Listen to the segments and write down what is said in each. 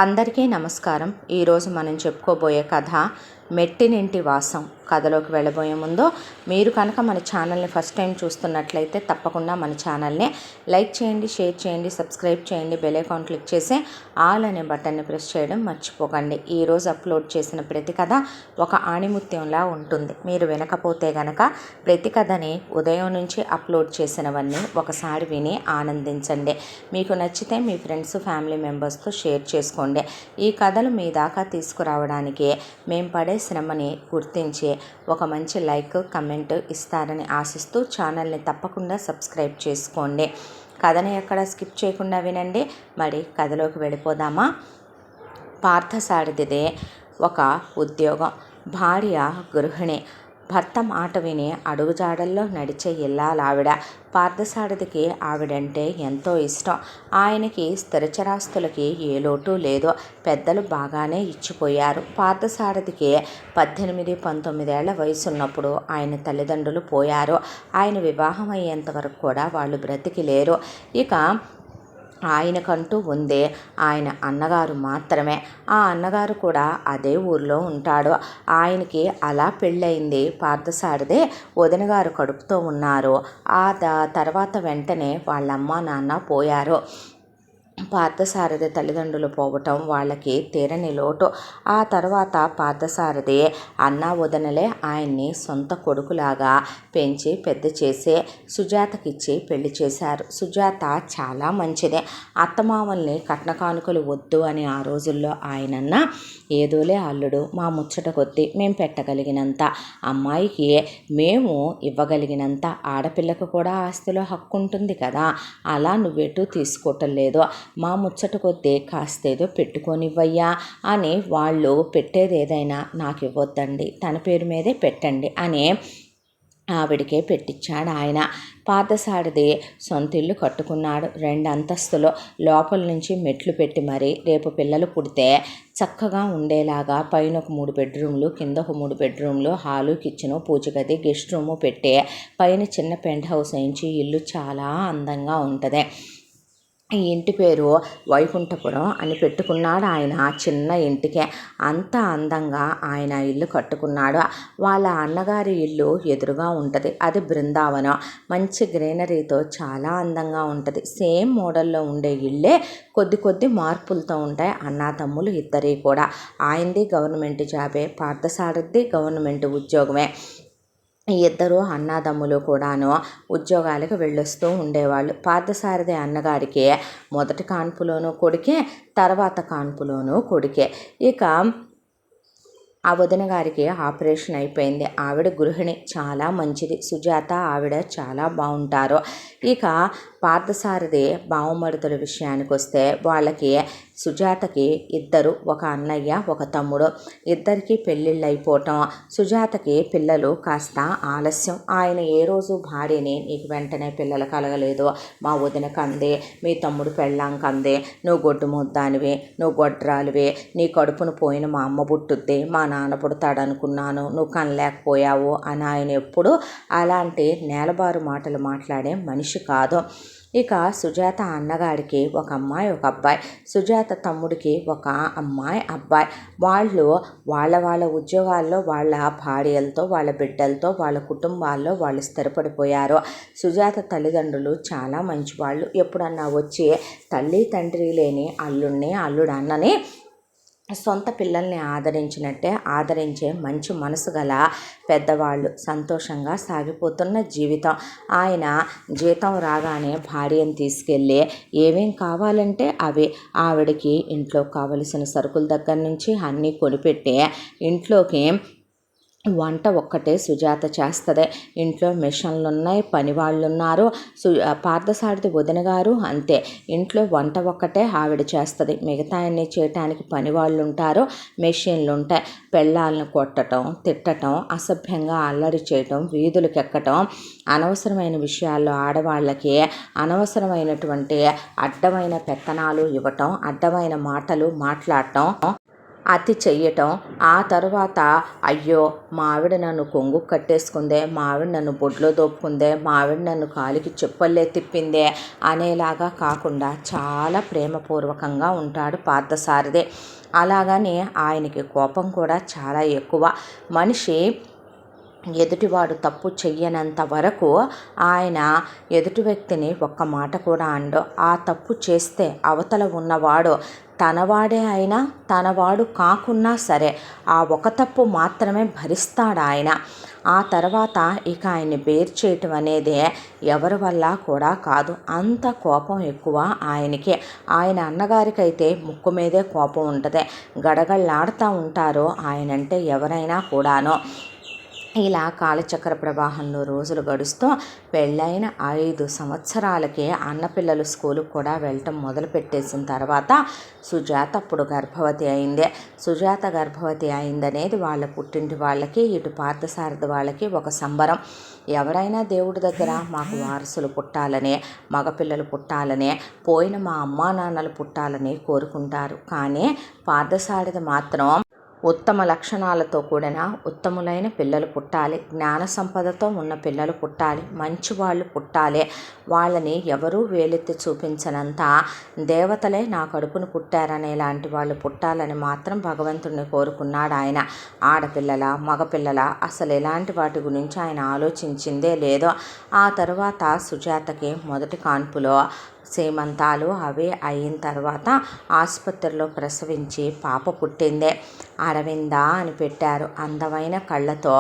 అందరికీ నమస్కారం. ఈరోజు మనం చెప్పుకోబోయే కథ మెట్టినింటి వాసం. కథలోకి వెళ్ళబోయే ముందు మీరు కనుక మన ఛానల్ని ఫస్ట్ టైం చూస్తున్నట్లయితే తప్పకుండా మన ఛానల్ని లైక్ చేయండి, షేర్ చేయండి, సబ్స్క్రైబ్ చేయండి, బెల్ ఐకాన్ క్లిక్ చేసి ఆల్ అనే బటన్ని ప్రెస్ చేయడం మర్చిపోకండి. ఈరోజు అప్లోడ్ చేసిన ప్రతి కథ ఒక ఆణిముత్యంలా ఉంటుంది. మీరు వినకపోతే గనక ప్రతి కథని ఉదయం నుంచి అప్లోడ్ చేసినవన్నీ ఒకసారి విని ఆనందించండి. మీకు నచ్చితే మీ ఫ్రెండ్స్, ఫ్యామిలీ మెంబర్స్తో షేర్ చేసుకోండి. ఈ కథలు మీ దాకా తీసుకురావడానికి మేము పడే శ్రమని గుర్తించి ఒక మంచి లైక్, కమెంట్ ఇస్తారని ఆశిస్తూ ఛానల్ని తప్పకుండా సబ్స్క్రైబ్ చేసుకోండి. కథని ఎక్కడ స్కిప్ చేయకుండా వినండి. మరి కథలోకి వెళ్ళిపోదామా? పార్థసారథిదే ఒక ఉద్యోగం. భార్య గృహిణి. భర్త మాట విని అడుగుజాడల్లో నడిచే ఇల్లాలావిడ. పార్థసారథికి ఆవిడంటే ఎంతో ఇష్టం. ఆయనకి స్థిరచరాస్తులకి ఏ లోటు లేదు. పెద్దలు బాగానే ఇచ్చిపోయారు. పార్థసారథికి 18-19 ఏళ్ల వయసున్నప్పుడు ఆయన తల్లిదండ్రులు పోయారు. ఆయన వివాహం అయ్యేంత వరకు కూడా వాళ్ళు బ్రతికి లేరు. ఇక ఆయనకంటూ ఉంది ఆయన అన్నగారు మాత్రమే. ఆ అన్నగారు కూడా అదే ఊరిలో ఉంటాడు. ఆయనకి అలా పెళ్ళయింది. పార్థసారథి వదినగారు కడుపుతో ఉన్నారు. ఆ తర్వాత వెంటనే వాళ్ళమ్మ నాన్న పోయారు. పార్థసారథి తల్లిదండ్రులు పోవటం వాళ్ళకి తీరని లోటు. ఆ తర్వాత పార్థసారథి అన్న వదనలే ఆయన్ని సొంత కొడుకులాగా పెంచి పెద్ద చేసి సుజాతకిచ్చి పెళ్లి చేశారు. సుజాత చాలా మంచిదే. అత్తమామల్ని కట్న కానుకలు వద్దు అని ఆ రోజుల్లో ఆయనన్న, ఏదోలే అల్లుడు, మా ముచ్చట కొద్దీ మేం పెట్టగలిగినంత, అమ్మాయికి మేము ఇవ్వగలిగినంత, ఆడపిల్లకు కూడా ఆస్తిలో హక్కు ఉంటుంది కదా, అలా నువ్వెటూ తీసుకోవటం లేదు, మా ముచ్చట కొద్దీ కాస్తేదో పెట్టుకోనివ్వయ్యా అని వాళ్ళు పెట్టేది ఏదైనా నాకు ఇవ్వొద్దండి, తన పేరు మీదే పెట్టండి అని ఆవిడికే పెట్టించాడు ఆయన. పార్థసారథి సొంత ఇల్లు కట్టుకున్నాడు. 2 అంతస్తులు. లోపల నుంచి మెట్లు పెట్టి మరీ రేపు పిల్లలు పుడితే చక్కగా ఉండేలాగా పైన ఒక 3 బెడ్రూమ్లు, కింద ఒక 3 బెడ్రూమ్లు, హాలు, కిచెను, పూజగది, గెస్ట్ రూము పెట్టి పైన చిన్న పెంట్ హౌస్ వేయించి ఇల్లు చాలా అందంగా ఉంటుంది. ఈ ఇంటి పేరు వైకుంఠపురం అని పెట్టుకున్నాడు ఆయన. చిన్న ఇంటికే అంత అందంగా ఆయన ఇల్లు కట్టుకున్నాడు. వాళ్ళ అన్నగారి ఇల్లు ఎదురుగా ఉంటుంది. అది బృందావనం. మంచి గ్రీనరీతో చాలా అందంగా ఉంటుంది. సేమ్ మోడల్లో ఉండే ఇల్లే కొద్ది మార్పులతో ఉంటాయి. అన్నాతమ్ములు ఇద్దరి కూడా. ఆయనది గవర్నమెంట్ జాబే, పార్థసారథిది గవర్నమెంట్ ఉద్యోగమే. ఇద్దరు అన్నాదమ్ములు కూడాను ఉద్యోగాలకు వెళ్ళొస్తూ ఉండేవాళ్ళు. పార్థసారథి అన్నగారికి మొదటి కాన్పులోనూ కొడుకే, తర్వాత కాన్పులోనూ కొడుకే. ఇక ఆ వదిన గారికి ఆపరేషన్ అయిపోయింది. ఆవిడ గృహిణి, చాలా మంచిది. సుజాత ఆవిడ చాలా బాగుంటారు. ఇక పార్థసారథి బావమరుదుల విషయానికి వస్తే వాళ్ళకి సుజాతకి ఇద్దరు, ఒక అన్నయ్య, ఒక తమ్ముడు. ఇద్దరికి పెళ్ళిళ్ళు అయిపోవటం, సుజాతకి పిల్లలు కాస్త ఆలస్యం. ఆయన ఏ రోజు భార్యని నీకు వెంటనే పిల్లలు కలగలేదు, మా వదినకు అందే, మీ తమ్ముడు పెళ్ళాంకి అందే, నువ్వు గొడ్డు ముద్దానివి, నువ్వు గొడ్రాలివి, నీ కడుపును పోయిన మా అమ్మ పుట్టుద్ది, మా నాన్న పుడతాడనుకున్నాను, నువ్వు కనలేకపోయావు అని ఆయన ఎప్పుడు అలాంటి నేలబారు మాటలు మాట్లాడే మనిషి కాదు. ఇక సుజాత అన్నగారికి ఒక అమ్మాయి, ఒక అబ్బాయి. సుజాత తమ్ముడికి ఒక అమ్మాయి, అబ్బాయి. వాళ్ళు వాళ్ళ ఉద్యోగాల్లో, వాళ్ళ భార్యలతో, వాళ్ళ బిడ్డలతో, వాళ్ళ కుటుంబాల్లో వాళ్ళు స్థిరపడిపోయారు. సుజాత తల్లిదండ్రులు చాలా మంచివాళ్ళు. ఎప్పుడన్నా వచ్చి తల్లి తండ్రి లేని అల్లుడిని, అల్లుడు అన్నని సొంత పిల్లల్ని ఆదరించినట్టే ఆదరించే మంచి మనసు గల పెద్దవాళ్ళు. సంతోషంగా సాగిపోతున్న జీవితం. ఆయన జీతం రాగానే భార్యను తీసుకెళ్ళి ఏమేం కావాలంటే అవి ఆవిడకి ఇంట్లో కావలసిన సరుకుల దగ్గర నుంచి అన్నీ కొనిపెట్టి ఇంట్లోకి వంట ఒక్కటే సుజాత చేస్తుంది. ఇంట్లో మిషన్లు ఉన్నాయి, పని వాళ్ళు ఉన్నారు. పార్థసారథి వదిన గారు అంతే. ఇంట్లో వంట ఒక్కటే ఆవిడ చేస్తుంది. మిగతా అన్ని చేయటానికి పని వాళ్ళు ఉంటారు, మెషిన్లు ఉంటాయి. పెళ్ళాలను కొట్టడం, తిట్టడం, అసభ్యంగా అల్లరి చేయటం, వీధులకు ఎక్కటం, అనవసరమైన విషయాల్లో ఆడవాళ్ళకి అనవసరమైనటువంటి అడ్డమైన పెత్తనాలు ఇవ్వటం, అడ్డమైన మాటలు మాట్లాడటం, అతి చెయ్యటం. ఆ తరువాత అయ్యో మా ఆవిడ నన్ను కొంగు కట్టేసుకుందే, మా ఆవిడ నన్ను బొడ్లో దోపుకుందే, మా ఆవిడ నన్ను కాలికి చెప్పులే తిప్పిందే అనేలాగా కాకుండా చాలా ప్రేమపూర్వకంగా ఉంటాడు పార్థసారథి. అలాగని ఆయనకి కోపం కూడా చాలా ఎక్కువ. మనిషి ఎదుటివాడు తప్పు చెయ్యనంత వరకు ఆయన ఎదుటి వ్యక్తిని ఒక్క మాట కూడా అండో. ఆ తప్పు చేస్తే అవతల ఉన్నవాడు తనవాడే అయినా తనవాడు కాకున్నా సరే ఆ ఒక తప్పు మాత్రమే భరిస్తాడు ఆయన. ఆ తర్వాత ఇక ఆయన్ని బేర్ చేయటం అనేది ఎవరి వల్ల కూడా కాదు. అంత కోపం ఎక్కువ ఆయనకి. ఆయన అన్నగారికైతే ముక్కు మీదే కోపం ఉంటుంది. గడగడలాడుతూ ఉంటారు ఆయనంటే ఎవరైనా కూడాను. ఇలా కాలచక్ర ప్రవాహంలో రోజులు గడుస్తూ పెళ్ళైన 5 సంవత్సరాలకే అన్నపిల్లలు స్కూలుకు కూడా వెళ్ళటం మొదలుపెట్టేసిన తర్వాత సుజాత అప్పుడు గర్భవతి అయింది. సుజాత గర్భవతి అయిందనేది వాళ్ళ పుట్టింటి వాళ్ళకి, ఇటు పార్థసారథి వాళ్ళకి ఒక సంబరం. ఎవరైనా దేవుడి దగ్గర మాకు వారసులు పుట్టాలనే, మగపిల్లలు పుట్టాలనే, పోయిన మా అమ్మా నాన్నలు పుట్టాలని కోరుకుంటారు. కానీ పార్థసారథి మాత్రం ఉత్తమ లక్షణాలతో కూడిన ఉత్తములైన పిల్లలు పుట్టాలి, జ్ఞాన సంపదతో ఉన్న పిల్లలు పుట్టాలి, మంచి వాళ్ళు పుట్టాలి, వాళ్ళని ఎవరూ వేలెత్తి చూపించనంత దేవతలే నా కడుపును పుట్టారనే లాంటి వాళ్ళు పుట్టాలని మాత్రం భగవంతుడిని కోరుకున్నాడు ఆయన. ఆడపిల్లల మగపిల్లల అసలు ఎలాంటి వాటి గురించి ఆయన ఆలోచించిందే లేదో. ఆ తరువాత సుజాతకి మొదటి కాన్పులో సీమంతాలు అవి అయిన తర్వాత ఆసుపత్రిలో ప్రసవించి పాప పుట్టిందే. అరవింద అని పెట్టారు. అందమైన కళ్ళతో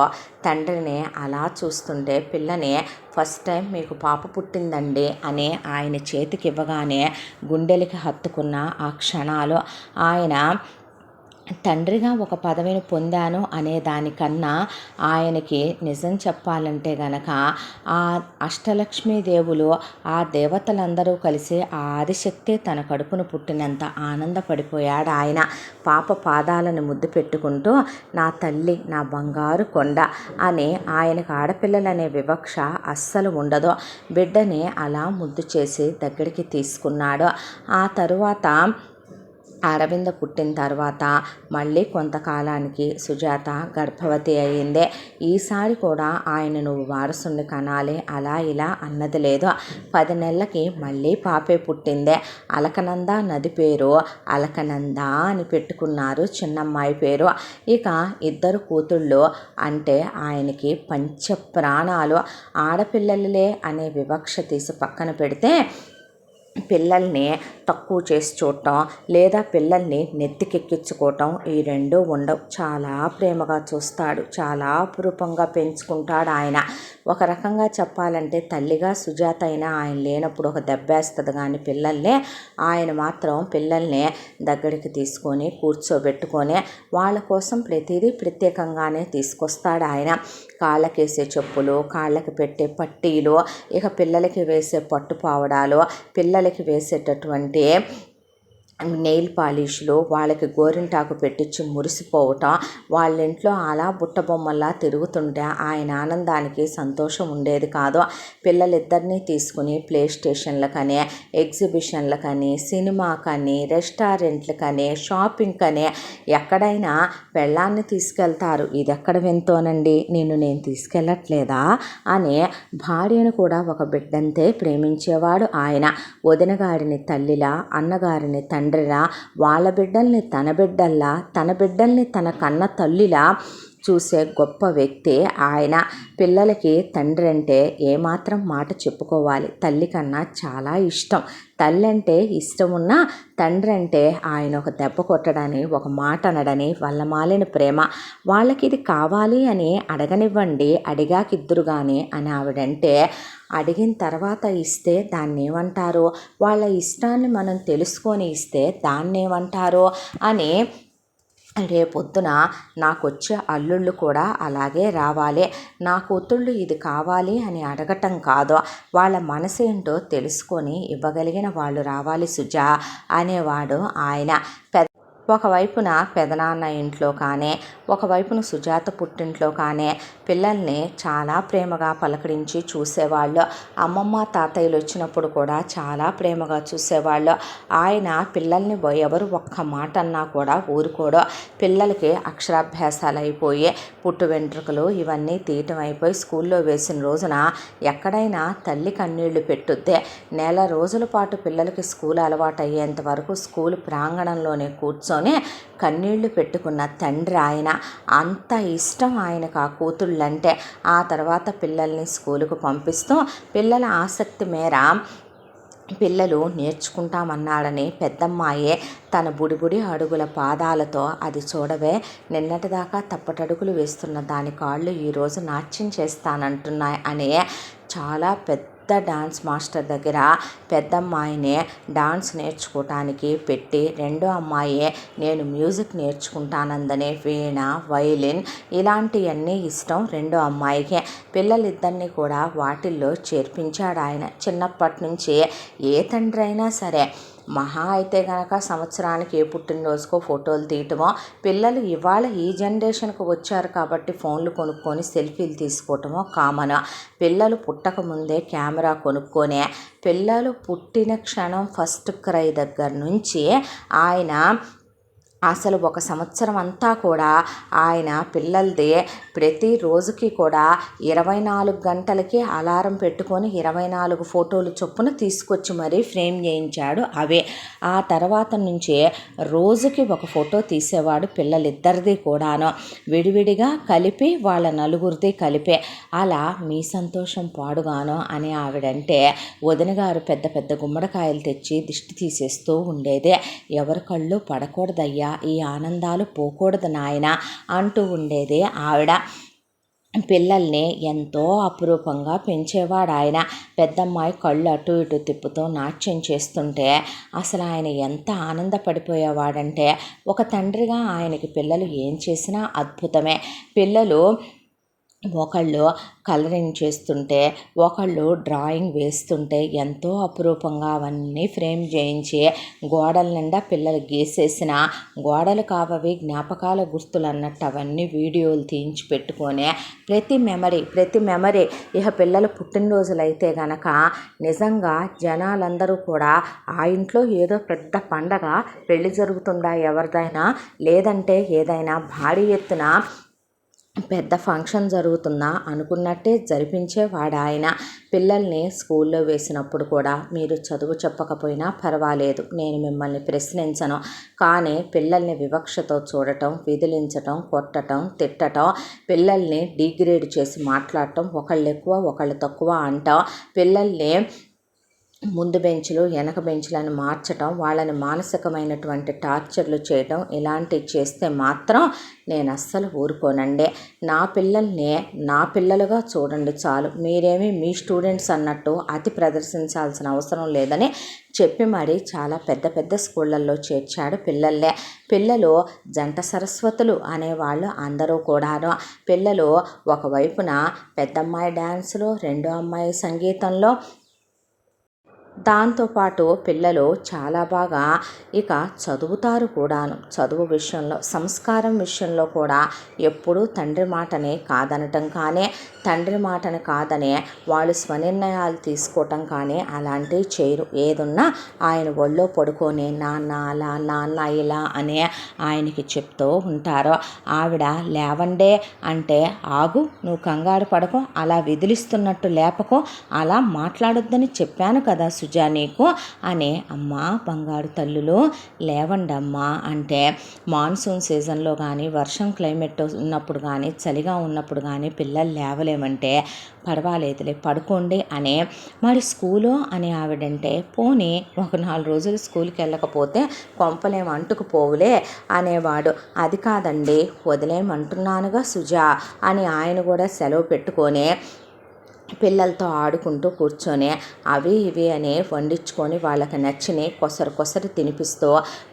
తండ్రిని అలా చూస్తుంటే పిల్లని ఫస్ట్ టైం మీకు పాప పుట్టిందండి అని ఆయన చేతికి ఇవ్వగానే గుండెలకి హత్తుకున్న ఆ క్షణాలు, ఆయన తండ్రిగా ఒక పదవిని పొందాను అనే దానికన్నా ఆయనకి నిజం చెప్పాలంటే గనక ఆ అష్టలక్ష్మీదేవులు, ఆ దేవతలందరూ కలిసి ఆ ఆదిశక్తి తన కడుపును పుట్టినంత ఆనందపడిపోయాడు ఆయన. పాప పాదాలను ముద్దు పెట్టుకుంటూ నా తల్లి, నా బంగారు కొండ అని ఆయనకు ఆడపిల్లలనే వివక్ష అస్సలు ఉండదు. బిడ్డని అలా ముద్దు చేసి దగ్గరికి తీసుకున్నాడు. ఆ తరువాత అరవింద పుట్టిన తర్వాత మళ్ళీ కొంతకాలానికి సుజాత గర్భవతి అయ్యిందే. ఈసారి కూడా ఆయన నువ్వు వారసుని కనాలి అలా ఇలా అన్నది లేదు. 10 నెలలకి మళ్ళీ పాపే పుట్టిందే. అలకనంద నది పేరు అలకనంద అని పెట్టుకున్నారు చిన్నమ్మాయి పేరు. ఇక 2 కూతుళ్ళు అంటే ఆయనకి పంచ ప్రాణాలు. ఆడపిల్లలే అనే వివక్ష తీసి పక్కన పెడితే పిల్లల్ని తక్కువ చేసి చూడటం లేదా పిల్లల్ని నెత్తికెక్కించుకోవటం ఈ 2 ఉండవు. చాలా ప్రేమగా చూస్తాడు, చాలా అపురూపంగా పెంచుకుంటాడు ఆయన. ఒక రకంగా చెప్పాలంటే తల్లిగా సుజాత అయినా ఆయన లేనప్పుడు ఒక దెబ్బేస్తుంది, కానీ పిల్లల్ని ఆయన మాత్రం పిల్లల్ని దగ్గరికి తీసుకొని కూర్చోబెట్టుకొని వాళ్ళ కోసం ప్రతిదీ ప్రత్యేకంగానే తీసుకొస్తాడు ఆయన. కాళ్ళకేసే చెప్పులు, కాళ్ళకి పెట్టే పట్టీలు, ఇక పిల్లలకి వేసే పట్టు పావడాలు, పిల్లలకి వేసేటటువంటి నెయిల్ పాలిష్లు, వాళ్ళకి గోరింటాకు పెట్టించి మురిసిపోవటం, వాళ్ళ ఇంట్లో అలా బుట్టబొమ్మల్లా తిరుగుతుంటే ఆయన ఆనందానికి సంతోషం ఉండేది కాదు. పిల్లలిద్దరినీ తీసుకుని ప్లే స్టేషన్లకని, ఎగ్జిబిషన్లకని, సినిమాకని, రెస్టారెంట్లకని, షాపింగ్కని ఎక్కడైనా పెళ్ళాన్ని తీసుకెళ్తారు. ఇది ఎక్కడ వింతోనండి, నేను తీసుకెళ్ళట్లేదా అని భార్యను కూడా ఒక బిడ్డంతే ప్రేమించేవాడు ఆయన. వదినగారిని తల్లిలా, అన్నగారిని తండ్రిలా, వాళ్ళ బిడ్డల్ని తన బిడ్డల్లా, తన బిడ్డల్ని తన కన్న తల్లిలా చూసే గొప్ప వ్యక్తి ఆయన. పిల్లలకి తండ్రి అంటే ఏమాత్రం మాట చెప్పుకోవాలి, తల్లి కన్నా చాలా ఇష్టం. తల్లి అంటే ఇష్టం ఉన్నా తండ్రి అంటే ఆయన ఒక దెబ్బ కొట్టడని, ఒక మాట అనడని వల్లమాలిన ప్రేమ. వాళ్ళకి ఇది కావాలి అని అడగనివ్వండి, అడిగాకిద్దురు కానీ అని ఆవిడంటే అడిగిన తర్వాత ఇస్తే దాన్ని ఏమంటారు, వాళ్ళ ఇష్టాన్ని మనం తెలుసుకొని ఇస్తే దాన్ని ఏమంటారు అని రేపొద్దున నాకొచ్చే అల్లుళ్ళు కూడా అలాగే రావాలి. నా కూతుళ్ళు ఇది కావాలి అని అడగటం కాదు, వాళ్ళ మనసు ఏంటో తెలుసుకొని ఇవ్వగలిగిన వాళ్ళు రావాలి సుజా అనేవాడు ఆయన. ఒకవైపున పెదనాన్న ఇంట్లో కానీ ఒకవైపున సుజాత పుట్టింట్లో కానీ పిల్లల్ని చాలా ప్రేమగా పలకరించి చూసేవాళ్ళు. అమ్మమ్మ తాతయ్యలు వచ్చినప్పుడు కూడా చాలా ప్రేమగా చూసేవాళ్ళు. ఆయన పిల్లల్ని ఎవరు ఒక్క మాట అన్నా కూడా ఊరుకోడు. పిల్లలకి అక్షరాభ్యాసాలు అయిపోయి పుట్టు వెంట్రుకలు ఇవన్నీ తీయటం అయిపోయి స్కూల్లో వేసిన రోజున ఎక్కడైనా తల్లి కన్నీళ్లు పెట్టుద్దే. నెల రోజుల పాటు పిల్లలకి స్కూల్ అలవాటు అయ్యేంత వరకు స్కూల్ ప్రాంగణంలోనే కూర్చొని కన్నీళ్లు పెట్టుకున్న తండ్రి ఆయన. అంత ఇష్టం ఆయనకు ఆ కూతుళ్ళంటే. ఆ తర్వాత పిల్లల్ని స్కూలుకు పంపిస్తూ పిల్లల ఆసక్తి మేర పిల్లలు నేర్చుకుంటామన్నాడని పెద్దమ్మాయే తన బుడిబుడి అడుగుల పాదాలతో అది చూడవే, నిన్నటిదాకా తప్పటడుగులు వేస్తున్న దాని కాళ్ళు ఈరోజు నాట్యం చేస్తానంటున్నాయి అనే చాలా పెద్ద డాన్స్ మాస్టర్ దగ్గర పెద్దమ్మాయినే డాన్స్ నేర్చుకోవటానికి పెట్టి రెండో అమ్మాయి నేను మ్యూజిక్ నేర్చుకుంటానందని వీణ వైలిన్ ఇలాంటివన్నీ ఇష్టం రెండో అమ్మాయికి. పిల్లలిద్దరినీ కూడా వాటిల్లో చేర్పించాడు ఆయన. చిన్నప్పటి నుంచి ఏ తండ్రి అయినా సరే మహా అయితే గనక సంవత్సరానికి ఏ పుట్టినరోజుకో ఫోటోలు తీయటమో, పిల్లలు ఇవాళ ఈ జనరేషన్కి వచ్చారు కాబట్టి ఫోన్లు కొనుక్కొని సెల్ఫీలు తీసుకోవటమో కామన్. పిల్లలు పుట్టక ముందే కెమెరా కొనుక్కొనే పిల్లలు పుట్టిన క్షణం ఫస్ట్ క్రై దగ్గర నుంచి ఆయన అసలు ఒక సంవత్సరం అంతా కూడా ఆయన పిల్లలది ప్రతిరోజుకి కూడా 24 గంటలకి అలారం పెట్టుకొని 24 ఫోటోలు చొప్పున తీసుకొచ్చి మరీ ఫ్రేమ్ చేయించాడు. అవే ఆ తర్వాత నుంచి రోజుకి ఒక ఫోటో తీసేవాడు పిల్లలిద్దరిది కూడాను. విడివిడిగా కలిపి వాళ్ళ నలుగురిది కలిపే. అలా మీ సంతోషం పాడుగాను అని ఆవిడంటే వదిన గారు పెద్ద పెద్ద గుమ్మడికాయలు తెచ్చి దిష్టి తీసేస్తూ ఉండేదే. ఎవరి కళ్ళు పడకూడదయ్యా, ఈ ఆనందాలు పోకూడదు నాయన అంటూ ఉండేది ఆవిడ. పిల్లల్ని ఎంతో అపురూపంగా పెంచేవాడు ఆయన. పెద్దమ్మాయి కళ్ళు అటు ఇటు తిప్పుతూ నాట్యం చేస్తుంటే అసలు ఆయన ఎంత ఆనందపడిపోయేవాడంటే, ఒక తండ్రిగా ఆయనకి పిల్లలు ఏం చేసినా అద్భుతమే. పిల్లలు ఒకళ్ళు కలరింగ్ చేస్తుంటే ఒకళ్ళు డ్రాయింగ్ వేస్తుంటే ఎంతో అపురూపంగా అవన్నీ ఫ్రేమ్ చేయించి గోడల నిండా పిల్లలు గీసేసిన గోడలు కావవి జ్ఞాపకాల గుర్తులు అన్నట్టు అవన్నీ వీడియోలు తీయించి పెట్టుకొని ప్రతి మెమరీ ఇక పిల్లలు పుట్టినరోజులు అయితే గనక నిజంగా జనాలందరూ కూడా ఆ ఇంట్లో ఏదో పెద్ద పండగ పెళ్లి జరుగుతుందా ఎవరిదైనా, లేదంటే ఏదైనా భారీ ఎత్తున పెద్ద ఫంక్షన్ జరుగుతున్నా అనుకున్నట్టే జరిపించేవాడు ఆయన. పిల్లల్ని స్కూల్లో వేసినప్పుడు కూడా మీరు చదువు చెప్పకపోయినా పర్వాలేదు, నేను మిమ్మల్ని ప్రశ్నించను, కానీ పిల్లల్ని వివక్షతో చూడటం, విదిలించటం, కొట్టటం, తిట్టటం, పిల్లల్ని డిగ్రేడ్ చేసి మాట్లాడటం, ఒకళ్ళు ఎక్కువ ఒకళ్ళు తక్కువ అంటాం, పిల్లల్ని ముందు బెంచ్లు వెనక బెంచ్లను మార్చటం, వాళ్ళని మానసికమైనటువంటి టార్చర్లు చేయటం, ఇలాంటివి చేస్తే మాత్రం నేను అస్సలు ఊరుకోనండి. నా పిల్లల్ని నా పిల్లలుగా చూడండి చాలు, మీరేమి మీ స్టూడెంట్స్ అన్నట్టు అతి ప్రదర్శించాల్సిన అవసరం లేదని చెప్పి మరి చాలా పెద్ద పెద్ద స్కూళ్ళల్లో చేర్చాడు పిల్లల్నే. పిల్లలు జంట సరస్వతులు అనేవాళ్ళు అందరూ కూడాను. పిల్లలు ఒకవైపున పెద్దమ్మాయి డ్యాన్సులో, రెండో అమ్మాయి సంగీతంలో, దాంతోపాటు పిల్లలు చాలా బాగా ఇక చదువుతారు కూడాను. చదువు విషయంలో, సంస్కారం విషయంలో కూడా ఎప్పుడూ తండ్రి మాటని కాదనటం కానీ, తండ్రి మాటని కాదనే వాళ్ళు స్వనిర్ణయాలు తీసుకోవటం కానీ అలాంటివి చేయరు. ఏదున్నా ఆయన ఒళ్ళో పడుకొని నాన్న అలా, నాన్న ఇలా అనే ఆయనకి చెప్తూ ఉంటారు. ఆవిడ లేవండే అంటే ఆగు, నువ్వు కంగారు పడకు, అలా విదిలిస్తున్నట్టు లేపకు, అలా మాట్లాడొద్దని చెప్పాను కదా సుజా నీకు అనే, అమ్మా బంగారు తల్లులు లేవండమ్మా అంటే మాన్సూన్ సీజన్లో కానీ, వర్షం క్లైమేట్ ఉన్నప్పుడు కానీ, చలిగా ఉన్నప్పుడు కానీ పిల్లలు లేవలేమంటే పర్వాలేదులే పడుకోండి అనే. మరి స్కూలు అని ఆవిడంటే పోనీ ఒక 4 రోజులు స్కూల్కి వెళ్ళకపోతే కొంపలేం అంటుకుపోవులే అనేవాడు. అది కాదండి వదిలేయమంటున్నానుగా సుజా అని ఆయన కూడా సెలవు పెట్టుకొని పిల్లలతో ఆడుకుంటూ కూర్చొని అవి ఇవి అని వండించుకొని వాళ్ళకి నచ్చిని కొసరు తినిపిస్తూ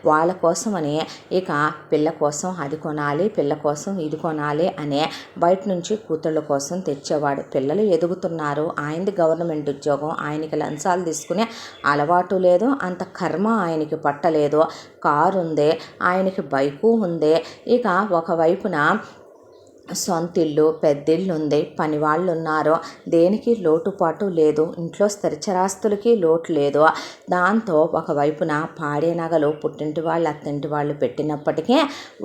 వాళ్ళ కోసమని ఇక పిల్ల కోసం అది కొనాలి, పిల్ల కోసం ఇది కొనాలి అనే బయట నుంచి కూతుళ్ళ కోసం తెచ్చేవాడు. పిల్లలు ఎదుగుతున్నారు, ఆయనది గవర్నమెంట్ ఉద్యోగం, ఆయనకి లంచాలు తీసుకునే అలవాటు లేదు, అంత కర్మ ఆయనకి పట్టలేదు. కారు ఉంది, ఆయనకి బైకు ఉంది. ఇక ఒకవైపున సొంతిల్లు, పెద్దిల్లు ఉంది, పనివాళ్ళు ఉన్నారు, దేనికి లోటుపాటు లేదు, ఇంట్లో స్థిరచరాస్తులకి లోటు లేదు. దాంతో ఒకవైపున పాడే నగలు పుట్టింటి వాళ్ళు అత్తింటి వాళ్ళు పెట్టినప్పటికీ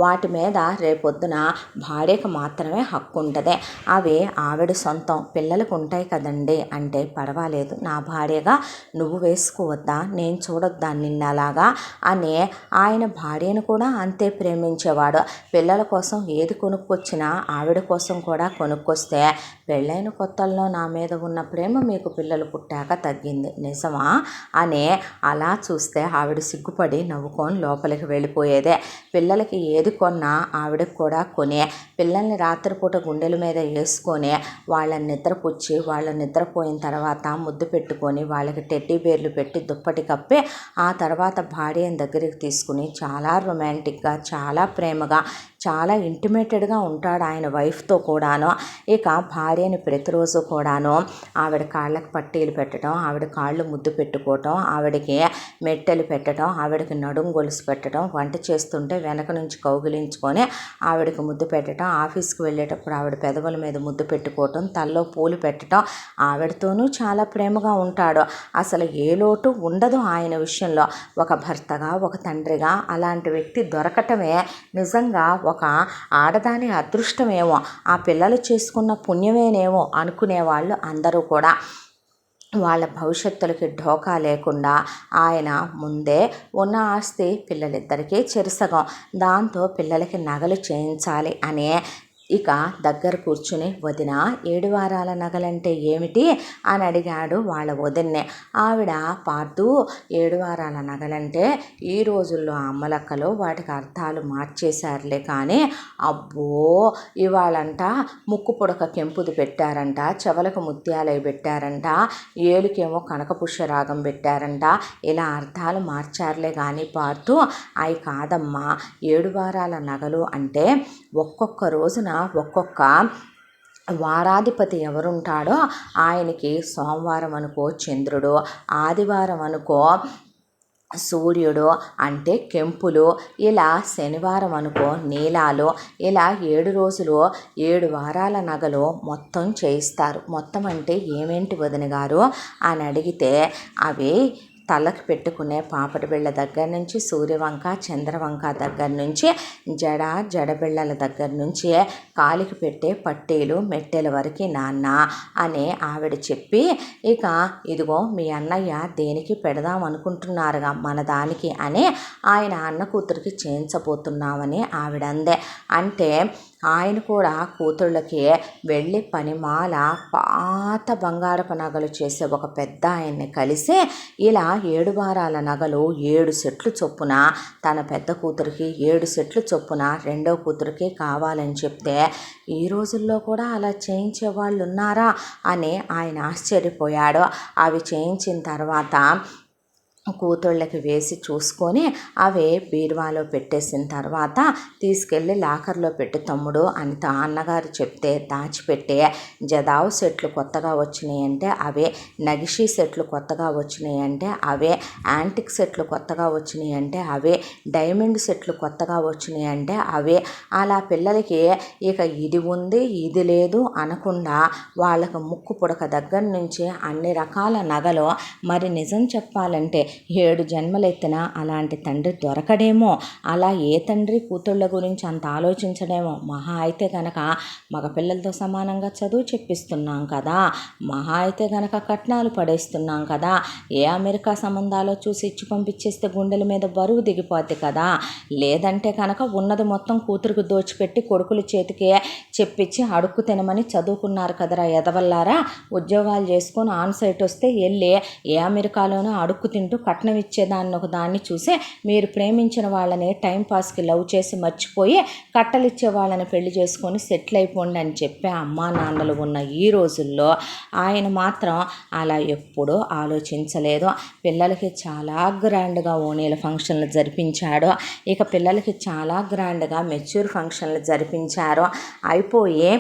వాటి మీద రేపొద్దున భార్యకు మాత్రమే హక్కు ఉంటుంది. అవి ఆవిడ సొంతం, పిల్లలకు ఉంటాయి కదండి అంటే పర్వాలేదు, నా భార్యగా నువ్వు వేసుకోవద్దా, నేను చూడొద్దా నిన్నలాగా అని ఆయన భార్యను కూడా అంతే ప్రేమించేవాడు. పిల్లల కోసం ఏది కొనుక్కొచ్చినా ఆవిడ కోసం కూడా కొనుక్కొస్తే, పెళ్ళైన కొత్తల్లో నా మీద ఉన్న ప్రేమ మీకు పిల్లలు పుట్టాక తగ్గింది నిజమా అని అలా చూస్తే ఆవిడ సిగ్గుపడి నవ్వుకొని లోపలికి వెళ్ళిపోయేదే. పిల్లలకి ఏది కొన్నా ఆవిడకి కూడా కొనే, పిల్లల్ని రాత్రిపూట గుండెల మీద వేసుకొని వాళ్ళని నిద్రపుచ్చి వాళ్ళు నిద్రపోయిన తర్వాత ముద్దు పెట్టుకొని వాళ్ళకి టెడ్డీ బేర్లు పెట్టి దుప్పటి కప్పి ఆ తర్వాత భార్యని దగ్గరికి తీసుకుని చాలా రొమాంటిక్గా, చాలా ప్రేమగా, చాలా ఇంటిమేటెడ్గా ఉంటాడు ఆయన వైఫ్తో కూడాను. ఇక భార్యని ప్రతిరోజు కూడాను ఆవిడ కాళ్ళకు పట్టీలు పెట్టడం, ఆవిడ కాళ్ళు ముద్దు పెట్టుకోవటం, ఆవిడకి మెట్టెలు పెట్టడం, ఆవిడకి నడుం గొలుసు పెట్టడం, వంట చేస్తుంటే వెనక నుంచి కౌగిలించుకొని ఆవిడకి ముద్దు పెట్టడం, ఆఫీస్కి వెళ్ళేటప్పుడు ఆవిడ పెదవుల మీద ముద్దు పెట్టుకోవటం, తల్లో పూలు పెట్టడం, ఆవిడతోనూ చాలా ప్రేమగా ఉంటాడు. అసలు ఏ లోటు ఉండదు ఆయన విషయంలో. ఒక భర్తగా, ఒక తండ్రిగా అలాంటి వ్యక్తి దొరకటమే నిజంగా ఒక ఆడదాని అదృష్టమేమో, ఆ పిల్లలు చేసుకున్న పుణ్యమేనేమో అనుకునేవాళ్ళు అందరూ కూడా. వాళ్ళ భవిష్యత్తులకి ఢోకా లేకుండా ఆయన ముందే ఉన్న ఆస్తి పిల్లలిద్దరికీ చెరుసగం, దాంతో పిల్లలకి నగలు చేయించాలి అనే ఇక దగ్గర కూర్చుని, వదిన 7 వారాల నగలంటే ఏమిటి అని అడిగాడు వాళ్ళ వదిన్నే. ఆవిడ, పార్దు 7 వారాల నగలంటే ఈ రోజుల్లో అమ్మలక్కలు వాటికి అర్థాలు మార్చేశారులే కానీ, అబ్బో ఇవాళంట ముక్కు పుడక కెంపుది పెట్టారంట, చెవలకు ముత్యాలవి పెట్టారంట, ఏలుకేమో కనకపుష్యరాగం పెట్టారంట, ఇలా అర్థాలు మార్చారులే కానీ పార్దు అవి కాదమ్మా. 7 వారాల నగలు అంటే ఒక్కొక్క రోజున ఒక్కొక్క వారాధిపతి ఎవరుంటాడో ఆయనకి సోమవారం అనుకో చంద్రుడు, ఆదివారం అనుకో సూర్యుడు అంటే కెంపులు, ఇలా శనివారం అనుకో నీలాలు, ఇలా 7 రోజులు 7 వారాల నగలు మొత్తం చేయిస్తారు. మొత్తం అంటే ఏమేంటి వదిన గారు అని అడిగితే, అవి తలకు పెట్టుకునే పాపడి బిళ్ళ దగ్గర నుంచి, సూర్యవంక చంద్రవంక దగ్గర నుంచి, జడబిళ్ళల దగ్గర నుంచి కాలికి పెట్టే పట్టీలు మెట్టెల వరకు నాన్న అని ఆవిడ చెప్పి, ఇక ఇదిగో మీ అన్నయ్య దేనికి పెడదాం అనుకుంటున్నారుగా మన దానికి అని ఆయన అన్న కూతురికి చేయించబోతున్నామని ఆవిడ అందే. అంటే ఆయన కూడా కూతుళ్ళకి వెళ్ళి పనిమాల పాత బంగారపు నగలు చేసే ఒక పెద్ద ఆయన్ని కలిసి ఇలా 7 వారాల నగలు 7 సెట్లు చొప్పున తన పెద్ద కూతురికి 7 సెట్లు చొప్పున రెండో కూతురికి కావాలని చెప్తే, ఈ రోజుల్లో కూడా అలా చేయించే వాళ్ళు ఉన్నారా అని ఆయన ఆశ్చర్యపోయాడు. అవి చేయించిన తర్వాత కూతుళ్ళకి వేసి చూసుకొని అవి బీరువాలో పెట్టేసిన తర్వాత తీసుకెళ్ళి లాకర్లో పెట్టి తమ్ముడు అని అన్నగారు చెప్తే దాచిపెట్టే, జదావు సెట్లు కొత్తగా వచ్చినాయి అంటే అవే, నగిషీ సెట్లు కొత్తగా వచ్చినాయి అంటే అవే, యాంటిక్ సెట్లు కొత్తగా వచ్చినాయి అంటే అవే, డైమండ్ సెట్లు కొత్తగా వచ్చినాయి అంటే అవే. అలా పిల్లలకి ఇక ఇది ఉంది ఇది లేదు అనకుండా వాళ్ళకు ముక్కు పుడక దగ్గర నుంచి అన్ని రకాల నగలు. మరి నిజం చెప్పాలంటే 7 జన్మలెత్తినా అలాంటి తండ్రి దొరకడేమో, అలా ఏ తండ్రి కూతుళ్ళ గురించి అంత ఆలోచించడేమో. మహా అయితే కనుక మగపిల్లలతో సమానంగా చదువు చెప్పిస్తున్నాం కదా, మహా అయితే కనుక కట్నాలు పడేస్తున్నాం కదా, ఏ అమెరికా సంబంధాలో చూసి ఇచ్చి పంపించేస్తే గుండెల మీద బరువు దిగిపోద్ది కదా, లేదంటే కనుక ఉన్నది మొత్తం కూతురికి దోచిపెట్టి కొడుకుల చేతికి చెప్పించి అడుక్కు తినమని చదువుకున్నారు కదరా ఎదవల్లారా, ఉద్యోగాలు చేసుకొని ఆన్ సైట్ వస్తే వెళ్ళి ఏ అమెరికాలోనూ అడుక్కు తింటూ కట్నం ఇచ్చేదాన్ని ఒక దాన్ని చూసి మీరు ప్రేమించిన వాళ్ళని టైంపాస్కి లవ్ చేసి మర్చిపోయి కట్టలిచ్చే వాళ్ళని పెళ్లి చేసుకొని సెటిల్ అయిపోండి అని చెప్పే అమ్మా నాన్నలు ఉన్న ఈ రోజుల్లో ఆయన మాత్రం అలా ఎప్పుడూ ఆలోచించలేదు. పిల్లలకి చాలా గ్రాండ్గా ఓణీల ఫంక్షన్లు జరిపించాడు. ఇక పిల్లలకి చాలా గ్రాండ్గా మెచ్యూర్ ఫంక్షన్లు జరిపించారు. అయిపోయి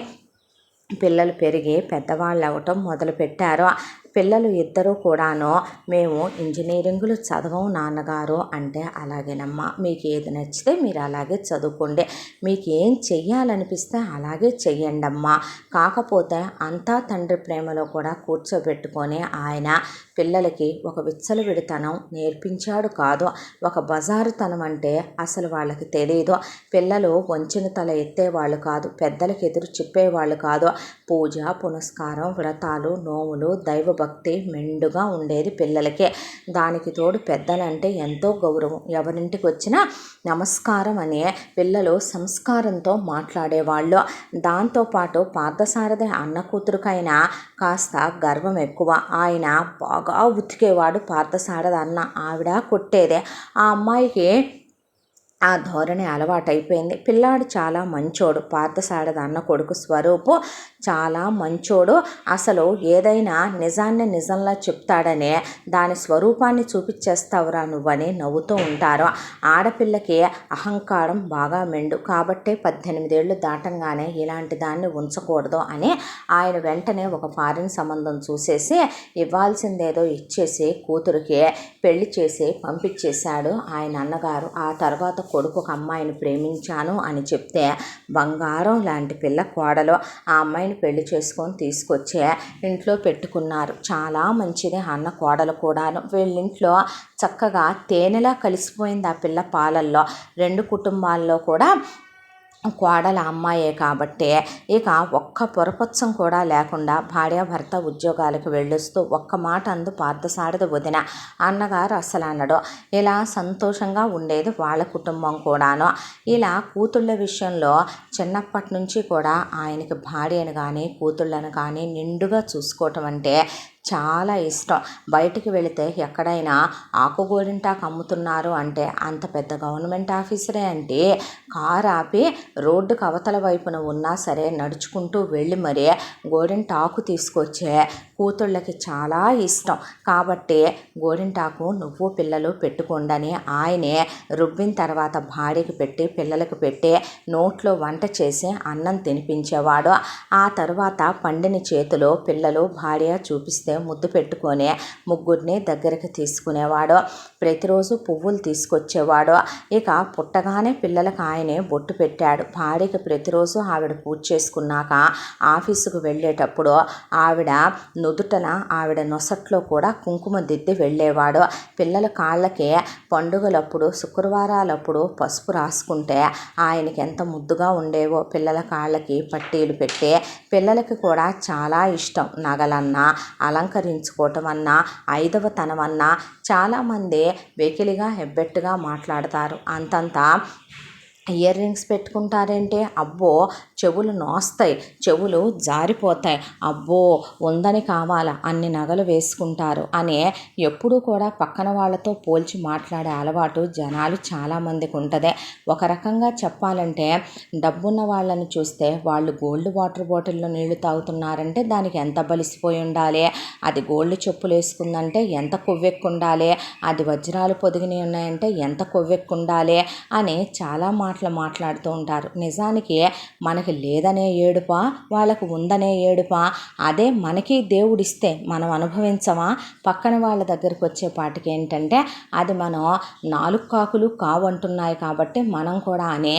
పిల్లలు పెరిగి పెద్దవాళ్ళు అవ్వటం మొదలుపెట్టారు. పిల్లలు ఇద్దరూ కూడాను మేము ఇంజనీరింగ్లు చదవం నాన్నగారు అంటే, అలాగేనమ్మా, మీకు ఏది నచ్చితే మీరు అలాగే చదువుకోండి, మీకు ఏం చెయ్యాలనిపిస్తే అలాగే చెయ్యండి అమ్మా. కాకపోతే అంతా తండ్రి ప్రేమలో కూడా కూర్చోబెట్టుకొని ఆయన పిల్లలకి ఒక విచ్చలవిడితనం నేర్పించాడు కాదు, ఒక బజారుతనం అంటే అసలు వాళ్ళకి తెలియదు. పిల్లలు వంచిన తల ఎత్తేవాళ్ళు కాదు, పెద్దలకు ఎదురు చెప్పేవాళ్ళు కాదు. పూజ పునస్కారం వ్రతాలు నోములు దైవభక్తి మెండుగా ఉండేది పిల్లలకే. దానికి తోడు పెద్దలంటే ఎంతో గౌరవం, ఎవరింటికి వచ్చినా నమస్కారం అనే పిల్లలు సంస్కారంతో మాట్లాడేవాళ్ళు. దాంతోపాటు పార్థసారథి అన్న కూతురుకైనా కాస్త గర్వం ఎక్కువ. ఆయన బాగా ఉతికేవాడు పార్థసారథి అన్న, ఆవిడ కొట్టేదే. ఆ అమ్మాయికి ఆ ధోరణి అలవాటైపోయింది. పిల్లాడు చాలా మంచోడు, పార్థసారథి అన్న కొడుకు స్వరూపు చాలా మంచోడు. అసలు ఏదైనా నిజాన్ని నిజంలా చెప్తాడనే దాని స్వరూపాన్ని చూపించేస్తావురా నువ్వని నవ్వుతూ ఉంటారు. ఆడపిల్లకి అహంకారం బాగా మెండు కాబట్టి 18 ఏళ్ళు దాటంగానే ఇలాంటి దాన్ని ఉంచకూడదు అని ఆయన వెంటనే ఒక ఫారిన్ సంబంధం చూసేసి ఇవ్వాల్సిందేదో ఇచ్చేసి కూతురికి పెళ్లి చేసి పంపించేశాడు ఆయన అన్నగారు. ఆ తర్వాత కొడుకు ఒక అమ్మాయిని ప్రేమించాను అని చెప్తే బంగారం లాంటి పిల్ల కోడలు ఆ అమ్మాయిని పెళ్లి చేసుకొని తీసుకొచ్చే ఇంట్లో పెట్టుకున్నారు. చాలా మంచిది అన్న కోడలు కూడాను. వీళ్ళింట్లో చక్కగా తేనెలా కలిసిపోయింది ఆ పిల్ల పాలల్లో. రెండు కుటుంబాల్లో కూడా కోడల అమ్మాయే కాబట్టి ఇక ఒక్క పొరపచ్చం కూడా లేకుండా భార్యాభర్త ఉద్యోగాలకు వెళ్ళొస్తూ ఒక్క మాట అందు పార్థసారథి వదిన, అన్నగారు అసలు అనడు. ఇలా సంతోషంగా ఉండేది వాళ్ళ కుటుంబం కూడాను. ఇలా కూతుళ్ళ విషయంలో చిన్నప్పటి నుంచి కూడా ఆయనకి భార్యను కానీ కూతుళ్ళను కానీ నిండుగా చూసుకోవటం అంటే చాలా ఇష్టం. బయటికి వెళితే ఎక్కడైనా ఆకుగోరింటాకు అమ్ముతున్నారు అంటే అంత పెద్ద గవర్నమెంట్ ఆఫీసరే అంటే కారు ఆపి రోడ్డుకు అవతల వైపున ఉన్నా సరే నడుచుకుంటూ వెళ్ళి మరీ గోరింటాకు తీసుకొచ్చే కూతుళ్ళకి చాలా ఇష్టం. కాబట్టి గోరింటాకు నువ్వు పిల్లలు పెట్టుకోండని ఆయనే రుబ్బిన తర్వాత భార్యకి పెట్టి పిల్లలకు పెట్టి నోట్లో వంట చేసి అన్నం తినిపించేవాడు. ఆ తర్వాత పండిన చేతిలో పిల్లలు భార్య చూపిస్తే ముద్దు పెట్టుకొని ముగ్గురిని దగ్గరికి తీసుకునేవాడు. ప్రతిరోజు పువ్వులు తీసుకొచ్చేవాడు. ఇక పుట్టగానే పిల్లలకు ఆయనే బొట్టు పెట్టాడు. భార్యకి ప్రతిరోజు ఆవిడ పూజ చేసుకున్నాక ఆఫీసుకు వెళ్ళేటప్పుడు ఆవిడ నుదుటన ఆవిడ నొసట్లో కూడా కుంకుమ దిద్ది వెళ్ళేవాడు. పిల్లల కాళ్ళకి పండుగలప్పుడు శుక్రవారాలప్పుడు పసుపు రాసుకుంటే ఆయనకి ఎంత ముద్దుగా ఉండేవో. పిల్లల కాళ్ళకి పట్టీలు పెట్టి పిల్లలకి కూడా చాలా ఇష్టం. నగలన్నా అలంకరించుకోవటం అన్నా ఐదవతనం అన్నా చాలామంది వెకిలిగా హెబ్బెట్టుగా మాట్లాడతారు. అంతంత ఇయర్ రింగ్స్ పెట్టుకుంటారేంటి, అబ్బో చెవులు నోస్తాయి, చెవులు జారిపోతాయి, అబ్బో ఉందని కావాలా అన్ని నగలు వేసుకుంటారు అని ఎప్పుడూ కూడా పక్కన వాళ్ళతో పోల్చి మాట్లాడే అలవాటు జనాలు చాలామందికి ఉంటుంది. ఒక రకంగా చెప్పాలంటే డబ్బున్న వాళ్ళని చూస్తే వాళ్ళు గోల్డ్ వాటర్ బాటిల్లో నీళ్లు తాగుతున్నారంటే దానికి ఎంత బలిసిపోయి ఉండాలి, అది గోల్డ్ చెప్పులు వేసుకుందంటే ఎంత కొవ్వెక్కు ఉండాలి, అది వజ్రాలు పొదిగినవి ఉన్నాయంటే ఎంత కొవ్వెక్కు ఉండాలి అని చాలా మాట్లాడుతూ ఉంటారు. నిజానికి మనకి లేదనే ఏడుపా వాళ్ళకు ఉందనే ఏడుపా, అదే మనకి దేవుడిస్తే మనం అనుభవించమా? పక్కన వాళ్ళ దగ్గరికి వచ్చేపాటికి ఏంటంటే అది మనం నాలుగు కాకులు కావంటున్నాయి కాబట్టి మనం కూడా అనే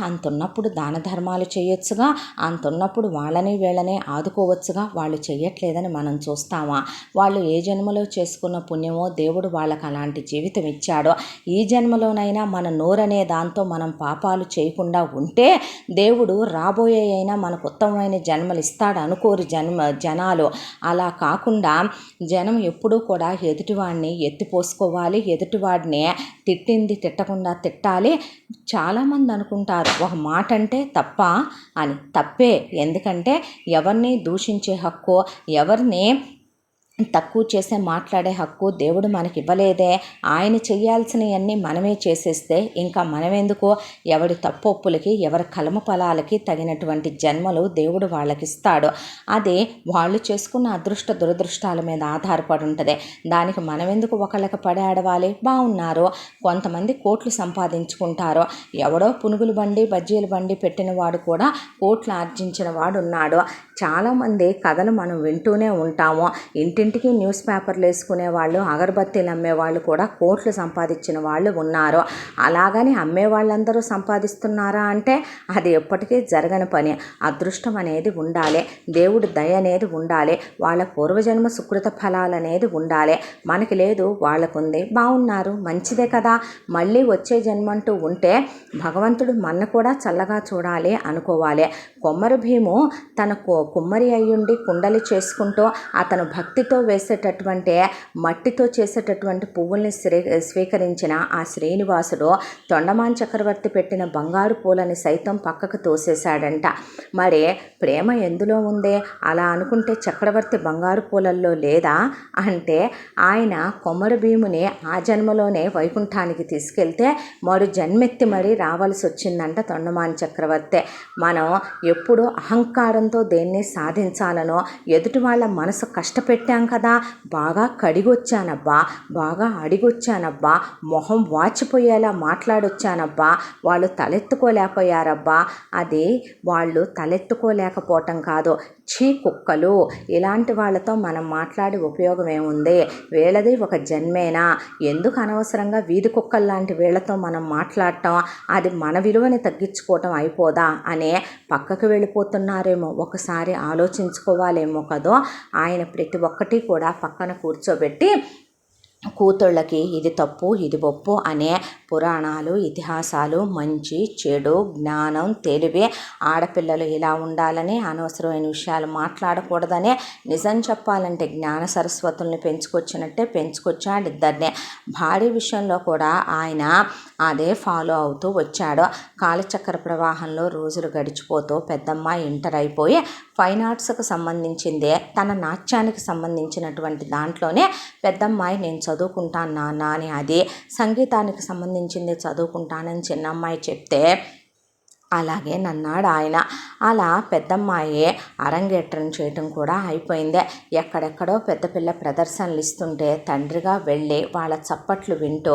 అంతున్నప్పుడు దాన ధర్మాలు చేయొచ్చుగా, అంతున్నప్పుడు వాళ్ళని వీళ్ళని ఆదుకోవచ్చుగా, వాళ్ళు చెయ్యట్లేదని మనం చూస్తామా? వాళ్ళు ఏ జన్మలో చేసుకున్న పుణ్యమో దేవుడు వాళ్ళకి అలాంటి జీవితం ఇచ్చాడో ఈ జన్మలోనైనా మన నోరనే దాంతో మనం పాపాలు చేయకుండా ఉంటే దేవుడు రాబోయే అయినా మనకు ఉత్తమమైన జన్మలు ఇస్తాడు అనుకోరు జనాలు. అలా కాకుండా జనం ఎప్పుడూ కూడా ఎదుటివాడిని ఎత్తిపోసుకోవాలి, ఎదుటివాడిని తిట్టకుండా తిట్టాలి. చాలామంది అనుకుంటారు ఒక మాట అంటే తప్ప అని. తప్పే. ఎందుకంటే ఎవరిని దూషించే హక్కు, ఎవరిని తక్కువ చేసే మాట్లాడే హక్కు దేవుడు మనకి ఇవ్వలేదే. ఆయన చేయాల్సినవన్నీ మనమే చేసేస్తే ఇంకా మనమెందుకు? ఎవడి తప్పొప్పులకి, ఎవరి కలమ ఫలాలకి తగినటువంటి జన్మలు దేవుడు వాళ్ళకి ఇస్తాడు. అది వాళ్ళు చేసుకున్న అదృష్ట దురదృష్టాల మీద ఆధారపడి ఉంటుంది. దానికి మనమెందుకు ఒకళ్ళకి పడి ఆడవాలి? బాగున్నారు, కొంతమంది కోట్లు సంపాదించుకుంటారు. ఎవడో పునుగులు బండి బజ్జీల బండి పెట్టిన వాడు కూడా కోట్లు ఆర్జించిన వాడు ఉన్నాడు. చాలామంది కథలు మనం వింటూనే ఉంటాము. ఇంటింటికి న్యూస్ పేపర్లు వేసుకునే వాళ్ళు, అగరబత్తీలు అమ్మేవాళ్ళు కూడా కోట్లు సంపాదించిన వాళ్ళు ఉన్నారు. అలాగని అమ్మే వాళ్ళందరూ సంపాదిస్తున్నారా అంటే అది ఎప్పటికీ జరగని పని. అదృష్టం అనేది ఉండాలి, దేవుడు దయ అనేది ఉండాలి, వాళ్ళ పూర్వజన్మ సుకృత ఫలాలు అనేది ఉండాలి. మనకి లేదు, వాళ్ళకుంది, బాగున్నారు, మంచిదే కదా. మళ్ళీ వచ్చే జన్మంటూ ఉంటే భగవంతుడు మన కూడా చల్లగా చూడాలి అనుకోవాలి. కొమ్మరి భీము తన కుమ్మరి అయ్యుండి కుండలి చేసుకుంటూ అతను భక్తితో వేసేటటువంటి మట్టితో చేసేటటువంటి పువ్వుల్ని స్వీకరించిన ఆ శ్రీనివాసుడు తొండమాన్ చక్రవర్తి పెట్టిన బంగారు పూలని సైతం పక్కకు తోసేశాడంట. మరి ప్రేమ ఎందులో ఉందే? అలా అనుకుంటే చక్రవర్తి బంగారు పూలల్లో లేదా అంటే ఆయన కొమ్మరి భీముని ఆ జన్మలోనే వైకుంఠానికి తీసుకెళ్తే మరో జన్మెత్తి మరీ రావాల్సి వచ్చిందంట తొండమాన్ చక్రవర్తి. మనం ఎప్పుడు అహంకారంతో దేన్ని సాధించాలనో, ఎదుటి వాళ్ళ మనసు కష్టపెట్టాం కదా, బాగా కడిగొచ్చానబ్బా, బాగా అడిగొచ్చానబ్బా, మొహం వాచిపోయేలా మాట్లాడొచ్చానబ్బా, వాళ్ళు తలెత్తుకోలేకపోయారబ్బా, అది వాళ్ళు తలెత్తుకోలేకపోవటం కాదు, చీ కుక్కలు, ఇలాంటి వాళ్ళతో మనం మాట్లాడి ఉపయోగం ఏముంది? వీళ్ళది ఒక జన్మేనా? ఎందుకు అనవసరంగా వీధి కుక్కలు లాంటి వీళ్ళతో మనం మాట్లాడటం? అది మన విలువని తగ్గించుకోవటం అయిపోదా అని పక్కకు వెళ్ళిపోతున్నారేమో, ఒకసారి ఆలోచించుకోవాలేమో కదో. ఆయన ప్రతి ఒక్కటి కూడా పక్కన కూర్చోబెట్టి కూతుళ్ళకి ఇది తప్పు ఇది ఒప్పు అనే పురాణాలు, ఇతిహాసాలు, మంచి చెడు, జ్ఞానం, తెలివి, ఆడపిల్లలు ఇలా ఉండాలని, అనవసరమైన విషయాలు మాట్లాడకూడదని, నిజం చెప్పాలంటే జ్ఞాన సరస్వతుల్ని పెంచుకొచ్చినట్టే పెంచుకొచ్చాడు ఇద్దరిని. భార్య విషయంలో కూడా ఆయన అదే ఫాలో అవుతూ వచ్చాడు. కాలచక్ర ప్రవాహంలో రోజులు గడిచిపోతూ పెద్దమ్మాయి ఇంటర్ అయిపోయి ఫైన్ ఆర్ట్స్కి సంబంధించిందే, తన నాట్యానికి సంబంధించినటువంటి దాంట్లోనే పెద్దమ్మాయి నేను చదువుకుంటాను నాన్న అని, అది సంగీతానికి సంబంధించింది చదువుకుంటానని చిన్నమ్మాయి చెప్తే అలాగే నన్నాడు ఆయన. అలా పెద్దమ్మాయి అరంగేట్రం చేయటం కూడా అయిపోయింది. ఎక్కడెక్కడో పెద్ద పిల్ల ప్రదర్శనలు ఇస్తుంటే తండ్రిగా వెళ్ళి వాళ్ళ చప్పట్లు వింటూ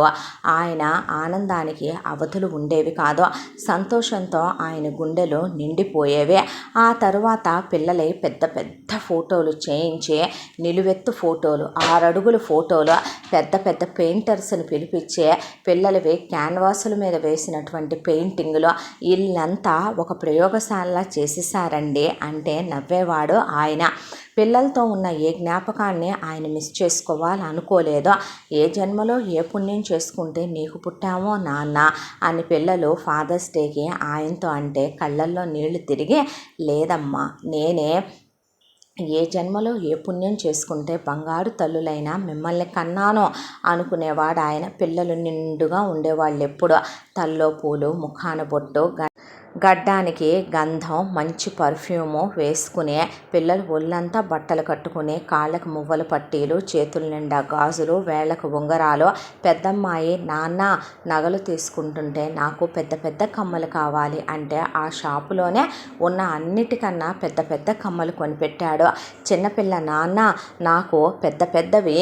ఆయన ఆనందానికి అవధులు ఉండేవి కాదు. సంతోషంతో ఆయన గుండెలు నిండిపోయేవి. ఆ తరువాత పిల్లలే పెద్ద పెద్ద ఫోటోలు చేయించి, నిలువెత్తు ఫోటోలు, 6 అడుగుల ఫోటోలు, పెద్ద పెద్ద పెయింటర్స్ని పిలిపించి పిల్లలవి క్యాన్వాసుల మీద వేసినటువంటి పెయింటింగ్లు వీళ్ళంతా ఒక ప్రయోగశాల చేసేసారండి అంటే నవ్వేవాడు ఆయన. పిల్లలతో ఉన్న ఏ జ్ఞాపకాన్ని ఆయన మిస్ చేసుకోవాలనుకోలేదో. ఏ జన్మలో ఏ పుణ్యం చేసుకుంటే నీకు పుట్టామో నాన్న అని పిల్లలు ఫాదర్స్ డేకి ఆయనతో అంటే కళ్ళల్లో నీళ్లు తిరిగి, లేదమ్మా నేనే ఏ జన్మలో ఏ పుణ్యం చేసుకుంటే బంగారు తల్లులైనా మిమ్మల్ని కన్నాను అనుకునేవాడు ఆయన. పిల్లలు నిండుగా ఉండేవాళ్ళు ఎప్పుడు. తల్లో పూలు, ముఖాన బొట్టు, గడ్డానికి గంధం, మంచి పర్ఫ్యూము వేసుకునే పిల్లలు ఒళ్ళంతా బట్టలు కట్టుకుని, కాళ్ళకు మువ్వల పట్టీలు, చేతుల నిండా గాజులు, వేళ్లకు ఉంగరాలు. పెద్దమ్మాయి నాన్న నగలు తీసుకుంటుంటే నాకు పెద్ద పెద్ద కమ్మలు కావాలి అంటే ఆ షాపులోనే ఉన్న అన్నిటికన్నా పెద్ద పెద్ద కమ్మలు కొనిపెట్టాడు. చిన్నపిల్ల నాన్న నాకు పెద్ద పెద్దవి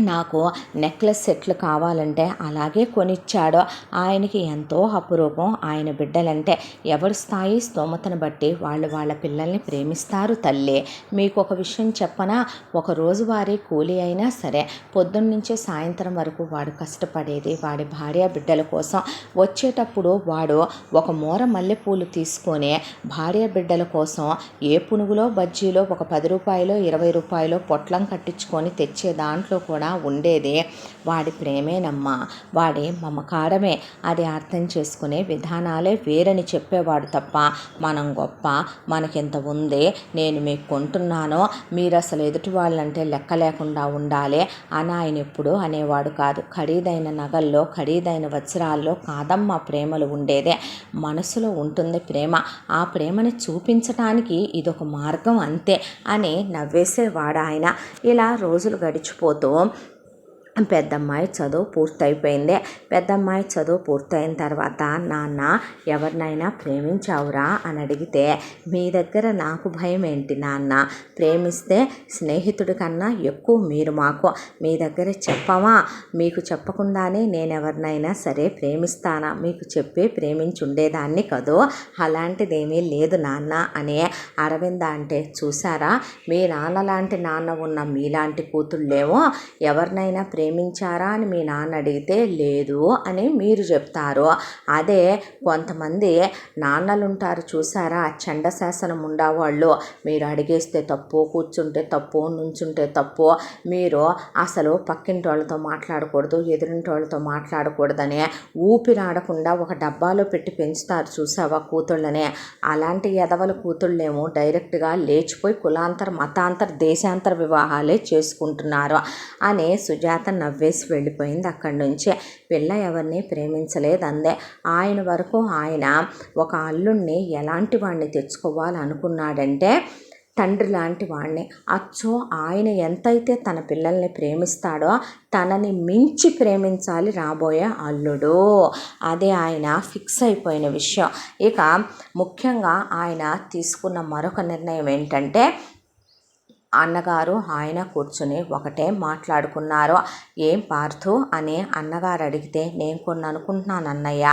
నాకు నెక్లెస్ సెట్లు కావాలంటే అలాగే కొనిచ్చాడు. ఆయనకి ఎంతో అపురూపం ఆయన బిడ్డలంటే. ఎవరి స్థాయి స్తోమతను బట్టి వాళ్ళు వాళ్ళ పిల్లల్ని ప్రేమిస్తారు తల్లి. మీకు ఒక విషయం చెప్పనా? ఒక రోజువారీ కూలి అయినా సరే పొద్దున్నుంచే సాయంత్రం వరకు వాడు కష్టపడేది వాడి భార్య బిడ్డల కోసం. వచ్చేటప్పుడు వాడు ఒక మూర మల్లెపూలు తీసుకొని భార్య బిడ్డల కోసం ఏ పునుగులో బజ్జీలో ఒక 10 రూపాయలో 20 రూపాయలో పొట్లం కట్టించుకొని తెచ్చే దాంట్లో కూడా కూడా ఉండేది వాడి ప్రేమేనమ్మా, వాడి మమకారమే. అది అర్థం చేసుకునే విధానాలే వేరని చెప్పేవాడు తప్ప మనం గొప్ప, మనకింత ఉంది, నేను మీకు కొంటున్నాను, మీరు అసలు ఎదుటి వాళ్ళంటే లెక్క లేకుండా ఉండాలి అని ఆయన ఎప్పుడూ అనేవాడు కాదు. ఖరీదైన నగల్లో, ఖరీదైన వజ్రాల్లో కాదమ్మా ప్రేమలు ఉండేదే, మనసులో ఉంటుంది ప్రేమ. ఆ ప్రేమని చూపించటానికి ఇదొక మార్గం అంతే అని నవ్వేసేవాడు ఆయన. ఇలా రోజులు గడిచిపోతూ పెద్దమ్మాయి చదువు పూర్తయిపోయింది. పెద్దమ్మాయి చదువు పూర్తయిన తర్వాత, నాన్న ఎవరినైనా ప్రేమించావురా అని అడిగితే, మీ దగ్గర నాకు భయం ఏంటి నాన్న, ప్రేమిస్తే స్నేహితుడి కన్నా ఎక్కువ మీరు మాకు, మీ దగ్గర చెప్పమా, మీకు చెప్పకుండానే నేను ఎవరినైనా సరే ప్రేమిస్తానా, మీకు చెప్పి ప్రేమించి ఉండేదాన్ని కదూ, అలాంటిదేమీ లేదు నాన్న అనే. అరవింద అంటే, చూసారా మీ నాన్న లాంటి నాన్న ఉన్న మీలాంటి కూతుళ్ళేమో ఎవరినైనా ప్రేమించారా అని మీ నాన్న అడిగితే లేదు అని మీరు చెప్తారు. అదే కొంతమంది నాన్నలుంటారు చూసారా, చండశాసనం ఉండేవాళ్ళు, మీరు అడిగేస్తే తప్పు, కూర్చుంటే తప్పు, నుంచుంటే తప్పు, మీరు అసలు పక్కింటి వాళ్ళతో మాట్లాడకూడదు, ఎదురింటి వాళ్ళతో మాట్లాడకూడదనే ఊపిరాడకుండా ఒక డబ్బాలో పెట్టి పెంచుతారు చూసావా కూతుళ్ళనే. అలాంటి ఎదవల కూతుళ్ళేమో డైరెక్ట్గా లేచిపోయి కులాంతర, మతాంతర, దేశాంతర వివాహాలే చేసుకుంటున్నారు అని సుజాత నవ్వేసి వెళ్ళిపోయింది అక్కడి నుంచి. పిల్ల ఎవరిని ప్రేమించలేదు అందే. ఆయన వరకు ఆయన ఒక అల్లుణ్ణి ఎలాంటి వాడిని తెచ్చుకోవాలనుకున్నాడంటే, తండ్రి లాంటి వాడిని. అచ్చో ఆయన ఎంతైతే తన పిల్లల్ని ప్రేమిస్తాడో తనని మించి ప్రేమించాలి రాబోయే అల్లుడు. అదే ఆయన ఫిక్స్ అయిపోయిన విషయం. ఇక ముఖ్యంగా ఆయన తీసుకున్న మరొక నిర్ణయం ఏంటంటే, అన్నగారు ఆయన కూర్చుని ఒకటే మాట్లాడుకున్నారు. ఏం పార్థు అని అన్నగారు అడిగితే, నేను కొన్ని అనుకుంటున్నాను అన్నయ్య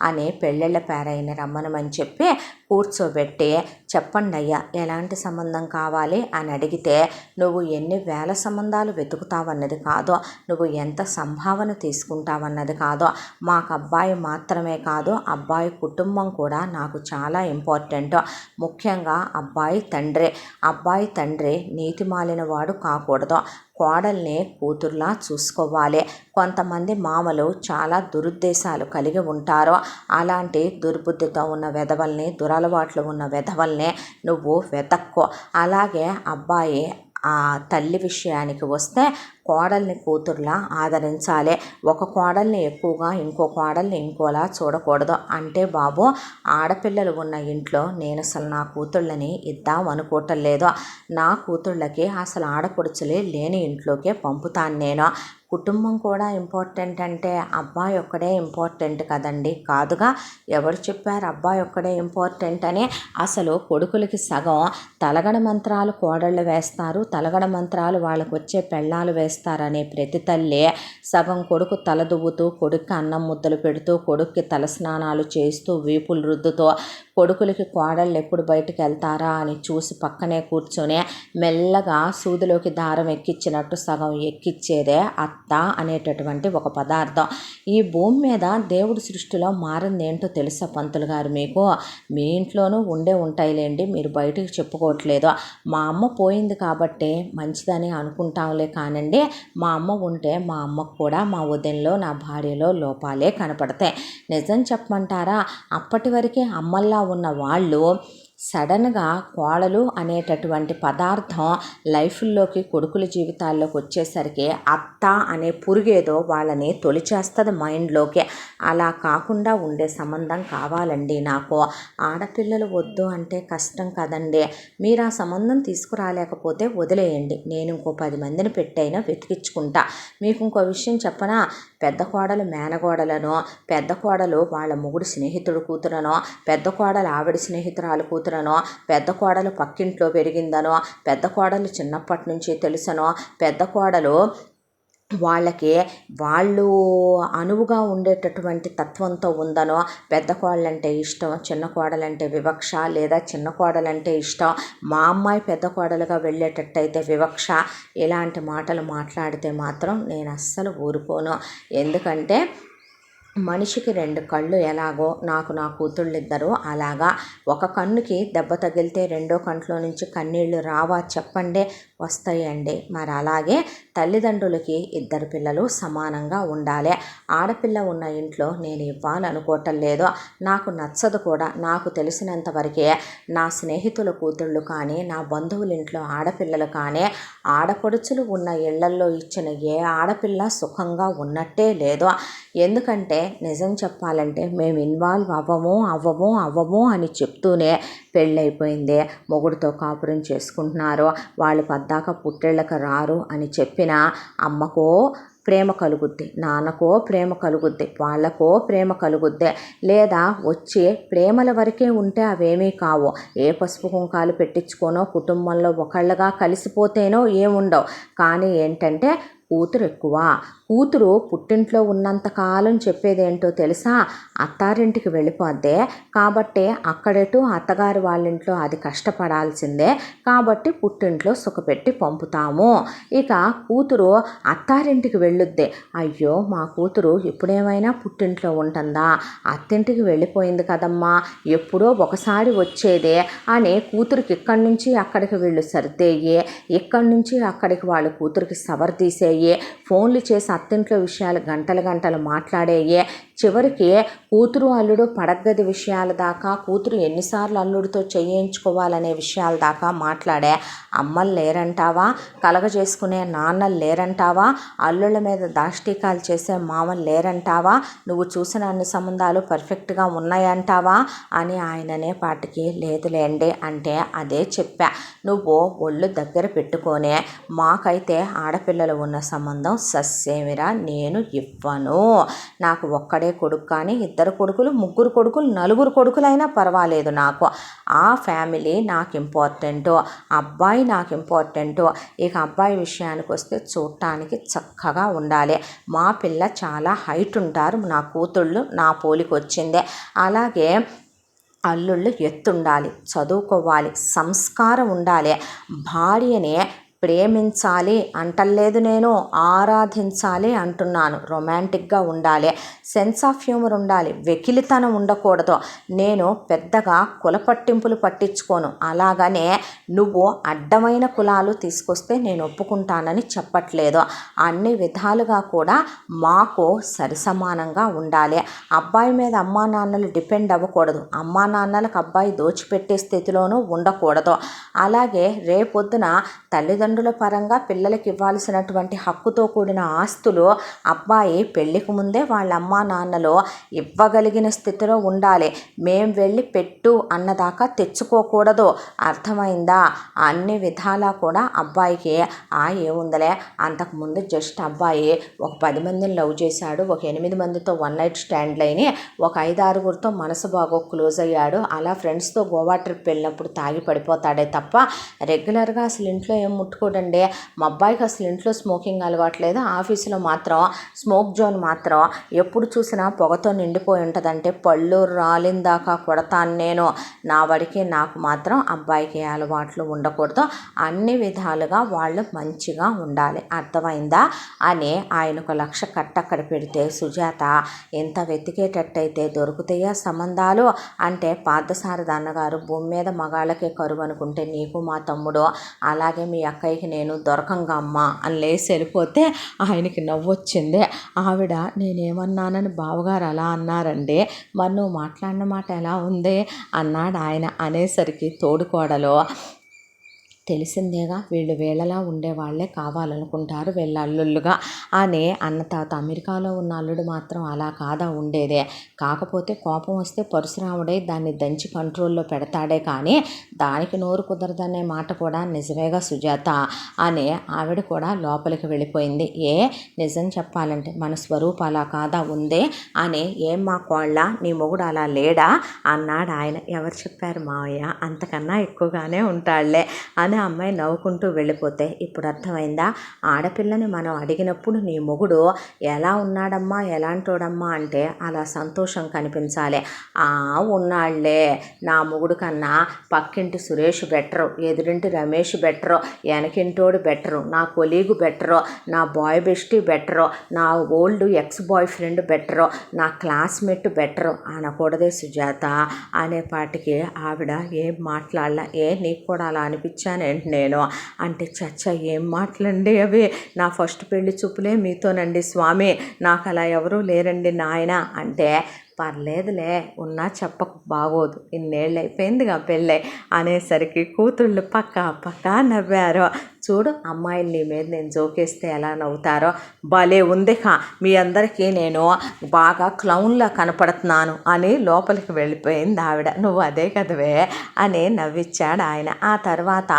అని పెళ్ళిళ్ళ పేరైన రమ్మనమని చెప్పి కూర్చోబెట్టి, చెప్పండి అయ్యా ఎలాంటి సంబంధం కావాలి అని అడిగితే, నువ్వు ఎన్ని వేల సంబంధాలు వెతుకుతావన్నది కాదు, నువ్వు ఎంత సంభావన తీసుకుంటావన్నది కాదు, మాకు అబ్బాయి మాత్రమే కాదు అబ్బాయి కుటుంబం కూడా నాకు చాలా ఇంపార్టెంట్. ముఖ్యంగా అబ్బాయి తండ్రి నీతిమాలిన వాడు కాకూడదు, కోడల్ని కూతుర్లా చూసుకోవాలి. కొంతమంది మామలు చాలా దురుద్దేశాలు కలిగి ఉంటారు. అలాంటి దుర్బుద్ధితో ఉన్న వెధవల్ని, దురలవాట్లు ఉన్న వెధవల్ని నువ్వు వెతక్కో. అలాగే అబ్బాయి ఆ తల్లి విషయానికి వస్తే, కోడల్ని కూతుర్లా ఆదరించాలి. ఒక కోడల్ని ఎక్కువగా ఇంకో కోడల్ని ఇంకోలా చూడకూడదు. అంటే బాబు, ఆడపిల్లలు ఉన్న ఇంట్లో నేను అసలు నా కూతుళ్ళని ఇద్దాం అనుకోవటం లేదు. నా కూతుళ్ళకి అసలు ఆడపడుచులే లేని ఇంట్లోకే పంపుతాను నేను. కుటుంబం కూడా ఇంపార్టెంట్ అంటే అబ్బాయి ఒక్కడే ఇంపార్టెంట్ కదండి, కాదుగా. ఎవరు చెప్పారు అబ్బాయి ఒక్కడే ఇంపార్టెంట్ అని? అసలు కొడుకులకి సగం తలగడ మంత్రాలు కోడళ్ళు వేస్తారు, తలగడ మంత్రాలు వాళ్ళకు వచ్చే పెళ్ళాలు వేస్తారనే ప్రతి తల్లి సగం కొడుకు తల దువ్వుతూ, కొడుక్కి అన్నం ముద్దలు పెడుతూ, కొడుక్కి తలస్నానాలు చేస్తూ, వీపులు రుద్దుతూ, కొడుకులకి కోడళ్ళు ఎప్పుడు బయటికి వెళ్తారా అని చూసి పక్కనే కూర్చొని మెల్లగా సూదిలోకి దారం ఎక్కించినట్టు సగం ఎక్కిచ్చేదే అత్త అనేటటువంటి ఒక పదార్థం. ఈ భూమి మీద దేవుడి సృష్టిలో మారింది ఏంటో తెలుసా పంతులు గారు మీకు? మీ ఇంట్లోనూ ఉంటాయిలేండి, మీరు బయటకు చెప్పుకోవట్లేదు. మా అమ్మ పోయింది కాబట్టి మంచిదని అనుకుంటాంలే కానండి, మా అమ్మ ఉంటే మా అమ్మకు కూడా మా వదినలో, నా భార్యలో లోపాలే కనపడతాయి. నిజం చెప్పమంటారా, అప్పటి వరకే అమ్మల్లా ఉన్న వాళ్ళు సడన్గా కోడలు అనేటటువంటి పదార్థం లైఫ్ల్లోకి, కొడుకుల జీవితాల్లోకి వచ్చేసరికి అత్త అనే పురుగేదో వాళ్ళని తొలిచేస్తుంది మైండ్లోకి. అలా కాకుండా ఉండే సంబంధం కావాలండి నాకు. ఆడపిల్లలు వద్దు అంటే కష్టం కదండి. మీరు ఆ సంబంధం తీసుకురాలేకపోతే వదిలేయండి, నేను ఇంకో 10 మందిని పెట్టైనా వెతికించుకుంటా. మీకు ఇంకో విషయం చెప్పనా, పెద్ద కోడలు మేనగోడలను, పెద్ద కోడలు వాళ్ళ మొగుడు స్నేహితుడు కూతురనో, పెద్ద కోడలు ఆవిడ స్నేహితురాలు కూతురనో, పెద్ద కోడలు పక్కింట్లో పెరిగిందనో, పెద్ద కోడలు చిన్నప్పటి నుంచి తెలుసనో, పెద్ద కోడలు వాళ్ళు అనువుగా ఉండేటటువంటి తత్వంతో ఉందనో, పెద్ద కోడలంటే ఇష్టం, చిన్న కోడలంటే వివక్ష, లేదా చిన్న కోడలంటే ఇష్టం, మా అమ్మాయి పెద్ద కోడలుగా వెళ్ళేటట్టయితే వివక్ష, ఇలాంటి మాటలు మాట్లాడితే మాత్రం నేను అస్సలు ఊరుకోను. ఎందుకంటే మనిషికి 2 కళ్ళు ఎలాగో నాకు నా కూతుళ్ళిద్దరూ అలాగా. ఒక కన్నుకి దెబ్బ తగిలితే రెండో కంట్లో నుంచి కన్నీళ్లు రావా చెప్పండి? వస్తాయండి. మరి అలాగే తల్లిదండ్రులకి ఇద్దరు పిల్లలు సమానంగా ఉండాలి. ఆడపిల్ల ఉన్న ఇంట్లో నేను ఇవ్వాలనుకోవటం లేదు, నాకు నచ్చదు కూడా. నాకు తెలిసినంత వరకే నా స్నేహితుల కూతుళ్ళు కానీ, నా బంధువుల ఇంట్లో ఆడపిల్లలు కానీ, ఆడపడుచులు ఉన్న ఇళ్లల్లో ఇచ్చిన ఏ ఆడపిల్ల సుఖంగా ఉన్నట్టే లేదు. ఎందుకంటే నిజం చెప్పాలంటే మేము ఇన్వాల్వ్ అవ్వము అని చెప్తూనే పెళ్ళైపోయింది, మొగుడితో కాపురం చేసుకుంటున్నారు, వాళ్ళు పద్దాక పుట్టిళ్ళకి రారు అని చెప్పిన అమ్మకో ప్రేమ కలుగుద్ది, నాన్నకో ప్రేమ కలుగుద్ది, వాళ్ళకో ప్రేమ కలుగుద్ది. లేదా వచ్చే ప్రేమల వరకే ఉంటే అవేమీ కావు. ఏ పసుపు కుంకాలు పెట్టించుకోనో కుటుంబంలో ఒకళ్ళగా కలిసిపోతేనో ఏముండవు. కానీ ఏంటంటే కూతురు ఎక్కువ. కూతురు పుట్టింట్లో ఉన్నంతకాలం చెప్పేదేంటో తెలుసా, అత్తారింటికి వెళ్ళిపోద్దే కాబట్టి అక్కడెటు అత్తగారి వాళ్ళ ఇంట్లో అది కష్టపడాల్సిందే, కాబట్టి పుట్టింట్లో సుఖపెట్టి పంపుతాము. ఇక కూతురు అత్తారింటికి వెళ్ళొద్దే, అయ్యో మా కూతురు ఎప్పుడేమైనా పుట్టింట్లో ఉంటుందా, అత్తింటికి వెళ్ళిపోయింది కదమ్మా, ఎప్పుడో ఒకసారి వచ్చేదే అని కూతురికి ఇక్కడి నుంచి అక్కడికి వీళ్ళు సర్దేయే, ఇక్కడి నుంచి అక్కడికి వాళ్ళు కూతురికి సవర్దీసేయే, ఫోన్లు చేసి అత్తింట్లో విషయాలు గంటలు మాట్లాడేయే, చివరికి కూతురు అల్లుడు పడగది విషయాల దాకా, కూతురు ఎన్నిసార్లు అల్లుడితో చేయించుకోవాలనే విషయాల దాకా మాట్లాడే అమ్మలు లేరంటావా, కలగజేసుకునే నాన్నలు లేరంటావా, అల్లుళ్ళ మీద దాష్టీకాలు చేసే మామలు లేరంటావా, నువ్వు చూసిన అన్ని సంబంధాలు పర్ఫెక్ట్గా ఉన్నాయంటావా అని ఆయననే పాటికి లేదులేండి అంటే అదే చెప్పా, నువ్వు ఒళ్ళు దగ్గర పెట్టుకొనే మాకైతే ఆడపిల్లలు ఉన్న సంబంధం సస్సేమిరా నేను ఇవ్వను. నాకు ఒక్కడే కొడుకు కానీ ఇద్దరు కొడుకులు, ముగ్గురు కొడుకులు, నలుగురు కొడుకులైనా పర్వాలేదు, నాకు ఆ ఫ్యామిలీ నాకు ఇంపార్టెంటు, అబ్బాయి నాకు ఇంపార్టెంటు. ఇక అబ్బాయి విషయానికి వస్తే చూడటానికి చక్కగా ఉండాలి. మా పిల్ల చాలా హైట్ ఉంటారు, నా కూతుళ్ళు నా పోలికి వచ్చిందే. అలాగే అల్లుళ్ళు ఎత్తుండాలి, చదువుకోవాలి, సంస్కారం ఉండాలి, భార్యని ప్రేమించాలి అంటలేదు, నేను ఆరాధించాలి అంటున్నాను. రొమాంటిక్గా ఉండాలి, సెన్స్ ఆఫ్ హ్యూమర్ ఉండాలి, వెకిలితనం ఉండకూడదు. నేను పెద్దగా కుల పట్టింపులు పట్టించుకోను, అలాగనే నువ్వు అడ్డమైన కులాలు తీసుకొస్తే నేను ఒప్పుకుంటానని చెప్పట్లేదు. అన్ని విధాలుగా కూడా మాకు సరిసమానంగా ఉండాలి. అబ్బాయి మీద అమ్మా నాన్నలు డిపెండ్ అవ్వకూడదు, అమ్మా నాన్నలకు అబ్బాయి దోచిపెట్టే స్థితిలోనూ ఉండకూడదు. అలాగే రేపొద్దున తల్లిదండ్రుల పరంగా పిల్లలకి ఇవ్వాల్సినటువంటి హక్కుతో కూడిన ఆస్తులు అబ్బాయి పెళ్ళికి ముందే వాళ్ళ అమ్మా నాన్నలు ఇవ్వగలిగిన స్థితిలో ఉండాలి. మేం వెళ్ళి పెట్టు అన్నదాకా తెచ్చుకోకూడదు, అర్థమైందా? అన్ని విధాలా కూడా అబ్బాయికి ఏముందలే, అంతకుముందు జస్ట్ అబ్బాయి ఒక 10 మందిని లవ్ చేశాడు, ఒక 8 మందితో వన్ నైట్ స్టాండ్లు అయినాయి, ఒక 5-6గురితో మనసు బాగో క్లోజ్ అయ్యాడు, అలా ఫ్రెండ్స్తో గోవా ట్రిప్ వెళ్ళినప్పుడు తాగి పడిపోతాడే తప్ప రెగ్యులర్గా అసలు ఇంట్లో ఏం ముట్టుకోడండి. మా అబ్బాయికి అసలు ఇంట్లో స్మోకింగ్ అలవాట్లేదు, ఆఫీసులో మాత్రం స్మోక్ జోన్ మాత్రం ఎప్పుడు చూసినా పొగతో నిండిపోయి ఉంటుందంటే పళ్ళు రాలిందాకా కొడతాను నేను. నా వాడికి నాకు మాత్రం అబ్బాయికి అలవాట్లు ఉండకూడదు, అన్ని విధాలుగా వాళ్ళు మంచిగా ఉండాలి, అర్థమైందా అని ఆయనకు లక్ష కట్టక్కడ పెడితే సుజాత ఎంత వెతికేటట్టయితే దొరుకుతాయా సంబంధాలు అంటే, పార్థసారథి అన్నగారు భూమి మీద మగాళ్ళకే కరువు అనుకుంటే నీకు మా తమ్ముడు అలాగే మీ అక్కయ్యకి నేను దొరకంగా అమ్మా అని లేసి వెళ్ళిపోతే ఆయనకి నవ్వొచ్చింది. ఆవిడ నేనేమన్నానని బావగారు అలా అన్నారండి, మరి నువ్వు మాట్లాడిన మాట ఎలా ఉంది అన్నాడు ఆయన. అనేసరికి తోడుకోడలో తెలిసిందేగా, వీళ్ళు వీళ్ళలా ఉండేవాళ్లే కావాలనుకుంటారు వీళ్ళ అల్లుళ్ళుగా అని అన్న తర్వాత అమెరికాలో ఉన్న అల్లుడు మాత్రం అలా కాదా ఉండేదే, కాకపోతే కోపం వస్తే పరశురాముడై దాన్ని దంచి కంట్రోల్లో పెడతాడే కానీ దానికి నోరు కుదరదనే మాట కూడా నిజమేగా సుజాత అని ఆవిడ కూడా లోపలికి వెళ్ళిపోయింది. నిజం చెప్పాలంటే మన స్వరూపం అలా కాదా ఉంది అని, ఏం మా కోళ్ళ నీ మొగుడు అలా లేడా అన్నాడు ఆయన. ఎవరు చెప్పారు మావయ్య, అంతకన్నా ఎక్కువగానే ఉంటాడులే అని అమ్మాయి నవ్వుకుంటూ వెళ్ళిపోతే, ఇప్పుడు అర్థమైందా, ఆడపిల్లని మనం అడిగినప్పుడు నీ మొగుడు ఎలా ఉన్నాడమ్మా ఎలాంటోడమ్మా అంటే అలా సంతోషం కనిపించాలి. ఉన్నాళ్లే, నా మొగుడు కన్నా పక్కింటి సురేష్ బెటరు, ఎదురింటి రమేష్ బెటరు, వెనకింటోడు బెటరు, నా కొలీగు బెటరు, నా బాయ్ బెస్టీ బెటరు, నా old ex boy friend better, నా క్లాస్మేట్ బెటరు అనకూడదే సుజాత అనేపాటికి ఆవిడ ఏం మాట్లాడలా. నీకు కూడా అలా అనిపించాను చేస్తానేంటి నేను అంటే, చచ్చ ఏం మాటలండి అవి, నా ఫస్ట్ పెళ్లి చూపులే మీతోనండి స్వామి, నాకు అలా ఎవరూ లేరండి నాయన అంటే, పర్లేదులే ఉన్నా చెప్పకు బాగోదు, ఇన్నేళ్ళు అయిపోయిందిగా పెళ్ళై అనేసరికి కూతుళ్ళు పక్క పక్క నవ్వారు. చూడు అమ్మాయిలు నీ మీద నేను జోకేస్తే ఎలా నవ్వుతారో, భలే ఉంది మీ అందరికీ నేను బాగా క్లౌన్లా కనపడుతున్నాను అని లోపలికి వెళ్ళిపోయింది ఆవిడ. నువ్వు అదే కదవే అని నవ్విచ్చాడు ఆయన. ఆ తర్వాత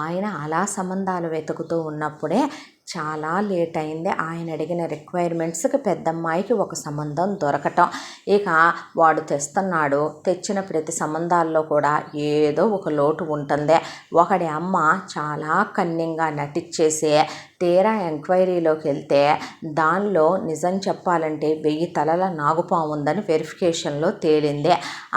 ఆయన అలా సంబంధాలు వెతుకుతూ ఉన్నప్పుడే చాలా లేట్ అయింది. ఆయన అడిగిన రిక్వైర్మెంట్స్కి పెద్దమ్మాయికి ఒక సంబంధం దొరకటం. ఇక వాడు తెస్తున్నాడు, తెచ్చిన ప్రతి సంబంధాల్లో కూడా ఏదో ఒక లోటు ఉంటుంది. ఒకడి అమ్మ చాలా కన్నింగా నటించేసి తీరా ఎంక్వైరీలోకి వెళ్తే దానిలో నిజం చెప్పాలంటే 1000 తలల నాగుపాము ఉందని వెరిఫికేషన్లో తేలింది.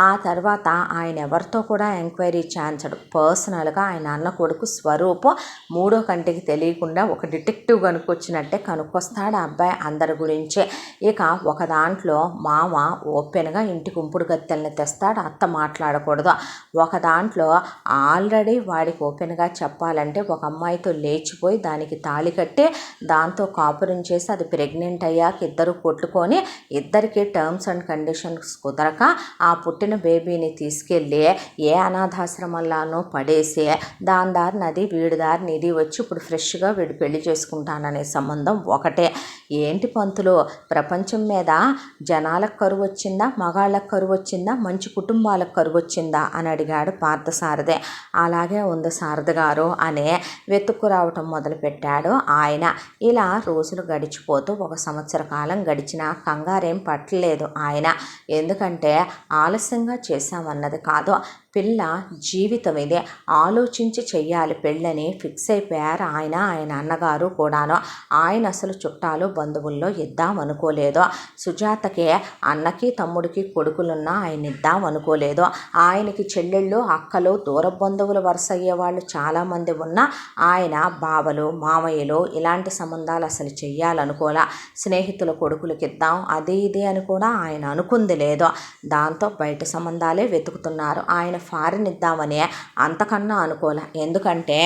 ఆ తర్వాత ఆయన ఎవరితో కూడా ఎంక్వైరీ చేయించడు. పర్సనల్గా ఆయన అన్న కొడుకు స్వరూప్ మూడో కంటికి తెలియకుండా ఒక డిటెక్టివ్ కనుక్కొచ్చినట్టే కనుక్కొస్తాడు ఆ అబ్బాయి అందరి గురించి. ఇక ఒక దాంట్లో మామ ఓపెన్గా ఇంటికి ఉంపుడు గత్తెల్ని తెస్తాడు, అత్త మాట్లాడకూడదు. ఒక దాంట్లో ఆల్రెడీ వాడికి ఓపెన్గా చెప్పాలంటే ఒక అమ్మాయితో లేచిపోయి దానికి తాళి కట్టి దాంతో కాపురం చేసి అది ప్రెగ్నెంట్ అయ్యాక ఇద్దరు కొట్టుకొని ఇద్దరికి టర్మ్స్ అండ్ కండిషన్స్ కుదరక ఆ పుట్టిన బేబీని తీసుకెళ్ళి ఏ అనాథాశ్రమంలానో పడేసి దాని దారిని అది వీడి దారిని ఇది వచ్చి ఇప్పుడు ఫ్రెష్గా వీడు పెళ్లి చేసుకుంటాననే సంబంధం ఒకటే. ఏంటి పంతులు, ప్రపంచం మీద జనాలకు కరువు వచ్చిందా, మగాళ్ళకు కరువు వచ్చిందా, మంచి కుటుంబాలకు కరువు వచ్చిందా అని అడిగాడు పార్థసారథి. అలాగే ఉంది సారథి గారు అనే వెతుక్కు రావటం మొదలుపెట్టాడు ఆయన. ఇలా రోజులు గడిచిపోతూ 1 సంవత్సర కాలం గడిచినా కంగారేం పట్టలేదు ఆయన. ఎందుకంటే ఆలస్యంగా చేశామన్నది కాదు, పిల్ల జీవితం ఇదే, ఆలోచించి చెయ్యాలి పెళ్ళని ఫిక్స్ అయిపోయారు ఆయన అన్నగారు కూడాను. ఆయన అసలు చుట్టాలు బంధువుల్లో ఇద్దాం అనుకోలేదు. సుజాతకి అన్నకి తమ్ముడికి కొడుకులున్నా ఆయన ఇద్దాం అనుకోలేదు. ఆయనకి చెల్లెళ్ళు అక్కలు దూర బంధువులు వరుస అయ్యేవాళ్ళు చాలామంది ఉన్నా ఆయన బావలు మామయ్యలు ఇలాంటి సంబంధాలు అసలు చెయ్యాలనుకోలే. స్నేహితుల కొడుకులకి ఇద్దాం అది ఇది అని కూడా ఆయన అనుకుంది లేదు. దాంతో బయట సంబంధాలే వెతుకుతున్నారు. ఆయన ఫారిన్ ఇద్దామని అంతకన్నా అనుకోలే. ఎందుకంటే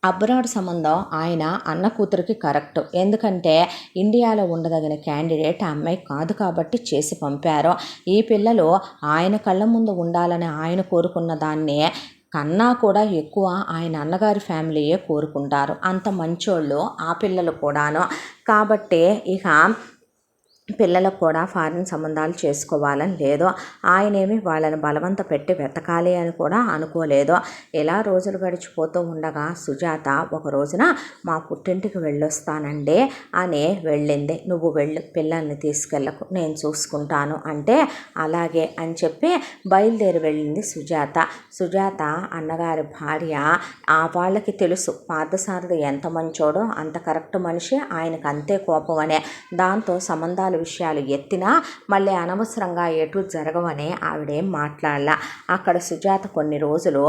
అబ్రాడ్ సంబంధం ఆయన అన్న కూతురికి కరెక్ట్. ఎందుకంటే ఇండియాలో ఉండదగిన క్యాండిడేట్ ఆ అమ్మాయి కాదు కాబట్టి చేసి పంపారు. ఈ పిల్లలు ఆయన కళ్ళ ముందు ఉండాలని ఆయన కోరుకున్న దాన్ని కన్నా కూడా ఎక్కువ ఆయన అన్నగారి ఫ్యామిలీయే కోరుకుంటారు. అంత మంచోళ్ళు ఆ పిల్లలు కూడాను. కాబట్టి ఇక పిల్లలకు కూడా ఫారిన్ సంబంధాలు చేసుకోవాలని లేదు. ఆయనేమి వాళ్ళని బలవంత పెట్టి వెతకాలి అని కూడా అనుకోలేదు. ఇలా రోజులు గడిచిపోతూ ఉండగా సుజాత ఒక రోజున మా పుట్టింటికి వెళ్ళొస్తానండి అని వెళ్ళింది. నువ్వు వెళ్ళు, పిల్లల్ని తీసుకెళ్ళకు, నేను చూసుకుంటాను అంటే అలాగే అని చెప్పి బయలుదేరి వెళ్ళింది సుజాత. సుజాత అన్నగారి భార్య. వాళ్ళకి తెలుసు పార్థసారథి ఎంత మంచోడో, అంత కరెక్ట్ మనిషి, ఆయనకు అంతే కోపం అనే. దాంతో సంబంధాలు విషయాలు ఎత్తినా మళ్ళీ అనవసరంగా ఎటు జరగవని ఆవిడేం మాట్లాడలా. అక్కడ సుజాత కొన్ని రోజులు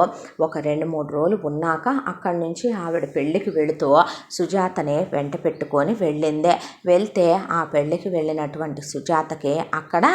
ఒక 2-3 రోజులు ఉన్నాక అక్కడి నుంచి ఆవిడ పెళ్ళికి వెళుతూ సుజాతనే వెంట పెట్టుకొని వెళ్ళిందే. వెళ్తే ఆ పెళ్ళికి వెళ్ళినటువంటి సుజాతకి అక్కడ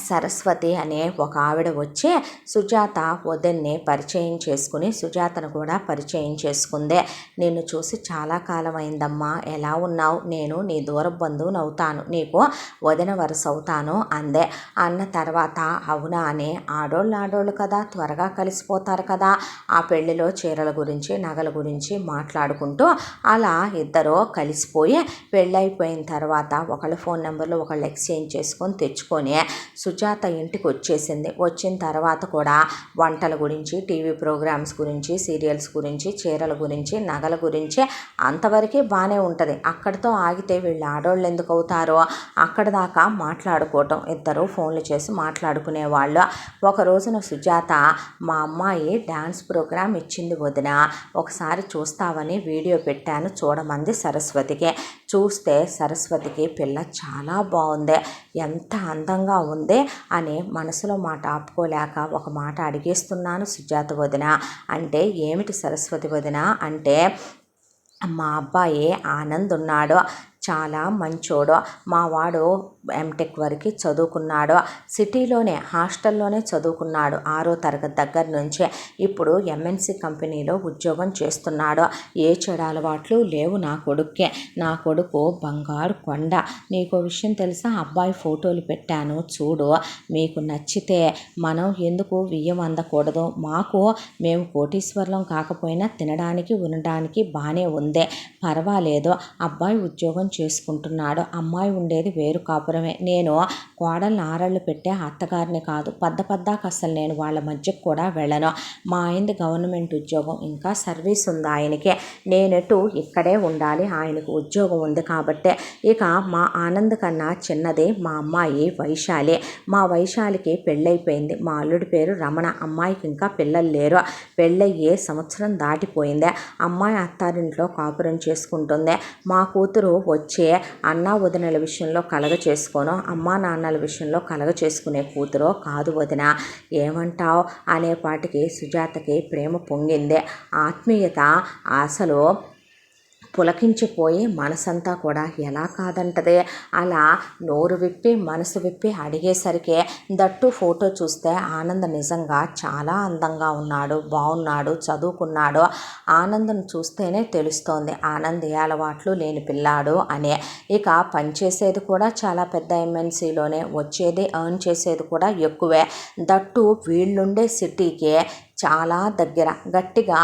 సరస్వతి అనే ఒక ఆవిడ వచ్చి సుజాత వదిన్ని పరిచయం చేసుకుని సుజాతను కూడా పరిచయం చేసుకుందే. నిన్ను చూసి చాలా కాలం అయిందమ్మా, ఎలా ఉన్నావు, నేను నీ దూర బంధువుని అవుతాను, నీకు వదిన వరుస అవుతాను అందే. అన్న తర్వాత అవునా అని, ఆడోళ్ళు కదా త్వరగా కలిసిపోతారు కదా, ఆ పెళ్లిలో చీరల గురించి నగల గురించి మాట్లాడుకుంటూ అలా ఇద్దరు కలిసిపోయి పెళ్ళైపోయిన తర్వాత ఒకళ్ళ ఫోన్ నెంబర్లు ఒకళ్ళు ఎక్స్చేంజ్ చేసుకొని తెచ్చుకొని సుజాత ఇంటికి వచ్చేసింది. వచ్చిన తర్వాత కూడా వంటల గురించి, టీవీ ప్రోగ్రామ్స్ గురించి, సీరియల్స్ గురించి, చీరల గురించి, నగల గురించి అంతవరకే బాగానే ఉంటుంది. అక్కడితో ఆగితే వీళ్ళు ఆడోళ్ళు ఎందుకు అవుతారో అక్కడ దాకా మాట్లాడుకోవటం, ఇద్దరు ఫోన్లు చేసి మాట్లాడుకునేవాళ్ళు. ఒక రోజున సుజాత మా అమ్మాయి డ్యాన్స్ ప్రోగ్రాం ఇచ్చింది వదిన, ఒకసారి చూస్తావని వీడియో పెట్టాను చూడమంది సరస్వతికి. చూస్తే సరస్వతికి పిల్ల చాలా బాగుంది, ఎంత అందంగా ఉంది అని మనసులో మాట ఆపుకోలేక ఒక మాట అడిగేస్తున్నాను సుజాత వదిన అంటే, ఏమిటి సరస్వతి వదిన అంటే, మా అబ్బాయి ఆనంద్ ఉన్నాడు, చాలా మంచోడు. మా వాడు ఎంటెక్ వరకు చదువుకున్నాడు. సిటీలోనే హాస్టల్లోనే చదువుకున్నాడు 6వ తరగతి దగ్గర నుంచే. ఇప్పుడు ఎంఎన్సి కంపెనీలో ఉద్యోగం చేస్తున్నాడు. ఏ చెడు అలవాట్లు లేవు నా కొడుక్కే. నా కొడుకు బంగారు కొండ. నీకో విషయం తెలుసా? అబ్బాయి ఫోటోలు పెట్టాను చూడు. మీకు నచ్చితే మనం ఎందుకు వియ్యం అందకూడదు? మేము కోటీశ్వరులం కాకపోయినా తినడానికి ఉండడానికి బాగానే ఉందే, పర్వాలేదు. అబ్బాయి ఉద్యోగం చేసుకుంటున్నాడు. అమ్మాయి ఉండేది వేరు కాపురమే. నేను కోడల్ని ఆరళ్ళు పెట్టే అత్తగారిని కాదు. పద్దాక అసలు నేను వాళ్ళ మధ్యకు కూడా వెళ్ళను. మా ఆయనది గవర్నమెంట్ ఉద్యోగం, ఇంకా సర్వీస్ ఉంది ఆయనకి. నేనెటు ఇక్కడే ఉండాలి. ఆయనకు ఉద్యోగం ఉంది కాబట్టే. ఇక మా ఆనంద్ కన్నా చిన్నది మా అమ్మాయి వైశాలి. మా వైశాలికి పెళ్ళైపోయింది. మా అల్లుడి పేరు రమణ. అమ్మాయికి ఇంకా పిల్లలు లేరు. పెళ్ళయ్యే సంవత్సరం దాటిపోయింది. అమ్మాయి అత్తారింట్లో కాపురం చేసుకుంటుంది. మా కూతురు వచ్చే అన్నా వదినల విషయంలో కలగ చేసుకోను, అమ్మా నాన్నల విషయంలో కలగ చేసుకునే కూతురు కాదు వదిన. ఏమంటావు అనేపాటికి సుజాతకి ప్రేమ పొంగింది. ఆత్మీయత అసలు పులకించిపోయి మనసంతా కూడా ఎలా కాదంటదే. అలా నోరు విప్పి మనసు విప్పి అడిగేసరికి దట్టు ఫోటో చూస్తే ఆనంద్ నిజంగా చాలా అందంగా ఉన్నాడు, బాగున్నాడు, చదువుకున్నాడు. ఆనంద్ను చూస్తేనే తెలుస్తోంది ఆనంద్ ఏ అలవాట్లు లేని పిల్లాడు అని. ఇక పనిచేసేది కూడా చాలా పెద్ద ఎంఎన్సీలోనే, వచ్చేది ఎర్న్ చేసేది కూడా ఎక్కువే. దట్టు వీళ్ళుండే సిటీకి చాలా దగ్గర, గట్టిగా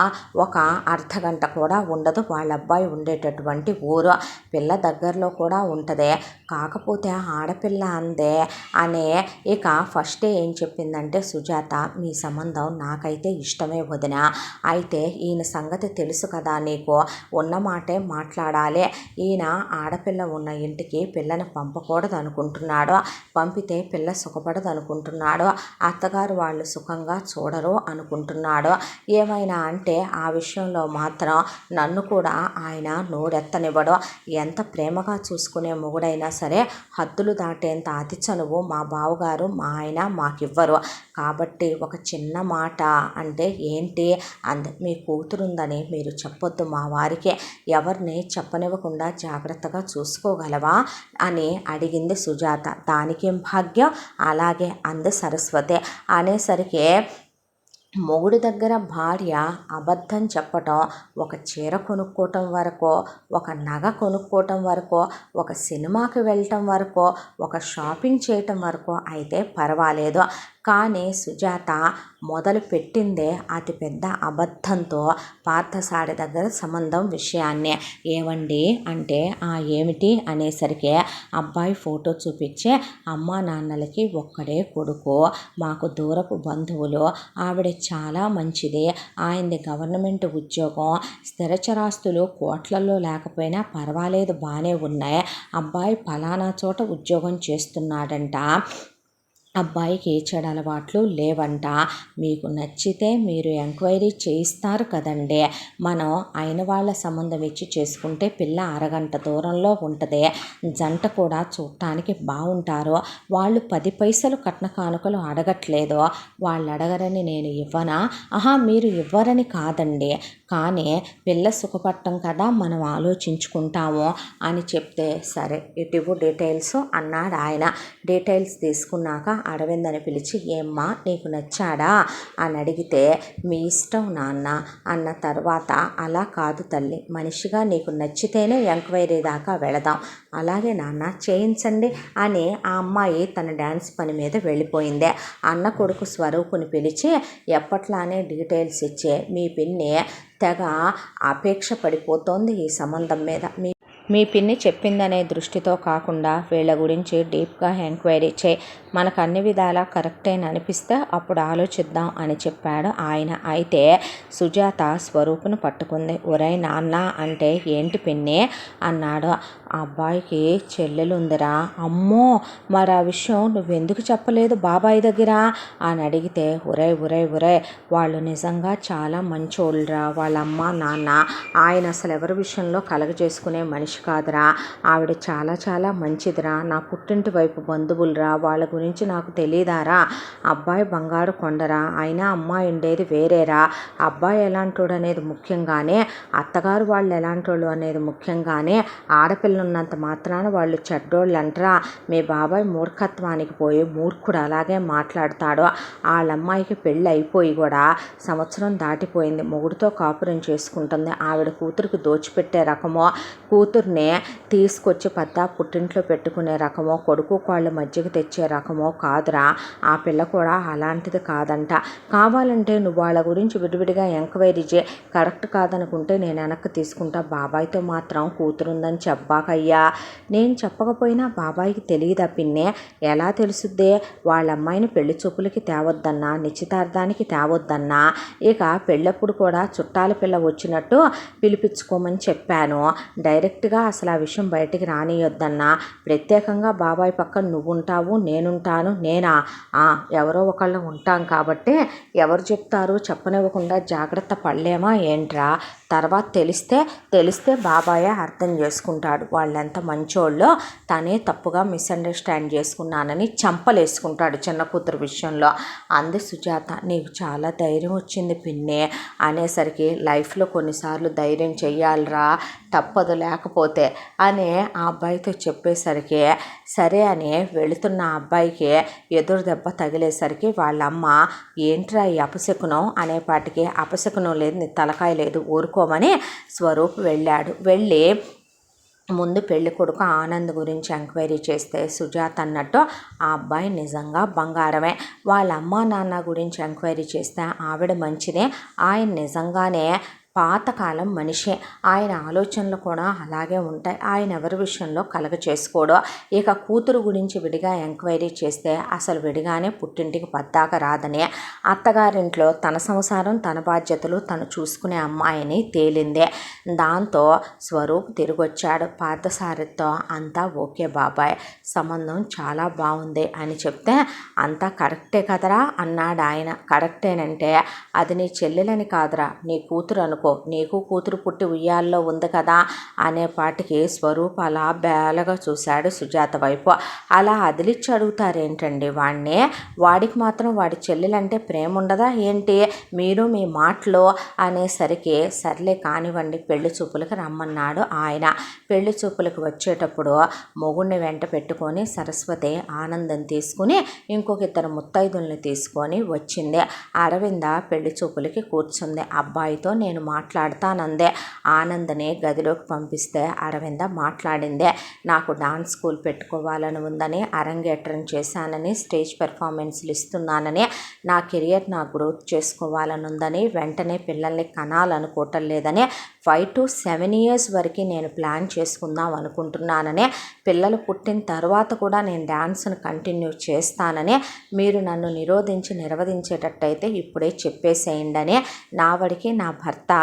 ఒక అర్ధగంట కూడా ఉండదు వాళ్ళ అబ్బాయి ఉండేటటువంటి ఊరు. పిల్ల దగ్గరలో కూడా ఉంటుంది. కాకపోతే ఆడపిల్ల అందే అనే. ఇక ఫస్టే ఏం చెప్పిందంటే సుజాత, మీ సంబంధం నాకైతే ఇష్టమే వదిన. అయితే ఈయన సంగతి తెలుసు కదా నీకు, ఉన్న మాటే మాట్లాడాలి. ఈయన ఆడపిల్ల ఉన్న ఇంటికి పిల్లని పంపకూడదు అనుకుంటున్నాడు. పంపితే పిల్ల సుఖపడదు అనుకుంటున్నాడు. అత్తగారు వాళ్ళు సుఖంగా చూడరు అనుకుంటున్నాడు. ఏమైనా అంటే ఆ విషయంలో మాత్రం నన్ను కూడా ఆయన నోరెత్తనివ్వడు. ఎంత ప్రేమగా చూసుకునే మొగుడైనా సరే హద్దులు దాటేంత అతి చనువు మా బావగారు మా ఆయన మాకివ్వరు. కాబట్టి ఒక చిన్న మాట అంటే ఏంటి మీ కూతురుందని మీరు చెప్పొద్దు మా వారికి. ఎవరిని చెప్పనివ్వకుండా జాగ్రత్తగా చూసుకోగలవా అని అడిగింది సుజాత. దానికేం భాగ్యం, అలాగే అంది సరస్వతి. అనేసరికి మొగుడి దగ్గర భార్య అబద్ధం చెప్పటం, ఒక చీర కొనుక్కోవటం వరకు, ఒక నగ కొనుక్కోవటం వరకు, ఒక సినిమాకి వెళ్ళటం వరకు, ఒక షాపింగ్ చేయటం వరకు అయితే పర్వాలేదు. కానీ సుజాత మొదలు పెట్టిందే అతిపెద్ద అబద్ధంతో పార్థసారథి దగ్గర సంబంధం విషయాన్నే. ఏమండి అంటే ఏమిటి అనేసరికి అబ్బాయి ఫోటో చూపించి, అమ్మా నాన్నలకి ఒక్కడే కొడుకు, మాకు దూరపు బంధువులు, ఆవిడ చాలా మంచిది, ఆయనది గవర్నమెంట్ ఉద్యోగం, స్థిరచరాస్తులు కోట్లలో లేకపోయినా పర్వాలేదు బాగానే ఉన్నాయి, అబ్బాయి ఫలానా చోట ఉద్యోగం చేస్తున్నాడంట, అబ్బాయికి ఏ చెడు అలవాట్లు లేవంట, మీకు నచ్చితే మీరు ఎంక్వైరీ చేయిస్తారు కదండి, మనం అయిన వాళ్ళ సంబంధం ఇచ్చి చేసుకుంటే పిల్ల అరగంట దూరంలో ఉంటుంది, జంట కూడా చూడటానికి బాగుంటారు, వాళ్ళు 10 పైసలు కట్న కానుకలు అడగట్లేదు, వాళ్ళు అడగరని నేను ఇవ్వనా? మీరు ఇవ్వరని కాదండి, కానీ పిల్ల సుఖపట్టం కదా మనం ఆలోచించుకుంటాము అని చెప్తే, సరే ఇటు డీటెయిల్స్ అన్నాడు ఆయన. డీటెయిల్స్ తీసుకున్నాక అరవింద్ అని పిలిచి, ఏమ్మా నీకు నచ్చాడా అని అడిగితే, మీ ఇష్టం నాన్న అన్న తర్వాత, అలా కాదు తల్లి, మనిషిగా నీకు నచ్చితేనే ఎంక్వైరీ దాకా వెళదాం, అలాగే నాన్న చేయించండి అని ఆ అమ్మాయి తన డ్యాన్స్ పని మీద వెళ్ళిపోయింది. అన్న కొడుకు స్వరూపుని పిలిచి ఎప్పట్లానే డీటెయిల్స్ ఇచ్చే, మీ పిన్ని తెగ అపేక్ష పడిపోతోంది ఈ సంబంధం మీద, మీ పిన్ని చెప్పిందనే దృష్టితో కాకుండా వీళ్ళ గురించి డీప్గా ఎంక్వైరీ చేయి, మనకు అన్ని విధాలా కరెక్టేని అనిపిస్తే అప్పుడు ఆలోచిద్దాం అని చెప్పాడు ఆయన. అయితే సుజాత స్వరూపును పట్టుకుంది. ఒరే నాన్న అంటే, ఏంటి పిన్ని అన్నాడు. ఆ అబ్బాయికి చెల్లెలుందిరా. అమ్మో, మరి ఆ విషయం నువ్వెందుకు చెప్పలేదు బాబాయ్ దగ్గర అని అడిగితే, ఒరే వాళ్ళు నిజంగా చాలా మంచోళ్ళురా, వాళ్ళ అమ్మ నాన్న, ఆయన అసలు ఎవరి విషయంలో కలగజేసుకునే మనిషి కాదురా, ఆవిడ చాలా చాలా మంచిదిరా, నా పుట్టింటి వైపు బంధువులురా, వాళ్ళ గురించి నాకు తెలియదారా, అబ్బాయి బంగారు కొండరా, అయినా అమ్మాయి ఉండేది వేరేరా, అబ్బాయి ఎలాంటోడు అనేది ముఖ్యంగానే, అత్తగారు వాళ్ళు ఎలాంటోళ్ళు అనేది ముఖ్యంగానే, ఆడపిల్ల ఉన్నంత మాత్రాన వాళ్ళు చెడ్డోళ్ళు అంటారా? మీ బాబాయ్ మూర్ఖత్వానికి పోయి మూర్ఖుడు అలాగే మాట్లాడతాడు. వాళ్ళమ్మాయికి పెళ్ళి అయిపోయి కూడా సంవత్సరం దాటిపోయింది. మొగుడితో కాపురం చేసుకుంటుంది. ఆవిడ కూతురికి దోచిపెట్టే రకమో, కూతుర్ని తీసుకొచ్చి పుట్టింట్లో పెట్టుకునే రకమో, కొడుకు కాళ్ళు మధ్యకి తెచ్చే రకమో కాదురా. ఆ పిల్ల కూడా అలాంటిది కాదంట. కావాలంటే నువ్వు వాళ్ళ గురించి విడివిడిగా ఎంక్వైరీ చేయి. కరెక్ట్ కాదనుకుంటే నేను వెనక్కి తీసుకుంటా. బాబాయ్తో మాత్రం కూతురుందని చెప్పాకయ్యా. నేను చెప్పకపోయినా బాబాయ్కి తెలియదా పిన్నే? ఎలా తెలుసుద్దే? వాళ్ళ అమ్మాయిని పెళ్లి చూపులకి తేవద్దన్నా, నిశ్చితార్థానికి తేవద్దన్నా, ఇక పెళ్ళప్పుడు కూడా చుట్టాల పిల్ల వచ్చినట్టు పిలిపించుకోమని చెప్పాను. డైరెక్ట్గా అసలు ఆ విషయం బయటికి రానియొద్దన్నా. ప్రత్యేకంగా బాబాయ్ పక్కన నువ్వుంటావు, నేనుంటాను. నేనా? ఎవరో ఒకళ్ళు ఉంటాం కాబట్టి ఎవరు చెప్తారు చెప్పనివ్వకుండా జాగ్రత్త పడలేమా ఏంట్రా? తర్వాత తెలిస్తే బాబాయే అర్థం చేసుకుంటాడు. వాళ్ళెంత మంచోళ్ళో తనే తప్పుగా మిస్అండర్స్టాండ్ చేసుకున్నానని చంపలేసుకుంటాడు చిన్న కూతురు విషయంలో. అంది సుజాత. నీకు చాలా ధైర్యం వచ్చింది పిన్నే అనేసరికి, లైఫ్లో కొన్నిసార్లు ధైర్యం చెయ్యాలిరా, తప్పదు లేకపోతే అని ఆ అబ్బాయితో చెప్పేసరికి, సరే అని వెళుతున్న అబ్బాయికి ఎదురు దెబ్బ తగిలేసరికి వాళ్ళమ్మ ఏంట్రా ఈ అపశకునం అనేపాటికి, అపశకునం లేదు, నీ తలకాయ లేదు, ఊరుకోమని స్వరూప్ వెళ్ళాడు. వెళ్ళి ముందు పెళ్లి కొడుకు ఆనంద్ గురించి ఎంక్వైరీ చేస్తే సుజాత అన్నట్టు ఆ అబ్బాయి నిజంగా బంగారమే. వాళ్ళ అమ్మా నాన్న గురించి ఎంక్వైరీ చేస్తే ఆవిడ మంచిదే, ఆయన నిజంగానే పాతకాలం మనిషే. ఆయన ఆలోచనలు కూడా అలాగే ఉంటాయి. ఆయన ఎవరి విషయంలో కలగ చేసుకోడు. ఇక కూతురు గురించి విడిగా ఎంక్వైరీ చేస్తే అసలు విడిగానే పుట్టింటికి పద్దాక రాదనే, అత్తగారింట్లో తన సంసారం తన బాధ్యతలు తను చూసుకునే అమ్మాయిని తేలిందే. దాంతో స్వరూప్ తిరిగొచ్చాడు. పార్థసారథితో అంతా ఓకే బాబాయ్, సంబంధం చాలా బాగుంది అని చెప్తే, అంతా కరెక్టే కదరా అన్నాడు ఆయన. కరెక్టేనంటే అది నీ చెల్లెలని కాదురా, నీ కూతురు అనుకో, నీకు కూతురు పుట్టి ఉయ్యాల్లో ఉంది కదా అనేపాటికి స్వరూప్ అలా బేలగా చూశాడు సుజాత వైపు. అలా అదిలిచ్చి అడుగుతారేంటండి వాడిని? వాడికి మాత్రం వాడి చెల్లెలంటే ప్రేమ ఉండదా ఏంటి? మీరు మీ మాటలో అనేసరికి, సర్లే కానివ్వండి పెళ్లి చూపులకు రమ్మన్నాడు ఆయన. పెళ్లి చూపులకు వచ్చేటప్పుడు మొగుడిని వెంట పెట్టుకొని సరస్వతి ఆనందం తీసుకుని ఇంకొక ఇద్దరు ముత్తైదుల్ని తీసుకొని వచ్చింది. అరవింద పెళ్లి చూపులకి కూర్చుంది. అబ్బాయితో నేను మాట్లాడతానందే. ఆనందని గదిలోకి పంపిస్తే అరవింద మాట్లాడిందే, నాకు డాన్స్ స్కూల్ పెట్టుకోవాలని ఉందని, అరంగేట్రం చేశానని, స్టేజ్ పెర్ఫార్మెన్స్లు ఇస్తున్నానని, నా కెరియర్ నా గ్రోత్ చేసుకోవాలని ఉందని, వెంటనే పిల్లల్ని కనాలనుకోవటం లేదని, 5 to 7 years వరకు నేను ప్లాన్ చేసుకుందాం అనుకుంటున్నానని, పిల్లలు పుట్టిన తర్వాత కూడా నేను డ్యాన్స్ను కంటిన్యూ చేస్తానని, మీరు నన్ను నిర్వహించేటట్టయితే ఇప్పుడే చెప్పేసేయండి అని, నా వాడికి నా భర్త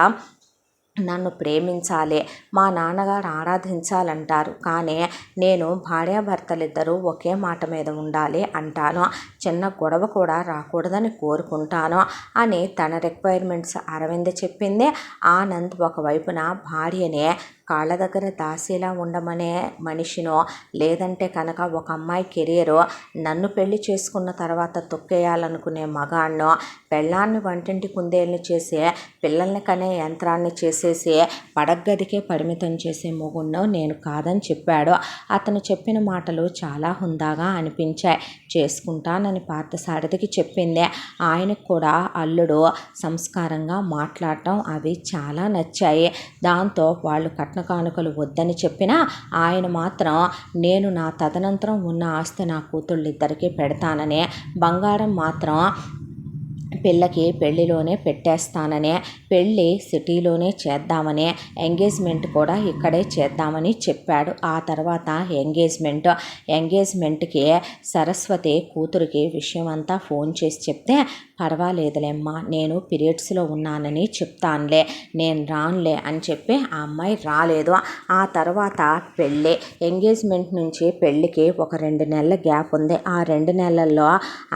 నన్ను ప్రేమించాలి, మా నాన్నగారు ఆరాధించాలంటారు, కానీ నేను భార్యాభర్తలిద్దరూ ఒకే మాట మీద ఉండాలి అంటాను, చిన్న గొడవ కూడా రాకూడదని కోరుకుంటాను అని తన రిక్వైర్మెంట్స్ అరవింద్ చెప్పింది. ఆనంద్ ఒకవైపున భార్యనే కాళ్ళ దగ్గర దాసీలా ఉండమనే మనిషినో, లేదంటే కనుక ఒక అమ్మాయి కెరీరు నన్ను పెళ్లి చేసుకున్న తర్వాత తొక్కేయాలనుకునే మగాన్నో, పెళ్ళాన్ని వంటింటి కుందేళ్ళని చేసే, పిల్లల్ని కనే యంత్రాన్ని చేసేసి పడగ్గదికే పరిమితం చేసే మొగుణ్ణో నేను కాదని చెప్పాడు. అతను చెప్పిన మాటలు చాలా హుందాగా అనిపించాయి. చేసుకుంటానని పార్థసారథికి చెప్పింది. ఆయనకు కూడా అల్లుడు సంస్కారంగా మాట్లాడటం అవి చాలా నచ్చాయి. దాంతో వాళ్ళు కట్న కానుకలు వద్దని చెప్పినా ఆయన మాత్రం, నేను నా తదనంతరం ఉన్న ఆస్తి నా కూతుళ్ళిద్దరికీ పెడతానని, బంగారం మాత్రం పిల్లకి పెళ్ళిలోనే పెట్టేస్తానని, పెళ్ళి సిటీలోనే చేద్దామని, ఎంగేజ్మెంట్ కూడా ఇక్కడే చేద్దామని చెప్పాడు. ఆ తర్వాత ఎంగేజ్మెంట్కి సరస్వతి కూతురికి విషయం అంతా ఫోన్ చేసి చెప్తే, పర్వాలేదులేమ్మా, నేను పీరియడ్స్లో ఉన్నానని చెప్తానులే, నేను రానులే అని చెప్పి ఆ అమ్మాయి రాలేదు. ఆ తర్వాత పెళ్ళి, ఎంగేజ్మెంట్ నుంచి పెళ్ళికి ఒక 2 నెలల గ్యాప్ ఉంది. ఆ 2 నెలల్లో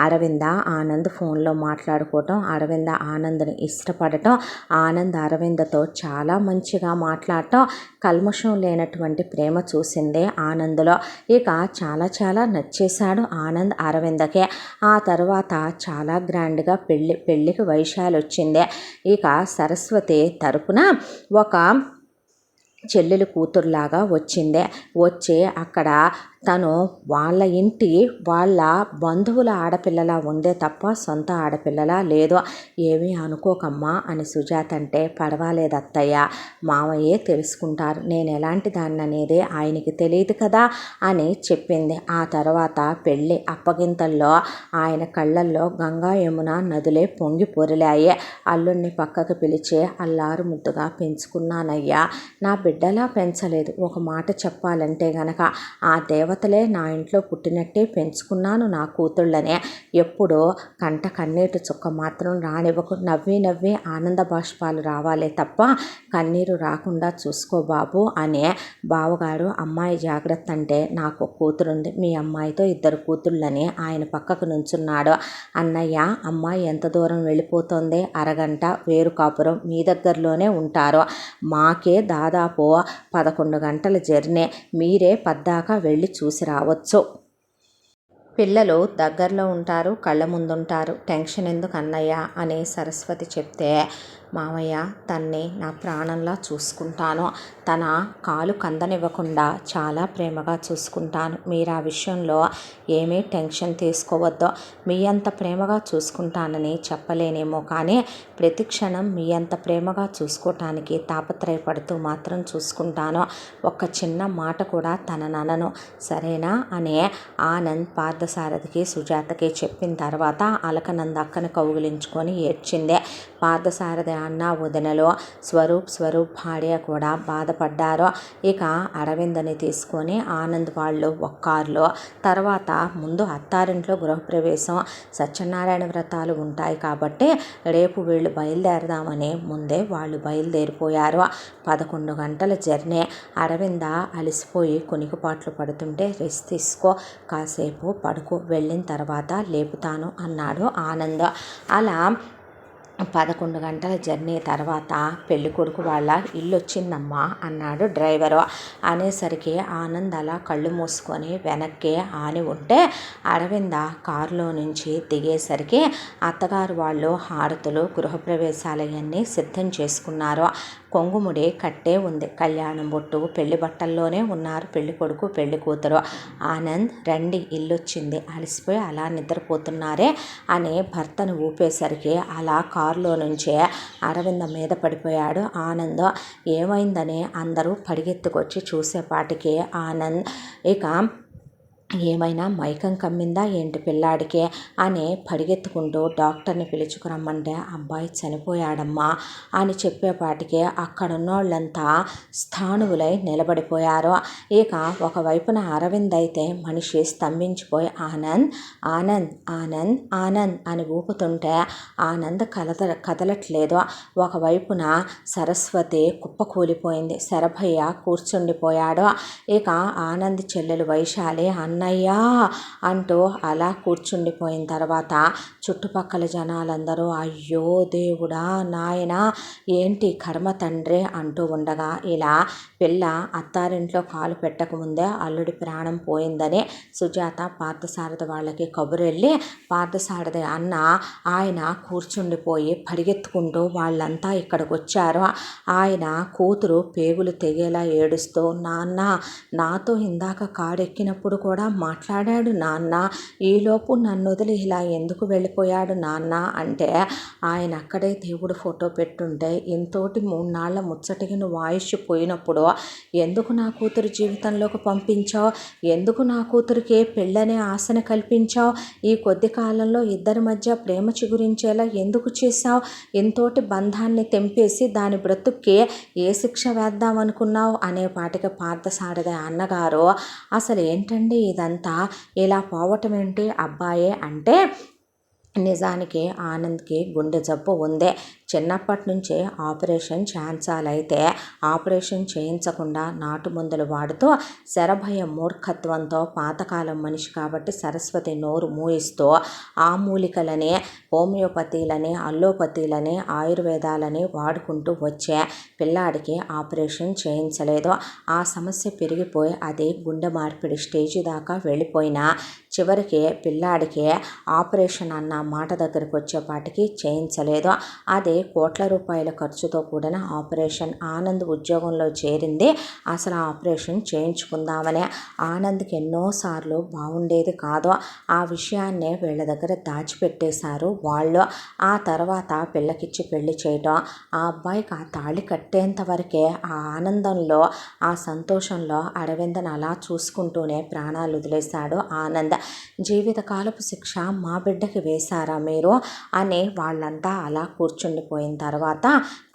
అరవింద ఆనంద్ ఫోన్లో మాట్లాడుకోవటం, అరవింద ఆనంద్ని ఇష్టపడటం, ఆనంద్ అరవిందతో చాలా మంచిగా మాట్లాడటం, కల్మషం లేనటువంటి ప్రేమ చూసిందే ఆనంద్లో. ఇక చాలా చాలా నచ్చేశాడు ఆనంద్ అరవిందకే. ఆ తర్వాత చాలా గ్రాండ్గా పెళ్ళికి వైశాలి వచ్చింది. ఇక సరస్వతి తరపున ఒక చెల్లెలు కూతురులాగా వచ్చిందే. వచ్చి అక్కడ తను వాళ్ళ బంధువుల ఆడపిల్లలా ఉందే తప్ప సొంత ఆడపిల్లలా లేదు. ఏమీ అనుకోకమ్మా అని సుజాత అంటే, పర్వాలేదు అత్తయ్య, మావయ్యే తెలుసుకుంటారు, నేను ఎలాంటి దాన్ని అనేది ఆయనకి తెలియదు కదా అని చెప్పింది. ఆ తర్వాత పెళ్ళి అప్పగింతల్లో ఆయన కళ్ళల్లో గంగా యమున నదులే పొంగి పొరిలాయి. అల్లుడిని పక్కకు పిలిచి, అల్లారు ముద్దుగా పెంచుకున్నానయ్యా, నా బిడ్డలా పెంచలేదు. ఒక మాట చెప్పాలంటే గనక ఆ దేవతలే నా ఇంట్లో పుట్టినట్టే పెంచుకున్నాను నా కూతుళ్ళనే. ఎప్పుడో కంట కన్నీటి చుక్క మాత్రం రానివ్వకు. నవ్వి నవ్వి ఆనంద బాష్పాలు రావాలే తప్ప కన్నీరు రాకుండా చూసుకో బాబు అనే బావగారు అమ్మాయి జాగ్రత్త అంటే, నాకు కూతురుంది, మీ అమ్మాయితో 2 కూతుళ్ళని ఆయన పక్కకు నుంచున్నాడు. అన్నయ్య, అమ్మాయి ఎంత దూరం వెళ్ళిపోతుంది? అరగంట, వేరు కాపురం మీ దగ్గరలోనే ఉంటారు. మాకే దాదాపు 11 గంటల జర్నీ, మీరే పద్దాకా వెళ్ళి చూసి రావచ్చు. పిల్లలు దగ్గరలో ఉంటారు, కళ్ళ ముందుంటారు, టెన్షన్ ఎందుకు అన్నయ్య అని సరస్వతి చెప్తే, మావయ్య, తన్ని నా ప్రాణంలా చూసుకుంటాను, తన కాలు కందనివ్వకుండా చాలా ప్రేమగా చూసుకుంటాను, మీరు ఆ విషయంలో ఏమీ టెన్షన్ తీసుకోవద్దు. మీ అంత ప్రేమగా చూసుకుంటానని చెప్పలేనేమో కానీ ప్రతి క్షణం మీ అంత ప్రేమగా చూసుకోవటానికి తాపత్రయపడుతూ మాత్రం చూసుకుంటాను. ఒక్క చిన్న మాట కూడా తననను, సరేనా అనే ఆనంద్ పార్థసారథికి సుజాతకి చెప్పిన తర్వాత అలకనంద అక్కని కౌగిలించుకొని ఏడ్చిందే. పార్థసారథి అన్న వదినలో స్వరూప్ భార్య కూడా బాధపడ్డారు. ఇక అరవిందని తీసుకొని ఆనంద్ వాళ్ళు ఒక్కారులో, తర్వాత ముందు అత్తారింట్లో గృహప్రవేశం, సత్యనారాయణ వ్రతాలు ఉంటాయి కాబట్టి రేపు వీళ్ళు బయలుదేరదామని ముందే వాళ్ళు బయలుదేరిపోయారు. 11 గంటల జర్నీ. అరవింద అలసిపోయి కునికిపాట్లు పడుతుంటే, రెస్ట్ తీసుకో, కాసేపు పడుకో, వెళ్ళిన తర్వాత లేపుతాను అన్నాడు ఆనంద్. అలా 11 గంటల జర్నీ తర్వాత పెళ్ళికొడుకు వాళ్ళ ఇల్లు వచ్చిందమ్మా అన్నాడు డ్రైవరు. అనేసరికి ఆనంద్ అలా కళ్ళు మూసుకొని వెనక్కి ఆని ఉంటే, అరవింద కారులో నుంచి దిగేసరికి అత్తగారు వాళ్ళు హారతులు, గృహప్రవేశాలయన్నీ సిద్ధం చేసుకున్నారు. కొంగుముడి కట్టే ఉంది, కళ్యాణం బొట్టు, పెళ్లి బట్టల్లోనే ఉన్నారు పెళ్ళికొడుకు పెళ్లి కూతురు. ఆనంద్, రండి, ఇల్లొచ్చింది, అలసిపోయి అలా నిద్రపోతున్నారే అని భర్తను ఊపేసరికి అలా కారులో నుంచే అరవింద మీద పడిపోయాడు ఆనంద్. ఏమైందని అందరూ పరిగెత్తుకొచ్చి చూసేపాటికి ఆనంద్ ఇక ఏమైనా మైకం కమ్మిందా ఏంటి పిల్లాడికి అని పరిగెత్తుకుంటూ డాక్టర్ని పిలుచుకురమ్మంటే, అబ్బాయి చనిపోయాడమ్మా అని చెప్పేపాటికి అక్కడున్నోళ్ళంతా స్థాణువులై నిలబడిపోయారు. ఇక ఒకవైపున అరవింద్ అయితే మనిషి స్తంభించిపోయి ఆనంద్ ఆనంద్ ఆనంద్ ఆనంద్ అని ఊపుతుంటే ఆనంద్ కదలట్లేదు. ఒకవైపున సరస్వతి కుప్పకూలిపోయింది, శరభయ్య కూర్చుండిపోయాడు. ఇక ఆనంద్ చెల్లెలు వైశాలి అన్నయ్యా అంటూ అలా కూర్చుండిపోయిన తర్వాత చుట్టుపక్కల జనాలందరూ అయ్యో దేవుడా, నాయన, ఏంటి కర్మ తండ్రి అంటూ ఉండగా, ఇలా పిల్ల అత్తారింట్లో కాలు పెట్టకముందే అల్లుడి ప్రాణం పోయిందని సుజాత పార్థసారథి వాళ్ళకి కబురెళ్ళి, పార్థసారథి అన్న ఆయన కూర్చుండిపోయి పరిగెత్తుకుంటూ వాళ్ళంతా ఇక్కడికి వచ్చారు. ఆయన కూతురు పేగులు తెగేలా ఏడుస్తూ, నాన్న, నాతో ఇందాక కాడెక్కినప్పుడు కూడా మాట్లాడాడు నాన్న, ఈలోపు నన్ను వదిలి ఇలా ఎందుకు వెళ్ళిపోయాడు నాన్న అంటే, ఆయన అక్కడే దేవుడు ఫోటో పెట్టుంటే, ఇంతోటి 3 నాళ్ళ ముచ్చటికి నువ్వు ఆయుష్ పోయినప్పుడు ఎందుకు నా కూతురు జీవితంలోకి పంపించావు, ఎందుకు నా కూతురికి పెళ్ళనే ఆశను కల్పించావు, ఈ కొద్ది కాలంలో ఇద్దరి మధ్య ప్రేమ చిగురించేలా ఎందుకు చేశావు, ఇంతోటి బంధాన్ని తెంపేసి దాని బ్రతుక్కి ఏ శిక్ష వేద్దామనుకున్నావు అనే పాటికి పార్థసారథి అన్నగారు, అసలు ఏంటండి ఇదంతా, ఇలా పోవటం ఏంటి అబ్బాయే అంటే, నిజానికి ఆనంద్కి గుండె జబ్బు ఉంది. చిన్నప్పటి నుంచే ఆపరేషన్ చేయించాలైతే ఆపరేషన్ చేయించకుండా నాటు మందులు వాడుతూ శరభయ మూర్ఖత్వంతో, పాతకాలం మనిషి కాబట్టి సరస్వతి నోరు మూయిస్తూ ఆ మూలికలని, హోమియోపతీలని, అల్లోపతీలని, ఆయుర్వేదాలని వాడుకుంటూ వచ్చే పిల్లాడికి ఆపరేషన్ చేయించలేదు. ఆ సమస్య పెరిగిపోయి అది గుండె మార్పిడి స్టేజి దాకా వెళ్ళిపోయినా చివరికి పిల్లాడికి ఆపరేషన్ అన్న మాట దగ్గరికి వచ్చేపాటికి చేయించలేదు. అదే కోట్ల రూపాయల ఖర్చుతో కూడిన ఆపరేషన్. ఆనంద్ ఉద్యోగంలో చేరింది అసలు ఆ ఆపరేషన్ చేయించుకుందామనే. ఆనంద్కి ఎన్నోసార్లు బాగుండేది కాదు. ఆ విషయాన్నే వీళ్ళ దగ్గర దాచిపెట్టేశారు వాళ్ళు. ఆ తర్వాత పిల్లకిచ్చి పెళ్లి చేయటం, ఆ అబ్బాయికి ఆ తాళి కట్టేంత వరకే ఆ ఆనందంలో, ఆ సంతోషంలో అరవిందను అలా చూసుకుంటూనే ప్రాణాలు వదిలేశాడు ఆనంద్. జీవితకాలపు శిక్ష మా బిడ్డకి వేశారా మీరు అని వాళ్ళంతా అలా కూర్చుండిపోయిన తర్వాత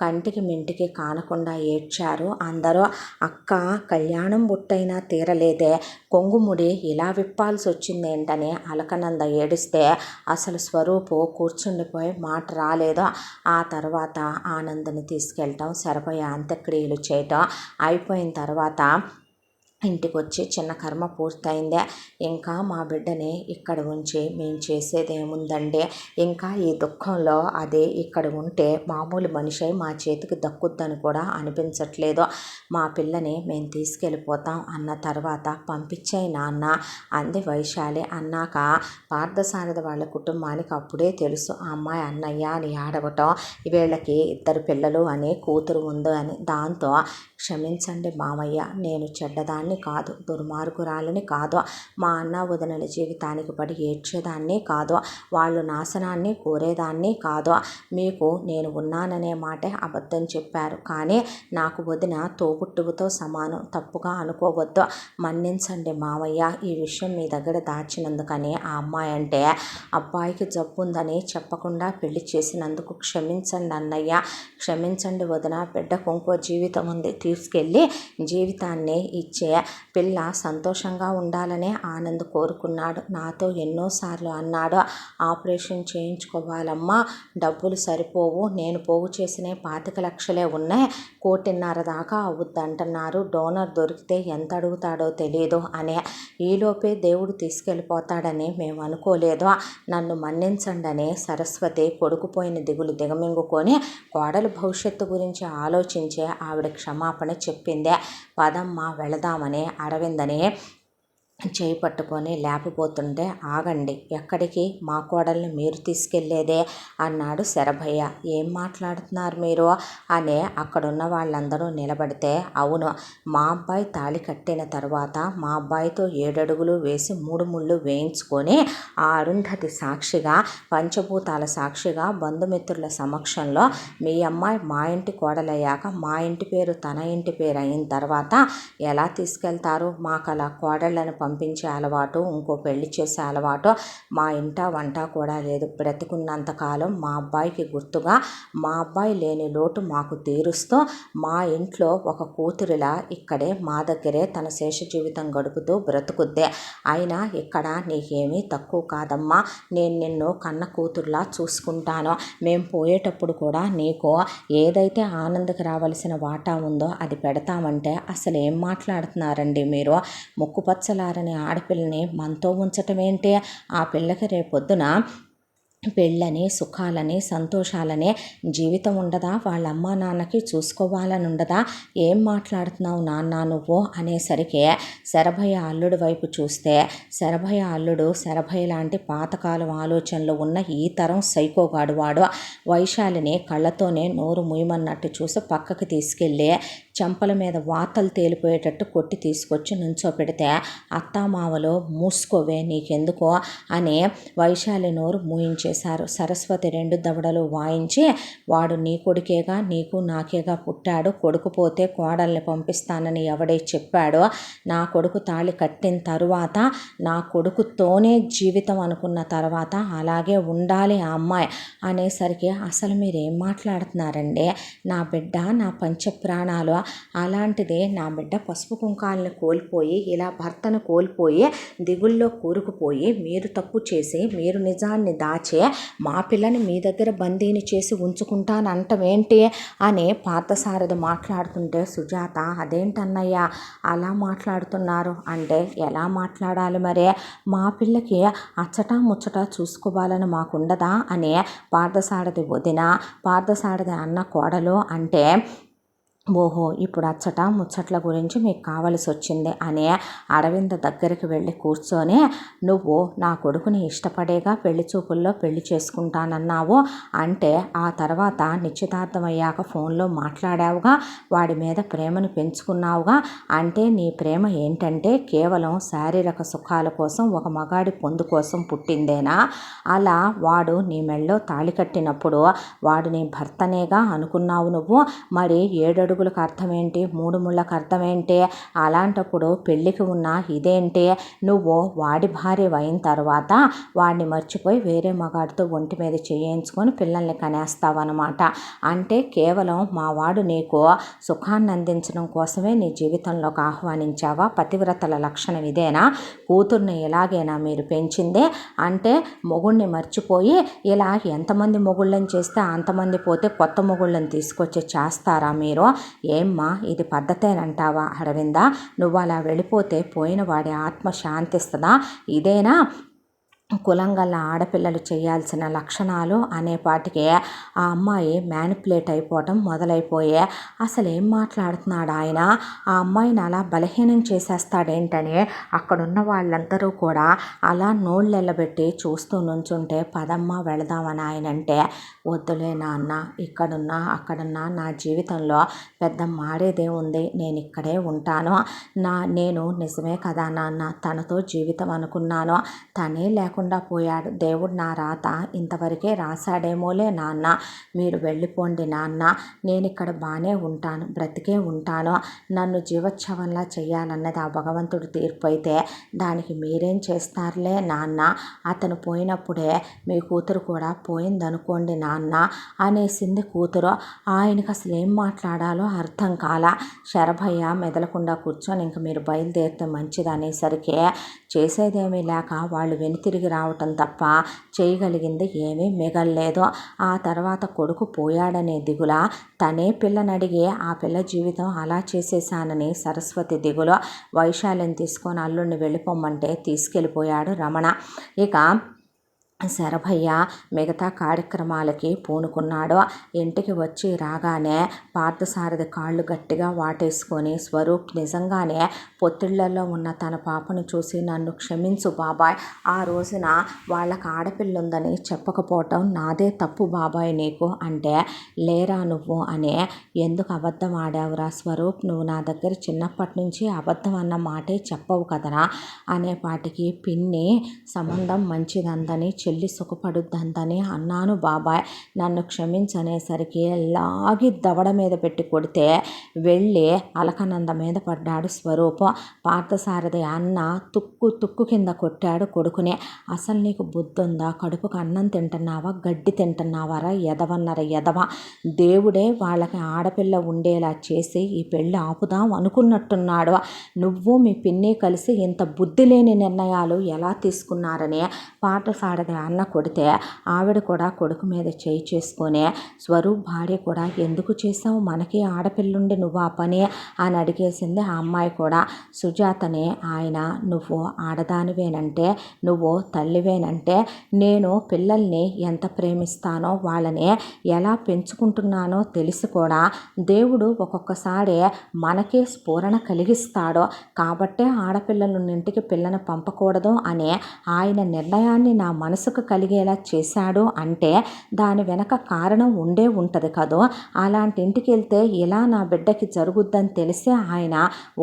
కంటికి మింటికి కానకుండా ఏడ్చారు అందరూ. అక్క కళ్యాణం బుట్టైనా తీరలేదే, కొంగుముడి ఇలా విప్పాల్సి వచ్చిందేంటని అలకనంద ఏడిస్తే అసలు స్వరూపు కూర్చుండిపోయి మాట రాలేదు. ఆ తర్వాత ఆనందని తీసుకెళ్ళటం, శరభయ్య అంత్యక్రియలు చేయటం అయిపోయిన తర్వాత ఇంటికి వచ్చి చిన్న కర్మ పూర్తయిందే. ఇంకా మా బిడ్డని ఇక్కడ ఉంచి మేము చేసేదేముందండి, ఇంకా ఈ దుఃఖంలో అది ఇక్కడ ఉంటే మామూలు మనిషి మా చేతికి దక్కుద్దని కూడా అనిపించట్లేదు. మా పిల్లని మేము తీసుకెళ్ళిపోతాం అన్న తర్వాత పంపించేయి నాన్న అంది వైశాలి. అన్నాక పార్థసారథి వాళ్ళ కుటుంబానికి అప్పుడే తెలుసు ఆ అమ్మాయి అన్నయ్య అని ఆడవటం, వీళ్ళకి 2 పిల్లలు అని కూతురు ఉంది అని. దాంతో క్షమించండి మామయ్య, నేను చెడ్డదాన్ని కాదు, దుర్మార్గురాలని కాదు, మా అన్న వదినల జీవితానికి పడి ఏడ్చేదాన్ని కాదు, వాళ్ళు నాశనాన్ని కోరేదాన్ని కాదు. మీకు నేను ఉన్నాననే మాటే అబద్ధం చెప్పారు, కానీ నాకు వదిన తోబుట్టువుతో సమానం, తప్పుగా అనుకోవద్దు, మన్నించండి మామయ్య ఈ విషయం మీ దగ్గర దాచినందుకని. ఆ అమ్మాయి అంటే అబ్బాయికి జబ్బుందని చెప్పకుండా పెళ్లి చేసినందుకు క్షమించండి అన్నయ్య, క్షమించండి వదిన, బిడ్డకు ఇంకో జీవితం ఉంది, తీసుకెళ్ళి జీవితాన్ని ఇచ్చే పిల్ల సంతోషంగా ఉండాలనే ఆనంద్ కోరుకున్నాడు. నాతో ఎన్నోసార్లు అన్నాడు, ఆపరేషన్ చేయించుకోవాలమ్మా, డబ్బులు సరిపోవు, నేను పోగు చేసిన 25 లక్షలే ఉన్నాయి, 1.5 కోటి దాకా అవుద్దంటున్నారు, డోనర్ దొరికితే ఎంత అడుగుతాడో తెలియదు అనే. ఈలోపే దేవుడు తీసుకెళ్ళిపోతాడని మేము అనుకోలేదు, నన్ను మన్నించండి అని సరస్వతి కొడుకుపోయిన దిగులు దిగమింగుకొని కోడలు భవిష్యత్తు గురించి ఆలోచించే ఆవిడ క్షమాపణ చెప్పిందే. పదమ్మ వెళదామని అరవిందని చేయి పట్టుకొని లేపబోతుంటే, ఆగండి, ఎక్కడికి, మా కోడల్ని మీరు తీసుకెళ్లేదే అన్నాడు శరభయ్య. ఏం మాట్లాడుతున్నారు మీరు అనే అక్కడున్న వాళ్ళందరూ నిలబడితే, అవును, మా అబ్బాయి తాళి కట్టిన తర్వాత మా అబ్బాయితో 7 అడుగులు వేసి 3 ముళ్ళు వేయించుకొని ఆ అరుంధతి సాక్షిగా, పంచభూతాల సాక్షిగా, బంధుమిత్రుల సమక్షంలో మీ అమ్మాయి మా ఇంటి కోడలయ్యాక మా ఇంటి పేరు తన ఇంటి పేరు అయిన తర్వాత ఎలా తీసుకెళ్తారు? మాకు అలా కోడళ్ళని పంపించే అలవాటు, ఇంకో పెళ్లి చేసే అలవాటు మా ఇంట వంట కూడా లేదు. బ్రతికున్నంతకాలం మా అబ్బాయికి గుర్తుగా, మా అబ్బాయి లేని లోటు మాకు తీరుస్తూ, మా ఇంట్లో ఒక కూతురిలా ఇక్కడే మా దగ్గరే తన శేష జీవితం గడుపుతూ బ్రతుకుద్దే. అయినా ఇక్కడ నీకేమీ తక్కువ కాదమ్మా, నేను నిన్ను కన్న కూతురులా చూసుకుంటాను. మేము పోయేటప్పుడు కూడా నీకు ఏదైతే ఆనందకి రావాల్సిన వాటా ఉందో అది పెడతామంటే అసలు ఏం మాట్లాడుతున్నారండి మీరు? ముక్కుపచ్చలారని ఆడపిల్లని మనతో ఉంచటం ఏంటి? ఆ పిల్లకి రేపొద్దున పెళ్ళని, సుఖాలని, సంతోషాలనే జీవితం ఉండదా? వాళ్ళ అమ్మా నాన్నకి చూసుకోవాలని ఉండదా? ఏం మాట్లాడుతున్నావు నాన్న నువ్వు అనేసరికి శరభయ్య అల్లుడి వైపు చూస్తే, శరభయ్య అల్లుడు శరభయ్య లాంటి పాతకాలం ఆలోచనలు ఉన్న ఈ తరం సైకోగాడు వాడు. వైశాలిని కళ్ళతోనే నోరు ముయ్యమన్నట్టు చూసి పక్కకి తీసుకెళ్ళి చెంపల మీద వాతలు తేలిపోయేటట్టు కొట్టి తీసుకొచ్చి నుంచోపెడితే, అత్తామావలు మూసుకోవే నీకెందుకో అని వైశాలి నోరు మూయించేశారు. సరస్వతి 2 దవడలు వాయించి, వాడు నీ కొడుకేగా, నీకు నాకేగా పుట్టాడు, కొడుకు పోతే కోడల్ని పంపిస్తానని ఎవడే చెప్పాడో, నా కొడుకు తాళి కట్టిన తరువాత నా కొడుకుతోనే జీవితం అనుకున్న తర్వాత అలాగే ఉండాలి ఆ అమ్మాయి అనేసరికి, అసలు మీరేం మాట్లాడుతున్నారండి? నా బిడ్డ నా పంచప్రాణాలు, అలాంటిది నా బిడ్డ పసుపు కుంకాలను కోల్పోయి, ఇలా భర్తను కోల్పోయి దిగుల్లో కూరుకుపోయి, మీరు తప్పు చేసి మీరు నిజాన్ని దాచే మా పిల్లని మీ దగ్గర బందీని చేసి ఉంచుకుంటానంటమేంటి అని పార్థసారథి మాట్లాడుతుంటే, సుజాత అదేంటన్నయ్య అలా మాట్లాడుతున్నారు అంటే, ఎలా మాట్లాడాలి మరే, మా పిల్లకి అచ్చటా ముచ్చటా చూసుకోవాలని మాకుండదా అని పార్థసారథి వదిన, పార్థసారథి అన్న కోడలు అంటే, ఓహో! ఇప్పుడు అచ్చట ముచ్చట్ల గురించి మీకు కావలసి వచ్చింది అని అరవింద దగ్గరికి వెళ్ళి కూర్చొని, నువ్వు నా కొడుకుని ఇష్టపడేగా పెళ్లి చూపుల్లో పెళ్లి చేసుకుంటానన్నావు. అంటే ఆ తర్వాత నిశ్చితార్థం అయ్యాక ఫోన్లో మాట్లాడావుగా, వాడి మీద ప్రేమను పెంచుకున్నావుగా. అంటే నీ ప్రేమ ఏంటంటే కేవలం శారీరక సుఖాల కోసం, ఒక మగాడి పొందు కోసం పుట్టిందేనా? అలా వాడు నీ మెళ్ళో తాళి కట్టినప్పుడు వాడు నీ భర్తనేగా అనుకున్నావు నువ్వు. మరి 7 అడుగులకు అర్థమేంటి, 3 ముళ్ళకు అర్థమేంటి? అలాంటప్పుడు పెళ్ళికి ఉన్న ఇదేంటి? నువ్వు వాడి భార్య అయిన తర్వాత వాడిని మర్చిపోయి వేరే మగాడితో ఒంటి మీద చేయించుకొని పిల్లల్ని కనేస్తావన్నమాట. అంటే కేవలం మా వాడు నీకు సుఖాన్ని అందించడం కోసమే నీ జీవితంలోకి ఆహ్వానించావా? పతివ్రతల లక్షణం ఇదేనా? కూతుర్ని ఇలాగేనా మీరు పెంచింది? అంటే మొగుడిని మర్చిపోయి ఇలా ఎంతమంది మొగుళ్ళని చేస్తే అంతమంది పోతే కొత్త మొగుళ్ళని తీసుకొచ్చి చేస్తారా మీరు? ఏమ్మా ఇది పద్ధతేనంటావా అరవింద? నువ్వు అలా వెళ్ళిపోతే పోయిన వాడి ఆత్మ శాంతిస్తుందా? ఇదేనా కులం గల ఆడపిల్లలు చేయాల్సిన లక్షణాలు అనేపాటికి ఆ అమ్మాయి మ్యానిపులేట్ అయిపోవటం మొదలైపోయే, అసలు ఏం మాట్లాడుతున్నాడు ఆయన, ఆ అమ్మాయిని అలా బలహీనం చేసేస్తాడేంటని అక్కడున్న వాళ్ళందరూ కూడా అలా నోళ్ళెళ్ళబెట్టి చూస్తూ నుంచుంటే, పదమ్మ వెళదామని ఆయనంటే, వద్దులే నాన్న, ఇక్కడున్నా అక్కడున్నా నా జీవితంలో పెద్ద మారేదే ఉంది, నేను ఇక్కడే ఉంటాను. నేను నిజమే కదా నాన్న, తనతో జీవితం అనుకున్నాను, తనే లేకుండా పోయాడు. దేవుడు నా రాత ఇంతవరకే రాశాడేమోలే నాన్న, మీరు వెళ్ళిపోండి నాన్న, నేను ఇక్కడ బాగానే ఉంటాను, బ్రతికే ఉంటాను. నన్ను జీవోత్సవంలా చేయాలన్నది ఆ భగవంతుడి తీర్పు అయితే దానికి మీరేం చేస్తారులే నాన్న, అతను పోయినప్పుడే మీ కూతురు కూడా పోయిందనుకోండి నాన్న అనేసింది కూతురు. ఆయనకు అసలు ఏం మాట్లాడాలో అర్థం కాల. శరభయ్య మెదలకుండా కూర్చొని, ఇంక మీరు బయలుదేరితే మంచిది అనేసరికి చేసేదేమీ లేక వాళ్ళు వెనుతిరిగి రావటం తప్ప చేయగలిగింది ఏమీ మిగల్లేదు. ఆ తర్వాత కొడుకు పోయాడనే దిగుల, తనే పిల్లనడిగి ఆ పిల్ల జీవితం అలా చేసేసానని సరస్వతి దిగులు. వైశాల్యం తీసుకొని అల్లుడిని వెళ్ళిపోమ్మంటే తీసుకెళ్ళిపోయాడు రమణ. ఇక శరభయ్య మిగతా కార్యక్రమాలకి పూనుకున్నాడు. ఇంటికి వచ్చి రాగానే పార్థసారథి కాళ్ళు గట్టిగా వాటేసుకొని, స్వరూప్ నిజంగానే పొత్తిళ్లలో ఉన్న తన పాపను చూసి, నన్ను క్షమించు బాబాయ్, ఆ రోజున వాళ్ళకి ఆడపిల్ల ఉందని చెప్పకపోవటం నాదే తప్పు బాబాయ్ నీకు అంటే, లేరా నువ్వు అనే, ఎందుకు అబద్ధం ఆడావురా స్వరూప్, నువ్వు నా దగ్గర చిన్నప్పటి నుంచి అబద్ధం అన్న మాటే చెప్పవు కదరా అనేపాటికి, పిన్ని సంబంధం మంచిదందని, చెల్లి సుఖపడుద్దందని అన్నాను బాబాయ్, నన్ను క్షమించనేసరికి లాగి దవడ మీద పెట్టి కొడితే వెళ్ళి అలకనంద మీద పడ్డాడు స్వరూపం. పార్థసారథి అన్న తుక్కు కింద కొట్టాడు కొడుకునే. అసలు నీకు బుద్ధుందా? కడుపుకు అన్నం తింటున్నావా, గడ్డి తింటున్నావారా ఎదవన్నర ఎదవ? దేవుడే వాళ్ళకి ఆడపిల్ల ఉండేలా చేసి ఈ పెళ్ళి ఆపుదాం అనుకున్నట్టున్నాడు. నువ్వు మీ పిన్ని కలిసి ఇంత బుద్ధి లేని నిర్ణయాలు ఎలా తీసుకున్నారని పార్థసారథి అన్న కొడితే, ఆవిడ కూడా కొడుకు మీద చేయి చేసుకొని, స్వరూప్ భార్య కూడా ఎందుకు చేసావు, మనకి ఆడపిల్లుండి నువ్వు ఆ పని అని అడిగేసింది ఆ అమ్మాయి కూడా. సుజాతని ఆయన, నువ్వు ఆడదానివేనంటే, నువ్వు తల్లివేనంటే, నేను పిల్లల్ని ఎంత ప్రేమిస్తానో, వాళ్ళని ఎలా పెంచుకుంటున్నానో తెలిసి కూడా దేవుడు ఒక్కొక్కసారి మనకే స్ఫురణ కలిగిస్తాడు కాబట్టే ఆడపిల్లలు ఇంటికి పిల్లని పంపకూడదు అనే ఆయన నిర్ణయాన్ని నా మనసుకు కలిగేలా చేశాడు అంటే దాని వెనక కారణం ఉండే ఉంటుంది కదో. అలాంటి ఇంటికి వెళ్తే ఇలా నా బిడ్డకి జరుగుద్దని తెలిసి ఆయన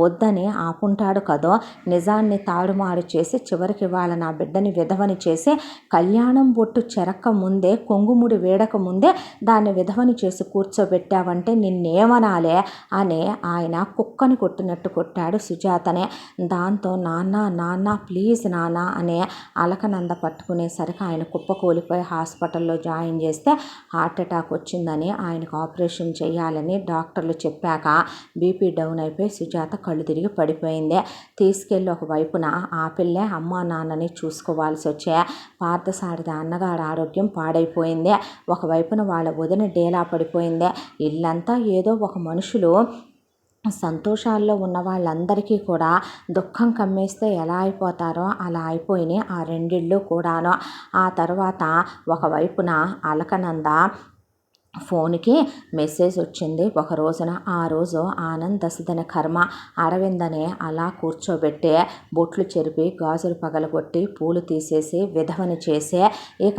వద్దని ఆపుంటాడు కదో. నిజాన్ని తారుమారు చేసి చివరికి వాళ్ళ నా బిడ్డని విధవని చేసి, కళ్యాణం బొట్టు చెరక్క ముందే, కొంగుముడి వేడక ముందే దాన్ని విధవని చేసి కూర్చోబెట్టావంటే నిన్నేమనాలే అని ఆయన కుక్కని కొట్టినట్టు కొట్టాడు సుజాతనే. దాంతో నాన్న నాన్న ప్లీజ్ నాన్న అనే అలకనంద పట్టుకునేసరికి ఆయన కుప్పకూలిపోయి హాస్పిటల్లో జాయిన్ చేస్తే హార్ట్ అటాక్ వచ్చిందని, ఆయనకు ఆపరేషన్ చేయాలని డాక్టర్లు చెప్పాక బీపీ డౌన్ అయిపోయి సుజాత కళ్ళు తిరిగి పడిపోయింది. తీసుకెళ్ళి ఒకవైపున ఆ పిల్లే అమ్మా నాన్నని చూసుకోవాల్సి వచ్చే. పార్థసారథి అన్నగారి ఆరోగ్యం పాడైపోయింది. ఒకవైపున వాళ్ళ వదిన డేలా పడిపోయింది. ఇల్లంతా ఏదో ఒక మనుషులు సంతోషాల్లో ఉన్న వాళ్ళందరికీ కూడా దుఃఖం కమ్మేస్తే ఎలా అయిపోతారో అలా అయిపోయినాయి ఆ రెండిళ్ళు కూడాను. ఆ తర్వాత ఒకవైపున అలకనంద ఫోన్కి మెసేజ్ వచ్చింది ఒక రోజున. ఆ రోజు ఆనంద్ దశదిన కర్మ. అరవిందని అలా కూర్చోబెట్టి బొట్లు చెరిపి గాజులు పగలగొట్టి పూలు తీసేసి విధవని చేసి ఇక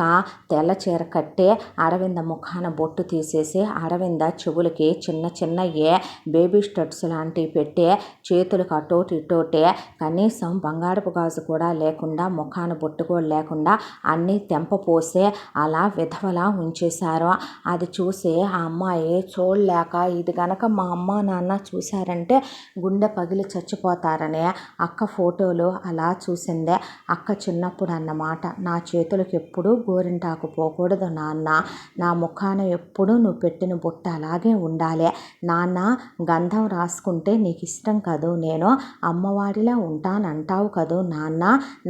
తెల్ల చీర కట్టి అరవింద ముఖాన బొట్టు తీసేసి అరవింద చెవులకి చిన్న చిన్నయే బేబీ స్టడ్స్ లాంటివి పెట్టి చేతులకు అటోటి ఇటోటి కనీసం బంగారపు గాజు కూడా లేకుండా ముఖాన బొట్టు కూడా లేకుండా అన్నీ తెంపపోసి అలా విధవలా ఉంచేశారు. అది చూసి ఆ అమ్మాయి చూడలేక ఇది గనక మా అమ్మ నాన్న చూశారంటే గుండె పగిలి చచ్చిపోతారని అక్క ఫోటోలు అలా చూసిందే. అక్క చిన్నప్పుడు అన్నమాట, నా చేతులకు ఎప్పుడూ గోరింటాకు పోకూడదు నాన్న, నా ముఖాన ఎప్పుడూ నువ్వు పెట్టిన బొట్టు అలాగే ఉండాలి నాన్న, గంధం రాసుకుంటే నీకు ఇష్టం కదూ, నేను అమ్మవారిలా ఉంటానంటావు కదూ నాన్న,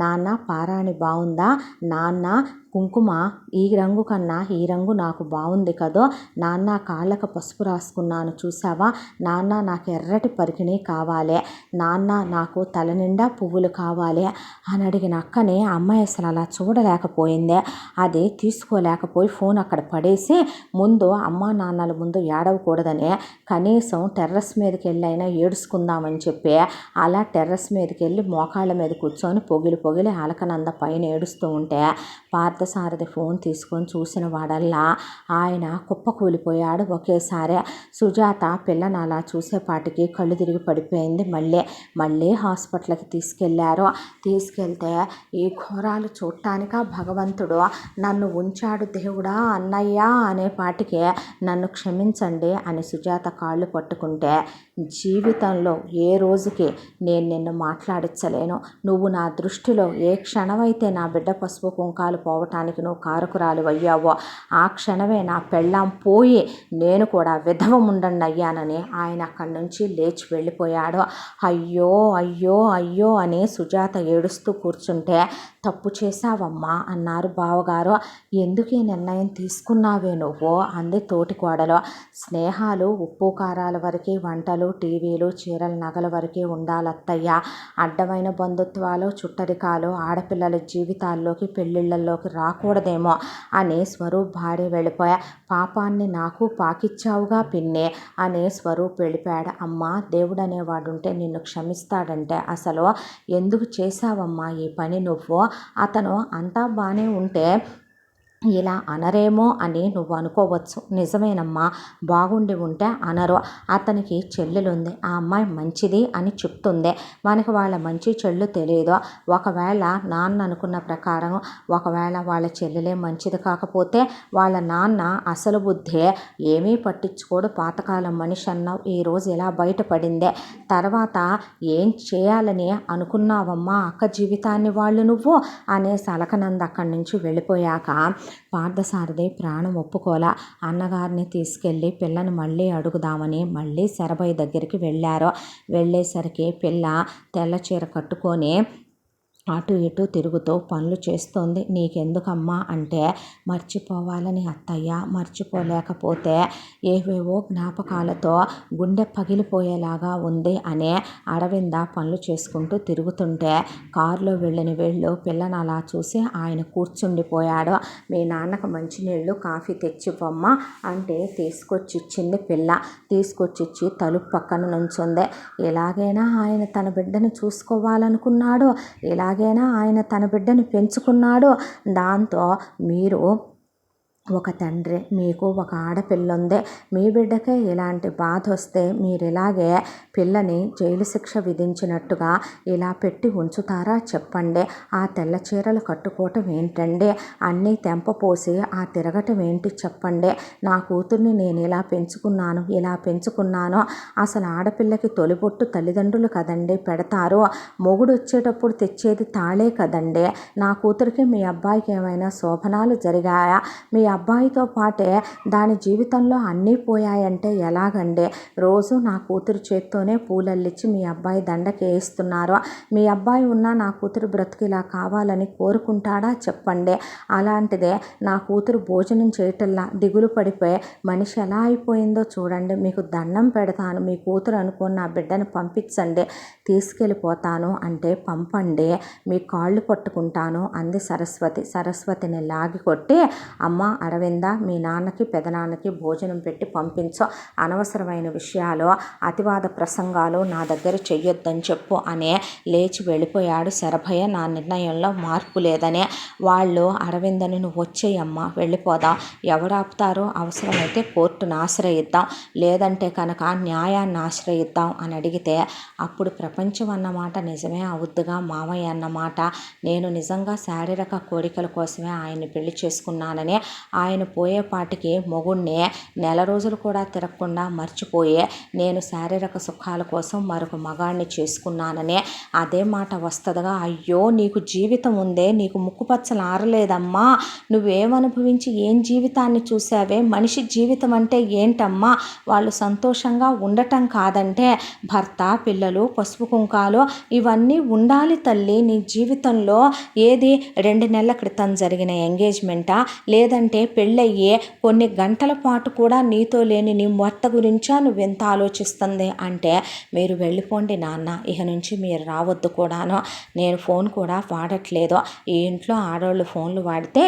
నాన్న పారాణి బాగుందా నాన్న, కుంకుమ ఈ రంగు కన్నా ఈ రంగు నాకు బాగుంది కదో నాన్న, కాళ్ళకు పసుపు రాసుకున్నాను చూసావా నాన్న, నాకు ఎర్రటి పరికిణి కావాలి నాన్న, నాకు తల నిండా పువ్వులు కావాలి అని అడిగిన అక్కని అమ్మాయి అసలు అలా చూడలేకపోయింది. అది తీసుకోలేకపోయి ఫోన్ అక్కడ పడేసి ముందు అమ్మా నాన్నల ముందు ఏడవకూడదని కనీసం టెర్రస్ మీదకి వెళ్ళైనా ఏడుచుకుందామని చెప్పి అలా టెర్రస్ మీదకి వెళ్ళి మోకాళ్ళ మీద కూర్చొని పొగిలి పొగిలి అలకనంద పైన ఏడుస్తూ ఉంటే పార్థసారథి ఫోన్ తీసుకొని చూసిన వాడల్లా ఆయన కుప్పకూలిపోయాడు ఒకేసారి. సుజాత పిల్లని అలా చూసేపాటికి కళ్ళు తిరిగి పడిపోయింది. మళ్ళీ హాస్పిటల్కి తీసుకెళ్లారు. తీసుకెళ్తే ఈ ఘోరాలు చూడటానిక భగవంతుడు నన్ను ఉంచాడు దేవుడా అన్నయ్య అనేపాటికి నన్ను క్షమించండి అని సుజాత కాళ్ళు పట్టుకుంటే, జీవితంలో ఏ రోజుకి నేను నిన్ను మాట్లాడించలేను, నువ్వు నా దృష్టిలో ఏ క్షణమైతే నా బిడ్డ పసుపు కుంకాలు పోవటానికి నువ్వు కారకురాలు అయ్యావో ఆ క్షణమే నా పెళ్ళాం పోయి నేను కూడా విధవముండండి అయ్యానని ఆయన అక్కడి నుంచి లేచి వెళ్ళిపోయాడు. అయ్యో అయ్యో అయ్యో అని సుజాత ఏడుస్తూ కూర్చుంటే, తప్పు చేశావమ్మా అన్నారు బావగారు. ఎందుకు ఈ నిర్ణయం తీసుకున్నావే నువ్వు అంది తోటి కోడలు. స్నేహాలు ఉప్పు కారాల వరకే, వంటలు టీవీలు చీరల నగల వరకే ఉండాలత్తయ్య, అడ్డమైన బంధుత్వాలు చుట్టరికాలు ఆడపిల్లల జీవితాల్లోకి పెళ్ళిళ్ళల్లోకి రాకూడదేమో అని స్వరూప్ భార్య వెళ్ళిపోయా. పాపాన్ని నాకు పాకిచ్చావుగా పిన్ని అని స్వరూప్ వెళ్ళిపోయాడు. అమ్మ దేవుడు అనేవాడు ఉంటే నిన్ను క్షమిస్తాడంటే అసలు ఎందుకు చేశావమ్మా ఈ పని నువ్వు, అతను అంతా బాగానే ఉంటే ఇలా అనరేమో అని నువ్వు అనుకోవచ్చు, నిజమేనమ్మా, బాగుండి ఉంటే అనరు. అతనికి చెల్లెలుంది, ఆ అమ్మాయి మంచిది అని చెప్తుంది, మనకి వాళ్ళ మంచి చెల్లు తెలియదు. ఒకవేళ నాన్న అనుకున్న ప్రకారం ఒకవేళ వాళ్ళ చెల్లెలే మంచిది కాకపోతే వాళ్ళ నాన్న అసలు బుద్ధే ఏమీ పట్టించుకోడు, పాతకాలం మనిషి అన్నావు, ఈరోజు ఇలా బయటపడిందే, తర్వాత ఏం చేయాలని అనుకున్నావమ్మా అక్క జీవితాన్ని వాళ్ళు నువ్వు అనేసి అలకనంద అక్కడి నుంచి వెళ్ళిపోయాక పార్థసారథి ప్రాణం ఒప్పుకోలా. అన్నగారిని తీసుకెళ్ళి పిల్లని మళ్ళీ అడుగుదామని మళ్ళీ శరభయ్య దగ్గరికి వెళ్ళారు. వెళ్ళేసరికి పిల్ల తెల్ల చీర కట్టుకొని అటు ఇటు తిరుగుతూ పనులు చేస్తోంది. నీకెందుకమ్మా అంటే, మర్చిపోవాలని అత్తయ్య, మర్చిపోలేకపోతే ఏవేవో జ్ఞాపకాలతో గుండె పగిలిపోయేలాగా ఉంది అని అరవింద పనులు చేసుకుంటూ తిరుగుతుంటే కారులో వెళ్ళిన వీళ్ళు పిల్లని అలా చూసి ఆయన కూర్చుండిపోయాడు. మీ నాన్నకు మంచినీళ్ళు కాఫీ తెచ్చివ్వమ్మా అంటే తీసుకొచ్చి ఇచ్చింది పిల్ల. తీసుకొచ్చిచ్చి తలుపు పక్కన నుంచుంది. ఎలాగైనా ఆయన తన బిడ్డను చూసుకోవాలనుకున్నాడు, ఎలాగైనా ఆయన తన బిడ్డను పెంచుకున్నాడు. దాంతో మీరు ఒక తండ్రి, మీకు ఒక ఆడపిల్ల ఉంది, మీ బిడ్డకే ఇలాంటి బాధ వస్తే మీరు ఇలాగే పిల్లని జైలు శిక్ష విధించినట్టుగా ఇలా పెట్టి ఉంచుతారా చెప్పండి. ఆ తెల్ల చీరలు కట్టుకోవటం ఏంటండి, అన్నీ తెంపపోసి ఆ తిరగటం ఏంటి చెప్పండి. నా కూతుర్ని నేను ఇలా పెంచుకున్నాను, అసలు ఆడపిల్లకి తొలిబొట్టు తల్లిదండ్రులు కదండి పెడతారు, మొగుడు వచ్చేటప్పుడు తెచ్చేది తాళే కదండి. నా కూతురికి మీ అబ్బాయికి ఏమైనా శోభనాలు జరిగాయా, మీ అబ్బాయితో పాటే దాని జీవితంలో అన్నీ పోయాయంటే ఎలాగండి. రోజు నా కూతురు చేత్తోనే పూలల్లిచ్చి మీ అబ్బాయి దండకి వేయిస్తున్నారు, మీ అబ్బాయి ఉన్నా నా కూతురు బ్రతుకు ఇలా కావాలని కోరుకుంటాడా చెప్పండి. అలాంటిదే నా కూతురు భోజనం చేయటల్లా దిగులు పడిపోయి మనిషి ఎలా అయిపోయిందో చూడండి, మీకు దండం పెడతాను, మీ కూతురు అనుకుని నా బిడ్డను పంపించండి, తీసుకెళ్ళిపోతాను అంటే పంపండి, మీ కాళ్ళు పట్టుకుంటాను అంది సరస్వతి. సరస్వతిని లాగి కొట్టి, అమ్మ అరవింద మీ నాన్నకి పెదనాన్నకి భోజనం పెట్టి పంపించు, అనవసరమైన విషయాలు అతివాద ప్రసంగాలు నా దగ్గర చెయ్యొద్దని చెప్పు అనే లేచి వెళ్ళిపోయాడు శరభయ్య. నా నిర్ణయంలో మార్పు లేదనే. వాళ్ళు అరవిందని నువ్వు వచ్చేయమ్మా వెళ్ళిపోదాం, ఎవరు ఆపుతారో, అవసరమైతే కోర్టును ఆశ్రయిద్దాం, లేదంటే కనుక న్యాయాన్ని ఆశ్రయిద్దాం అని అడిగితే అప్పుడు ప్రపంచం అన్నమాట నిజమే అవుద్దుగా మామయ్య అన్నమాట. నేను నిజంగా శారీరక కోరికల కోసమే ఆయన్ని పెళ్లి చేసుకున్నానని, ఆయన పోయేపాటికి మొగుణ్ణి నెల రోజులు కూడా తిరగకుండా మర్చిపోయే నేను శారీరక సుఖాల కోసం మరొక మగాడిని చేసుకున్నానని అదే మాట వస్తుందిగా. అయ్యో నీకు జీవితం ఉందే, నీకు ముక్కుపచ్చలు ఆరలేదమ్మా, నువ్వేమనుభవించి ఏం జీవితాన్ని చూసావే, మనిషి జీవితం అంటే ఏంటమ్మా, వాళ్ళు సంతోషంగా ఉండటం కాదంటే భర్త పిల్లలు పసుపు కుంకాలు ఇవన్నీ ఉండాలి తల్లి నీ జీవితంలో. ఏది 2 నెలల క్రితం జరిగిన ఎంగేజ్మెంటా, లేదంటే పెళ్ళయ్యే కొన్ని గంటల పాటు కూడా నీతో లేని నీ భర్త గురించా నువ్వెంత ఆలోచిస్తుంది అంటే, మీరు వెళ్ళిపోండి నాన్న, ఇక నుంచి మీరు రావద్దు కూడాను, నేను ఫోన్ కూడా వాడట్లేదు, ఈ ఇంట్లో ఆడవాళ్ళు ఫోన్లు వాడితే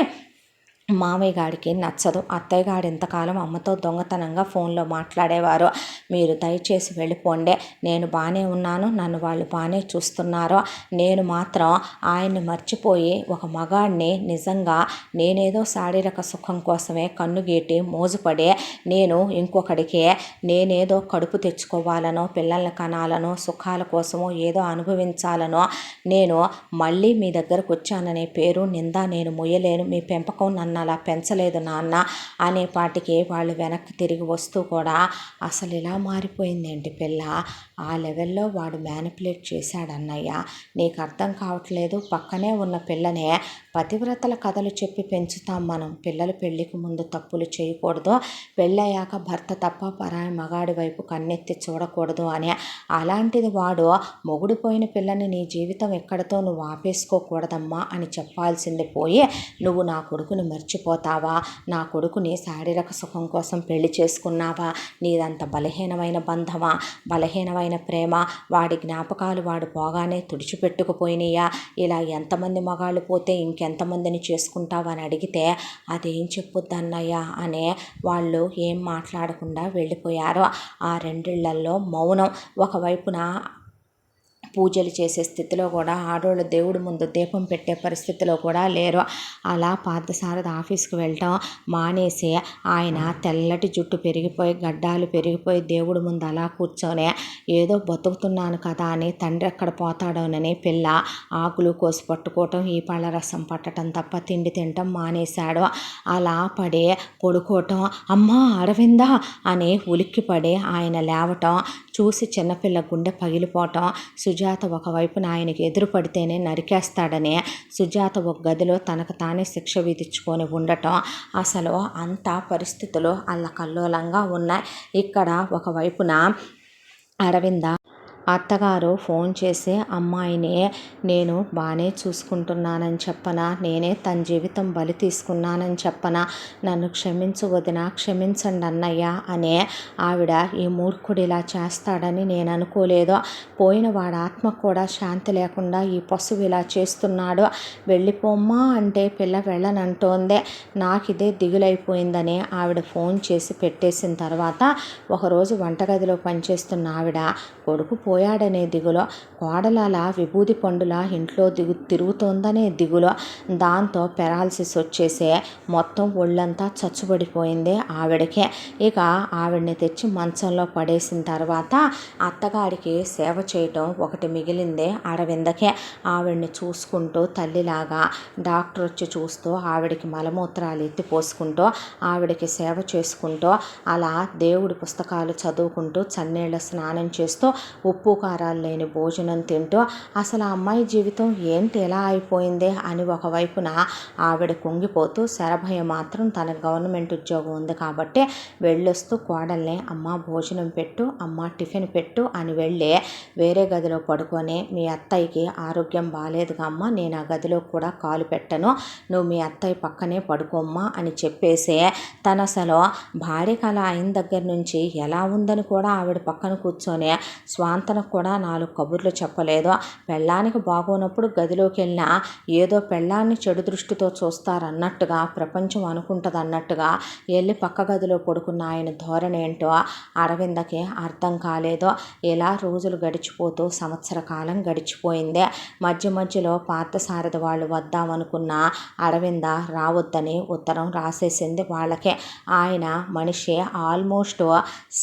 మామయ్య గారికి నచ్చదు, అత్తయ్య గారు ఇంతకాలం అమ్మతో దొంగతనంగా ఫోన్లో మాట్లాడేవారు, మీరు దయచేసి వెళ్ళిపోండి, నేను బాగానే ఉన్నాను, నన్ను వాళ్ళు బాగానే చూస్తున్నారు, నేను మాత్రం ఆయన్ని మర్చిపోయి ఒక మగాడిని నిజంగా నేనేదో శారీరక సుఖం కోసమే కన్నుగీటి మోజుపడే నేను ఇంకొకడికి నేనేదో కడుపు తెచ్చుకోవాలనో పిల్లల్ని కనాలనో సుఖాల కోసమో ఏదో అనుభవించాలనో నేను మళ్ళీ మీ దగ్గరకు వచ్చాననే పేరు నింద నేను మొయ్యలేను, మీ పెంపకం నన్ను అలా పెంచలేదు నాన్న అనేపాటికి వాళ్ళు వెనక్కి తిరిగి వస్తూ కూడా అసలు ఇలా మారిపోయిందేంటి పిల్ల, ఆ లెవెల్లో వాడు మ్యానిపులేట్ చేశాడన్నయ్య, నీకు అర్థం కావట్లేదు, పక్కనే ఉన్న పిల్లనే పతివ్రతల కథలు చెప్పి పెంచుతాం మనం, పిల్లలు పెళ్ళికి ముందు తప్పులు చేయకూడదు, పెళ్ళయ్యాక భర్త తప్ప పరాయి మగాడి వైపు కన్నెత్తి చూడకూడదు అని, అలాంటిది వాడు మొగుడిపోయిన పిల్లని నీ జీవితం ఎక్కడితో నువ్వు ఆపేసుకోకూడదమ్మా అని చెప్పాల్సింది పోయి నువ్వు నా కొడుకుని మర్చిపోతావా, నా కొడుకుని శారీరక సుఖం కోసం పెళ్లి చేసుకున్నావా, నీదంత బలహీనమైన బంధమా, బలహీనమైన ప్రేమ, వాడి జ్ఞాపకాలు వాడు పోగానే తుడిచిపెట్టుకుపోయినాయా, ఇలా ఎంతమంది మగాళ్ళు పోతే ఇంకెంతమందిని చేసుకుంటావని అడిగితే అదేం చెప్పుద్ది అన్నయ్య అనే వాళ్ళు ఏం మాట్లాడకుండా వెళ్ళిపోయారు. ఆ 2 ఇళ్లల్లో మౌనం. ఒకవైపున పూజలు చేసే స్థితిలో కూడా ఆడోళ్ళు దేవుడి ముందు దీపం పెట్టే పరిస్థితిలో కూడా లేరు. అలా పార్థసారథి ఆఫీస్కి వెళ్ళటం మానేసి ఆయన తెల్లటి జుట్టు పెరిగిపోయి గడ్డాలు పెరిగిపోయి దేవుడి ముందు అలా కూర్చొని ఏదో బతుకుతున్నాను కదా అని తండ్రి ఎక్కడ పోతాడోనని పిల్ల ఆకులు కోసి పట్టుకోవటం, ఈ పళ్ళ రసం పట్టడం తప్ప తిండి తినటం మానేశాడు. అలా పడి పడుకోవటం, అమ్మా అరవిందా అని ఉలిక్కిపడి ఆయన లేవటం చూసి చిన్నపిల్ల గుండె పగిలిపోవటం, సుజాత ఒకవైపున ఆయనకి ఎదురు పడితేనే నరికేస్తాడని సుజాత ఒక గదిలో తనకు తానే శిక్ష విధించుకొని ఉండటం, అసలు అంత పరిస్థితులు అల్లకల్లోలంగా ఉన్నాయి. ఇక్కడ ఒకవైపున అరవింద అత్తగారు ఫోన్ చేసి అమ్మాయిని నేను బాగానే చూసుకుంటున్నానని చెప్పనా, నేనే తన జీవితం బలి తీసుకున్నానని చెప్పనా, నన్ను క్షమించు వదిన, క్షమించండి అన్నయ్య అనే ఆవిడ ఈ మూర్ఖుడు ఇలా చేస్తాడని నేను అనుకోలేదు, పోయిన వాడి ఆత్మకు కూడా శాంతి లేకుండా ఈ పశువు ఇలా చేస్తున్నాడు, వెళ్ళిపోమ్మా అంటే పిల్ల వెళ్ళనంటోంది, నాకు ఇదే దిగులైపోయిందని ఆవిడ ఫోన్ చేసి పెట్టేసిన తర్వాత ఒకరోజు వంటగదిలో పనిచేస్తున్న ఆవిడ కొడుకు పోయాడనే దిగులో, కోడలాల విభూది పండులా ఇంట్లో తిరుగుతోందనే దిగులో, దాంతో పెరాలసిస్ వచ్చేసి మొత్తం ఒళ్ళంతా చచ్చుబడిపోయింది ఆవిడకే. ఇక ఆవిడని తెచ్చి మంచంలో పడేసిన తర్వాత అత్తగారికి సేవ చేయటం ఒకటి మిగిలిందే అరవిందకే. ఆవిడని చూసుకుంటూ తల్లిలాగా డాక్టర్ వచ్చి చూస్తూ ఆవిడకి మలమూత్రాలు ఎత్తిపోసుకుంటూ ఆవిడకి సేవ చేసుకుంటూ అలా దేవుడి పుస్తకాలు చదువుకుంటూ చన్నీళ్ళ స్నానం చేస్తూ ఉప్పు కారాలు లేని భోజనం తింటూ అసలు ఆ అమ్మాయి జీవితం ఏంటి ఎలా అయిపోయింది అని ఒకవైపున ఆవిడ కుంగిపోతూ, శరభయ్య మాత్రం తన గవర్నమెంట్ ఉద్యోగం ఉంది కాబట్టి వెళ్ళొస్తూ కోడల్ని అమ్మ భోజనం పెట్టు, అమ్మ టిఫిన్ పెట్టు అని వెళ్ళి వేరే గదిలో పడుకొని మీ అత్తయ్యకి ఆరోగ్యం బాగాలేదుగా అమ్మ, నేను ఆ గదిలో కూడా కాలు పెట్టను, నువ్వు మీ అత్తయ్య పక్కనే పడుకోమ్మా అని చెప్పేసి తను అసలు భార్య కళ అయిన దగ్గర నుంచి ఎలా ఉందని కూడా ఆవిడ పక్కన కూర్చొని స్వాంత అతనికి కూడా 4 కబుర్లు చెప్పలేదు. పెళ్ళానికి బాగోనప్పుడు గదిలోకి వెళ్ళినా ఏదో పెళ్ళాన్ని చెడు దృష్టితో చూస్తారన్నట్టుగా, ప్రపంచం అనుకుంటుందన్నట్టుగా వెళ్ళి పక్క గదిలో పడుకున్న ఆయన ధోరణి ఏంటో అరవిందకి అర్థం కాలేదు. ఇలా రోజులు గడిచిపోతూ సంవత్సర కాలం గడిచిపోయింది. మధ్య మధ్యలో పార్థసారథి వాళ్ళు వద్దామనుకున్న అరవింద రావద్దని ఉత్తరం రాసేసింది వాళ్ళకే. ఆయన మనిషి ఆల్మోస్ట్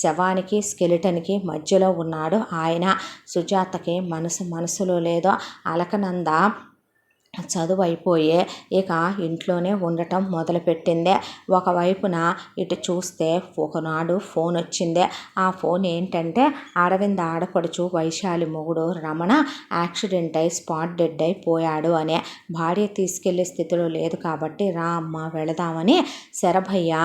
శవానికి స్కెలిటన్కి మధ్యలో ఉన్నాడు ఆయన. సుజాతకి మనసులో లేదో అలకనంద చదువు అయిపోయే ఇక ఇంట్లోనే ఉండటం మొదలుపెట్టింది. ఒకవైపున ఇటు చూస్తే ఒకనాడు ఫోన్ వచ్చింది. ఆ ఫోన్ ఏంటంటే అరవింద్ ఆడపడుచు వైశాలి మొగుడు రమణ యాక్సిడెంట్ అయి స్పాట్ డెడ్ అయిపోయాడు అనే. భార్య తీసుకెళ్లే స్థితిలో లేదు కాబట్టి రా అమ్మ వెళదామని శరభయ్య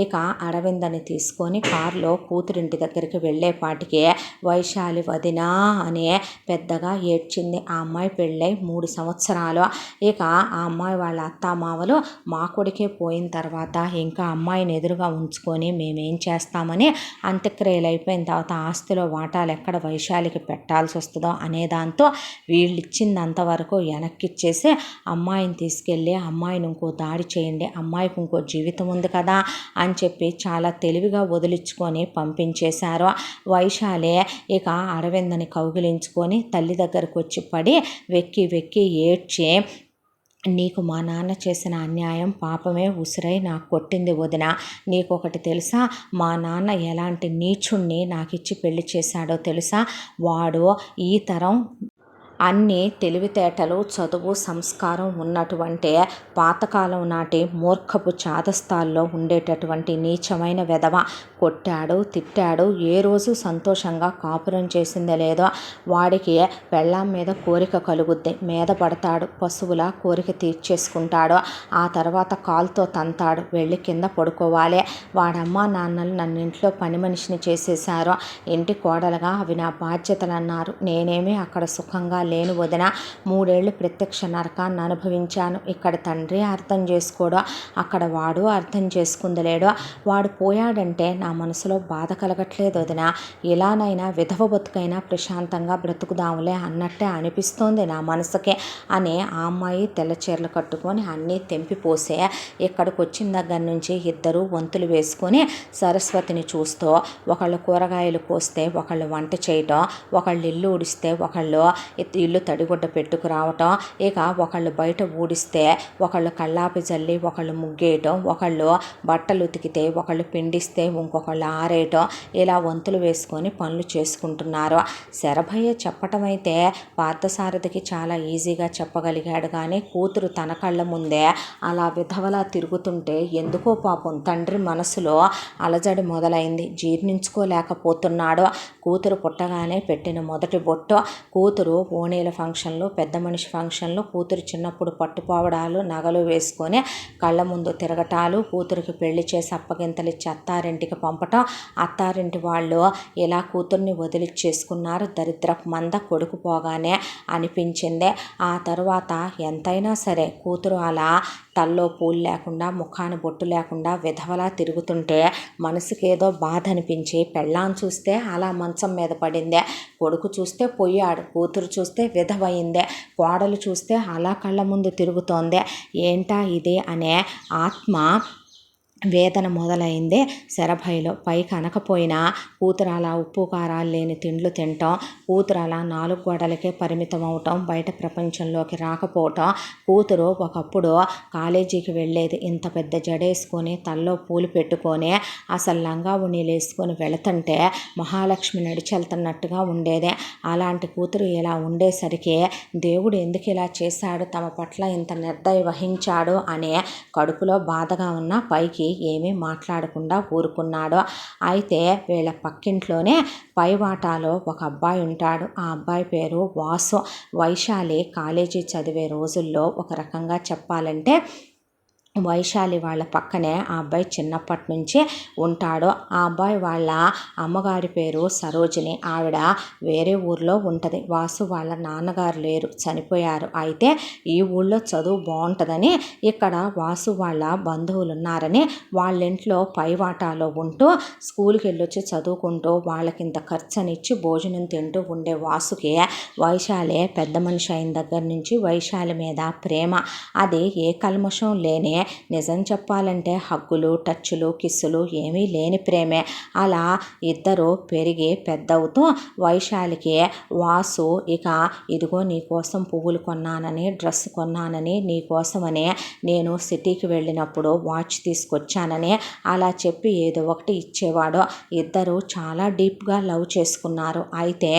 ఇక అరవిందని తీసుకొని కారులో కూతురింటి దగ్గరికి వెళ్ళేపాటికి వైశాలి వదినా అనే పెద్దగా ఏడ్చింది. ఆ అమ్మాయి పెళ్ళై 3 సంవత్సరాలు. ఇక ఆ అమ్మాయి వాళ్ళ అత్తామామలు మా కొడుకే పోయిన తర్వాత ఇంకా అమ్మాయిని ఎదురుగా ఉంచుకొని మేమేం చేస్తామని అంత్యక్రియలు అయిపోయిన తర్వాత ఆస్తిలో వాటాలు ఎక్కడ వైశాలికి పెట్టాల్సి వస్తుందో అనే దాంతో వీళ్ళు ఇచ్చింది అంతవరకు వెనక్కిచ్చేసి అమ్మాయిని తీసుకెళ్ళి అమ్మాయిని ఇంకో దాడి చేయండి, అమ్మాయికి ఇంకో జీవితం ఉంది కదా అని చెప్పి చాలా తెలివిగా వదిలించుకొని పంపించేశారు. వైశాలి ఇక అరవిందని కౌగిలించుకొని తల్లి దగ్గరకు వచ్చి పడి వెక్కి వెక్కి ఏడ్చి నీకు మా నాన్న చేసిన అన్యాయం పాపమే ఉసిరై నాకు కొట్టింది వదిన. నీకొకటి తెలుసా, మా నాన్న ఎలాంటి నీచుణ్ణి నాకు ఇచ్చి పెళ్లి చేశాడో తెలుసా? వాడు ఈ తరం అన్ని తెలివితేటలు చదువు సంస్కారం ఉన్నటువంటి పాతకాలం నాటి మూర్ఖపు చాదస్తాల్లో ఉండేటటువంటి నీచమైన వెధవ. కొట్టాడు తిట్టాడు, ఏ రోజు సంతోషంగా కాపురం చేసిందే లేదో. వాడికి పెళ్ళాం మీద కోరిక కలుగుద్ది, మీద పడతాడు, పశువుల కోరిక తీర్చేసుకుంటాడు. ఆ తర్వాత కాలుతో తంతాడు, వెళ్ళి కింద పడుకోవాలి. వాడమ్మ నాన్నలు నన్ను ఇంట్లో పని మనిషిని చేసేశారు, ఇంటి కోడలుగా అవి నా బాధ్యతలు అన్నారు. నేనేమి అక్కడ సుఖంగా లేను వదిన. 3 ఏళ్ళు ప్రత్యక్ష నరకాన్ని అనుభవించాను. ఇక్కడ తండ్రి అర్థం చేసుకోడు, అక్కడ వాడు అర్థం చేసుకుందలేడు. వాడు పోయాడంటే నా మనసులో బాధ కలగట్లేదు వదిన. ఇలానైనా విధవ బతుకైనా ప్రశాంతంగా బ్రతుకుదాములే అన్నట్టే అనిపిస్తోంది నా మనసుకే అని ఆ అమ్మాయి తెల్ల చీరలు కట్టుకొని అన్నీ తెంపిపోసే ఇక్కడికి వచ్చిన దగ్గర నుంచి ఇద్దరు వంతులు వేసుకొని సరస్వతిని చూస్తూ ఒకళ్ళు కూరగాయలు కోస్తే ఒకళ్ళు వంట చేయటం, ఒకళ్ళు ఇల్లు ఊడిస్తే ఒకళ్ళు ఇల్లు తడిగుడ్డ పెట్టుకురావటం, ఇక ఒకళ్ళు బయట ఊడిస్తే ఒకళ్ళు కళ్ళాపి జల్లి ఒకళ్ళు ముగ్గేయటం, ఒకళ్ళు బట్టలు ఉతికితే ఒకళ్ళు పిండిస్తే ఇంకొకళ్ళు ఆరేయటం, ఇలా వంతులు వేసుకొని పనులు చేసుకుంటున్నారు. శరభయ్య చెప్పటం అయితే పార్థసారథికి చాలా ఈజీగా చెప్పగలిగాడు. కానీ కూతురు తన కళ్ళ ముందే అలా విధవలా తిరుగుతుంటే ఎందుకో పాపం తండ్రి మనసులో అలజడి మొదలైంది. జీర్ణించుకోలేకపోతున్నాడు. కూతురు పుట్టగానే పెట్టిన మొదటి బొట్టు, కూతురు ఓణీల ఫంక్షన్లు, పెద్ద మనిషి ఫంక్షన్లు, కూతురు చిన్నప్పుడు పట్టుపోవడాలు నగలు వేసుకొని కళ్ళ ముందు తిరగటాలు, కూతురికి పెళ్లి చేసి అప్పగింతలు ఇచ్చి అత్తారింటికి పంపటం, అత్తారింటి వాళ్ళు ఇలా కూతుర్ని వదిలిచ్చేసుకున్నారు. దరిద్రపు మంద కొడుకు పోగానే అనిపించిందే. ఆ తర్వాత ఎంతైనా సరే కూతురు అలా తల్లో పూలు లేకుండా ముఖాన బొట్టు లేకుండా విధవలా తిరుగుతుంటే మనసుకేదో బాధ అనిపించి పెళ్ళాం చూస్తే అలా మంచం మీద పడిందే, కొడుకు చూస్తే పోయాడు, కూతురు చూస్తే విధవయిందే, కోడలు చూస్తే అలా కళ్ళ ముందు తిరుగుతోందే. ఏంటా ఇది అనే ఆత్మ వేదన మొదలైందే శరభయ్యలో. పైకి అనకపోయినా కూతురు అలా ఉప్పు కారాలు లేని తిండ్లు తినటం, కూతురు అలా 4 గోడలకే పరిమితం అవటం, బయట ప్రపంచంలోకి రాకపోవటం. కూతురు ఒకప్పుడు కాలేజీకి వెళ్ళేది, ఇంత పెద్ద జడేసుకొని తల్లో పూలు పెట్టుకొని అసలు లంగా ఉణీలు వేసుకొని వెళుతుంటే మహాలక్ష్మి నడిచెళ్తున్నట్టుగా ఉండేదే. అలాంటి కూతురు ఇలా ఉండేసరికి దేవుడు ఎందుకు ఇలా చేశాడు, తమ పట్ల ఇంత నిర్దయ వహించాడు అనే కడుపులో బాధగా ఉన్న పైకి ఏమీ మాట్లాడకుండా ఊరుకున్నాడు. అయితే వీళ్ళ పక్కింట్లోనే పైవాటాలో ఒక అబ్బాయి ఉంటాడు. ఆ అబ్బాయి పేరు వాసు. వైశాలి కాలేజీ చదివే రోజుల్లో ఒక రకంగా చెప్పాలంటే వైశాలి వాళ్ళ పక్కనే ఆ అబ్బాయి చిన్నప్పటి నుంచి ఉంటాడు. ఆ అబ్బాయి వాళ్ళ అమ్మగారి పేరు సరోజిని. ఆవిడ వేరే ఊర్లో ఉంటుంది. వాసు వాళ్ళ నాన్నగారు లేరు, చనిపోయారు. అయితే ఈ ఊళ్ళో చదువు బాగుంటుందని ఇక్కడ వాసు వాళ్ళ బంధువులు ఉన్నారని వాళ్ళ ఇంట్లో పైవాటాలో ఉంటూ స్కూల్కి వెళ్ళొచ్చి చదువుకుంటూ వాళ్ళకి ఇంత ఖర్చునిచ్చి భోజనం తింటూ ఉండే వాసుకి వైశాలి పెద్ద మనిషి అయిన దగ్గర నుంచి వైశాలి మీద ప్రేమ. అది ఏ కల్మషం లేని, నిజం చెప్పాలంటే హగ్గులు, టచ్చులు, కిస్సులు ఏమీ లేని ప్రేమే. అలా ఇద్దరు పెరిగి పెద్దవుతూ వైశాలికి వాసు ఇక ఇదిగో నీకోసం పువ్వులు కొన్నానని, డ్రెస్ కొన్నానని, నీకోసమని నేను సిటీకి వెళ్ళినప్పుడు వాచ్ తీసుకొచ్చానని అలా చెప్పి ఏదో ఒకటి ఇచ్చేవాడు. ఇద్దరు చాలా డీప్గా లవ్ చేసుకున్నారు. అయితే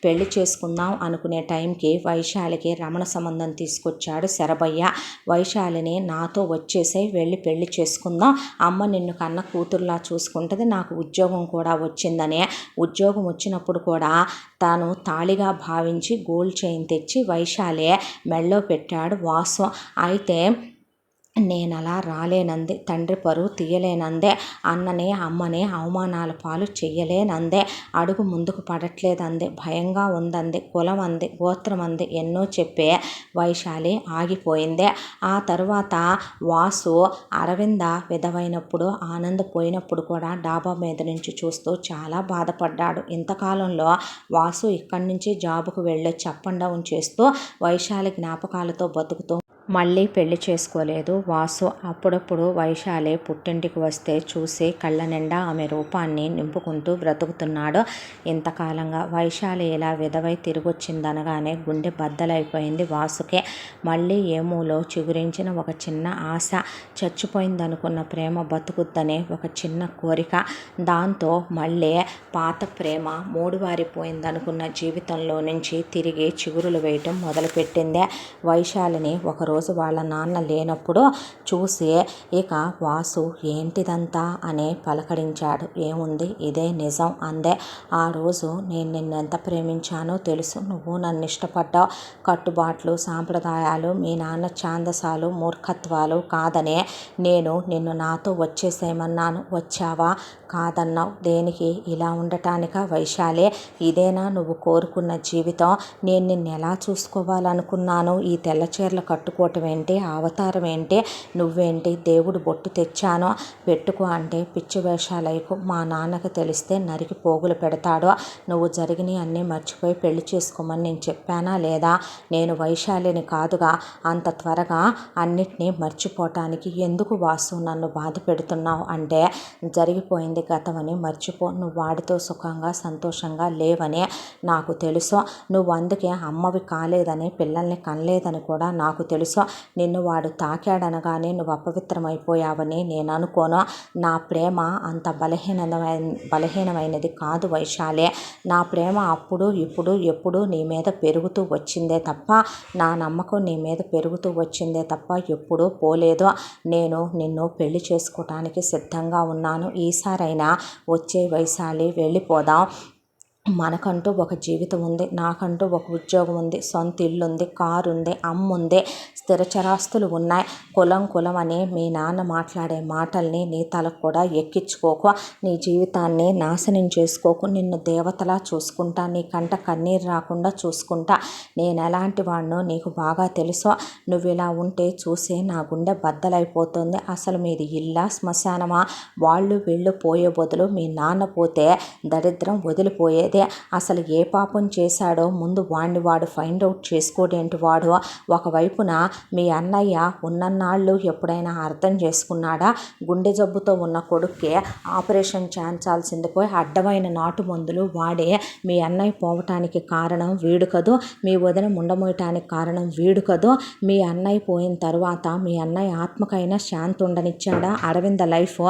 పెళ్లి చేసుకుందాం అనుకునే టైంకి వైశాలికి రమణ సంబంధం తీసుకొచ్చాడు శరభయ్య. వైశాలిని నాతో వచ్చేసే వెళ్ళి పెళ్లి చేసుకుందాం, అమ్మ నిన్ను కన్న కూతురులా చూసుకుంటుంది, నాకు ఉద్యోగం కూడా వచ్చిందని. ఉద్యోగం వచ్చినప్పుడు కూడా తాను తాళిగా భావించి గోల్డ్ చైన్ తెచ్చి వైశాలి మెళ్ళో పెట్టాడు వాసు. అయితే నేను అలా రాలేనందే, తండ్రి పరువు తీయలేనందే, అన్నని అమ్మని అవమానాల పాలు చెయ్యలేనందే, అడుగు ముందుకు పడట్లేదందే, భయంగా ఉందందే, కులం అంది, గోత్రం అంది, ఎన్నో చెప్పే వైశాలి ఆగిపోయిందే. ఆ తరువాత వాసు అరవింద విధవైనప్పుడు ఆనందపోయినప్పుడు కూడా డాబా మీద నుంచి చూస్తూ చాలా బాధపడ్డాడు. ఇంతకాలంలో వాసు ఇక్కడి నుంచి జాబుకు వెళ్ళొచ్చి అప్ అండ్ డౌన్ చేస్తూ వైశాలి జ్ఞాపకాలతో బతుకుతూ మళ్ళీ పెళ్లి చేసుకోలేదు వాసు. అప్పుడప్పుడు వైశాలి పుట్టింటికి వస్తే చూసి కళ్ళ నిండా ఆమె రూపాన్ని నింపుకుంటూ బ్రతుకుతున్నాడు. ఇంతకాలంగా వైశాలి ఇలా విధవై తిరిగొచ్చిందనగానే గుండె బద్దలైపోయింది వాసుకే. మళ్ళీ ఏమూలో చిగురించిన ఒక చిన్న ఆశ, చచ్చిపోయిందనుకున్న ప్రేమ బతుకుద్దనే ఒక చిన్న కోరిక. దాంతో మళ్ళీ పాత ప్రేమ మూడువారిపోయిందనుకున్న జీవితంలో నుంచి తిరిగి చిగురులు వేయటం మొదలుపెట్టిందే. వైశాలిని ఒకరోజు వాళ్ళ నాన్న లేనప్పుడు చూసి ఇక వాసు ఏంటిదంతా అని పలకరించాడు. ఏముంది, ఇదే నిజం అందే. ఆ రోజు నేను నిన్నెంత ప్రేమించానో తెలుసు, నువ్వు నన్ను ఇష్టపడ్డావు. కట్టుబాట్లు, సాంప్రదాయాలు, మీ నాన్న ఛాందసాలు, మూర్ఖత్వాలు కాదనే నేను నిన్ను నాతో వచ్చేసేయమన్నాను. వచ్చావా? కాదన్నావు. దేనికి? ఇలా ఉండటానికా వైశాలి? ఇదేనా నువ్వు కోరుకున్న జీవితం? నేను నిన్ను ఎలా చూసుకోవాలనుకున్నాను? ఈ తెల్ల చీరలు కట్టుకోవటం ఏంటి, అవతారం ఏంటి, నువ్వేంటి దేవుడు బొట్టు తెచ్చాను పెట్టుకో అంటే పిచ్చి వేషాలైకు, మా నాన్నకి తెలిస్తే నరికి పోగులు పెడతాడు. నువ్వు జరిగినవి అన్నీ మర్చిపోయి పెళ్లి చేసుకోమని నేను చెప్పానా లేదా? నేను వైశాలిని కాదుగా అంత త్వరగా అన్నిటినీ మర్చిపోవటానికి. ఎందుకు వాసు నన్ను బాధ పెడుతున్నావు అంటే, జరిగిపోయింది గతమని మర్చిపో. నువ్వు వాడితో సుఖంగా సంతోషంగా లేవని నాకు తెలుసు. నువ్వు అందుకే అమ్మవి కాలేదని, పిల్లల్ని కనలేదని కూడా నాకు తెలుసు. నిన్ను వాడు తాకాడనగానే నువ్వు అపవిత్రమైపోయావని నేను అనుకోను. నా ప్రేమ అంత బలహీనమైనది కాదు వైశాలి. నా ప్రేమ అప్పుడు ఇప్పుడు ఎప్పుడు నీ మీద పెరుగుతూ వచ్చిందే తప్ప, నా నమ్మకం నీ మీద పెరుగుతూ వచ్చిందే తప్ప ఎప్పుడూ పోలేదు. నేను నిన్ను పెళ్లి చేసుకోవటానికి సిద్ధంగా ఉన్నాను. ఈసారైనా వచ్చే వైశాలి, వెళ్ళిపోదాం. మనకంటూ ఒక జీవితం ఉంది, నాకంటూ ఒక ఉద్యోగం ఉంది, సొంత ఇల్లు ఉంది, కారు ఉంది, అమ్మ ఉంది, స్థిరచరాస్తులు ఉన్నాయి. కులం అని మీ నాన్న మాట్లాడే మాటల్ని నీ తలకు కూడా ఎక్కించుకోకు. నీ జీవితాన్ని నాశనం చేసుకోకు. నిన్ను దేవతలా చూసుకుంటా, నీ కంట కన్నీరు రాకుండా చూసుకుంటా. నేను ఎలాంటి వాడినో నీకు బాగా తెలుసు. నువ్వు ఇలా ఉంటే చూసే నా గుండె బద్దలైపోతుంది. అసలు మీది ఇల్లా శ్మశానమా? వాళ్ళు వీళ్ళు పోయే బదులు మీ నాన్న పోతే దరిద్రం వదిలిపోయేది. అసలు ఏ పాపం చేశాడో ముందు వాడిని వాడు ఫైండ్ అవుట్ చేసుకోడేంటి వాడు? ఒకవైపున మీ అన్నయ్య ఉన్నన్నాళ్ళు ఎప్పుడైనా అర్థం చేసుకున్నాడా? గుండె జబ్బుతో ఉన్న కొడుక్కి ఆపరేషన్ చేయించాల్సింది పోయి అడ్డమైన నాటు మందులు వాడే మీ అన్నయ్య పోవటానికి కారణం వీడు కదూ. మీ వదిన ముండమోయటానికి కారణం వీడు కదూ. మీ అన్నయ్య పోయిన తర్వాత మీ అన్నయ్య ఆత్మకైనా శాంతి ఉండనిచ్చాడా? అరవింద లైఫ్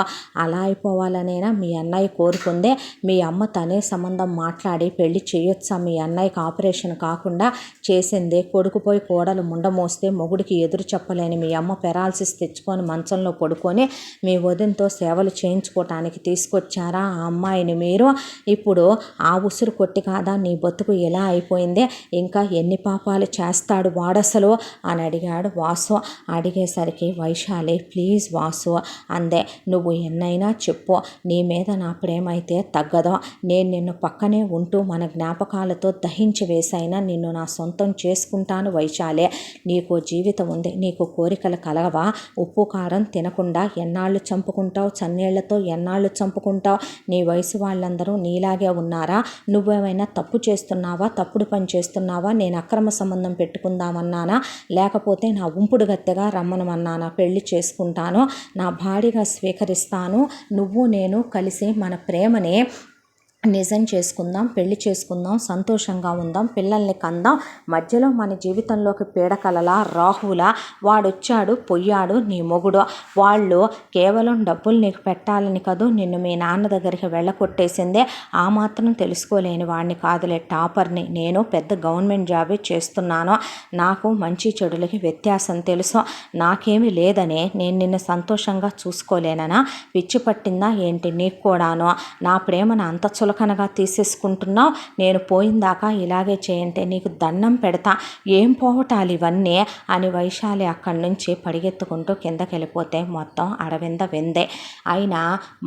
అలా అయిపోవాలనేనా మీ అన్నయ్య కోరుకుందే? మీ అమ్మ తనే సంబంధం మాట్లాడి పెళ్లి చేయొచ్చా, మీ అన్నయ్యకి ఆపరేషన్ కాకుండా చేసిందే కొడుకు పోయి కోడలు ముండమోస్తే మొగుడికి ఎదురు చెప్పలేని మీ అమ్మ పెరాలసిస్ తెచ్చుకొని మంచంలో పడుకొని మీ వదినతో సేవలు చేయించుకోవటానికి తీసుకొచ్చారా ఆ అమ్మాయిని మీరు? ఇప్పుడు ఆ ఉసురు కొట్టి కాదా నీ బతుకు ఎలా అయిపోయిందే, ఇంకా ఎన్ని పాపాలు చేస్తాడు వాడసలు అని అడిగాడు వాసు. అడిగేసరికి వైశాలి ప్లీజ్ వాసు అందే, నువ్వు ఎన్నైనా చెప్పు, నీ మీద నా ప్రేమ అయితే తగ్గదో, నేను నిన్ను పక్కనే ఉంటూ మన జ్ఞాపకాలతో దహించి వేసైనా నిన్ను నా సొంతం చేసుకుంటాను వైశాలి. నీకు జీవితం ఉంది, నీకు కోరికలు కలగవా? ఉప్పు కారం తినకుండా ఎన్నాళ్ళు చంపుకుంటావు, చన్నీళ్లతో ఎన్నాళ్ళు చంపుకుంటావు? నీ వయసు వాళ్ళందరూ నీలాగే ఉన్నారా? నువ్వేమైనా తప్పు చేస్తున్నావా, తప్పుడు పని చేస్తున్నావా? నేను అక్రమ సంబంధం పెట్టుకుందామన్నానా, లేకపోతే నా ఉంపుడు గత్తెగా రమ్మనమన్నానా? పెళ్లి చేసుకుంటాను, నా భార్యగా స్వీకరిస్తాను, నువ్వు నేను కలిసి మన ప్రేమని నిజం చేసుకుందాం, పెళ్లి చేసుకుందాం, సంతోషంగా ఉందాం, పిల్లల్ని కందాం. మధ్యలో మన జీవితంలోకి పీడకలలా రాహులా వాడొచ్చాడు పొయ్యాడు నీ మొగుడు. వాళ్ళు కేవలం డబ్బులు నీకు పెట్టాలని కదూ నిన్ను మీ నాన్న దగ్గరికి వెళ్ళకొట్టేసిందే. ఆ మాత్రం తెలుసుకోలేని వాడిని కాదులే, టాపర్ని నేను, పెద్ద గవర్నమెంట్ జాబే చేస్తున్నాను, నాకు మంచి చెడులకి వ్యత్యాసం తెలుసు. నాకేమీ లేదనే నేను నిన్ను సంతోషంగా చూసుకోలేననా? పిచ్చి పట్టిందా ఏంటి నీకు కూడాను? నా ప్రేమను అంత చులకనగా తీసేసుకుంటున్నావు. నేను పోయిందాకా ఇలాగే చేయంటే నీకు దండం పెడతా. ఏం పోవటాలు ఇవన్నీ అని వైశాలి అక్కడి నుంచి పరిగెత్తుకుంటూ కిందకి వెళ్ళిపోతే మొత్తం అరవింద వెందే. అయినా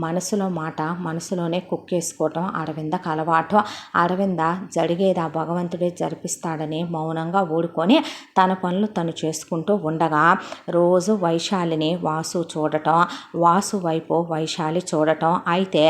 మనసులో మాట మనసులోనే కుక్కేసుకోవటం అరవిందకు అలవాటు. అరవింద జరిగేది ఆ భగవంతుడే జరిపిస్తాడని మౌనంగా ఊడుకొని తన పనులు తను చేసుకుంటూ ఉండగా రోజు వైశాలిని వాసు చూడటం, వాసు వైపు వైశాలి చూడటం. అయితే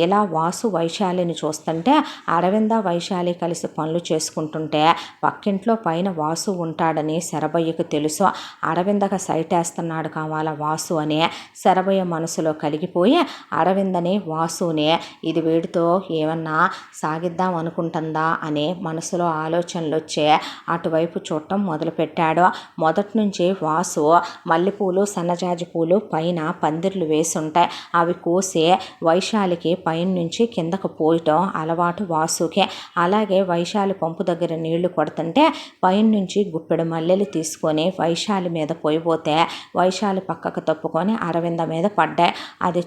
ఇలా వాసు వైశాలిని చూస్తుంటే అరవింద వైశాలి కలిసి పనులు చేసుకుంటుంటే పక్కింట్లో పైన వాసు ఉంటాడని శరభయ్యకు తెలుసు. అరవిందకు సైట్ వేస్తున్నాడు కావాల వాసు అని శరభయ్య మనసులో కలిగిపోయి అరవిందని వాసుని ఇది వీడితో ఏమన్నా సాగిద్దాం అనుకుంటుందా అని మనసులో ఆలోచనలు వచ్చే అటువైపు చూడటం మొదలుపెట్టాడు. మొదటి నుంచి వాసు మల్లెపూలు సన్నజాజి పూలు పైన పందిర్లు వేసి ఉంటాయి, అవి కోసి వైశాలికి పైన నుంచి కిందకు పోయటం అలవాటు వాసుకే. అలాగే వైశాలి పంపు దగ్గర నీళ్లు కొడుతుంటే పైన నుంచి గుప్పెడు మల్లెలు తీసుకొని వైశాలి మీద పోయిపోతే వైశాలి పక్కకు తప్పుకొని అరవింద మీద పడ్డాయి. అది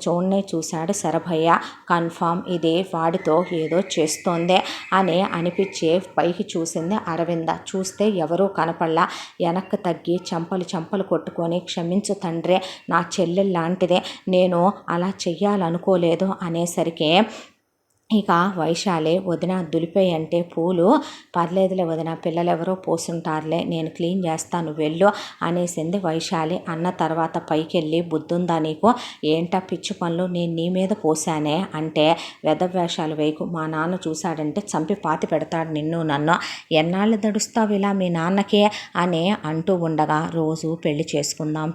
చూశాడు శరభయ్య. కన్ఫామ్ ఇది వాడితో ఏదో చేస్తోంది అని అనిపించి పైకి చూసింది అరవింద. చూస్తే ఎవరూ కనపడలా. వెనక్కి తగ్గి చంపలు కొట్టుకొని క్షమించు తండ్రి, నా చెల్లెలు లాంటిదే, నేను అలా చెయ్యాలనుకోలేదు అనేసరికి ఇక వైశాలి వదిన దులిపేయి అంటే పూలు పర్లేదులే వదిన, పిల్లలెవరో పోసుంటారులే, నేను క్లీన్ చేస్తాను వెళ్ళు అనేసింది వైశాలి. అన్న తర్వాత పైకి వెళ్ళి బుద్ధుందా నీకు, ఏంటా పిచ్చి పనులు, నేను నీ మీద పోసానే అంటే వెధవేషాలు వేయకు, మా నాన్న చూశాడంటే చంపి పాతి పెడతాడు నిన్ను నన్ను, ఎన్నాళ్ళు దడుస్తావు ఇలా మీ నాన్నకే అని అంటూ ఉండగా రోజు పెళ్లి చేసుకుందాం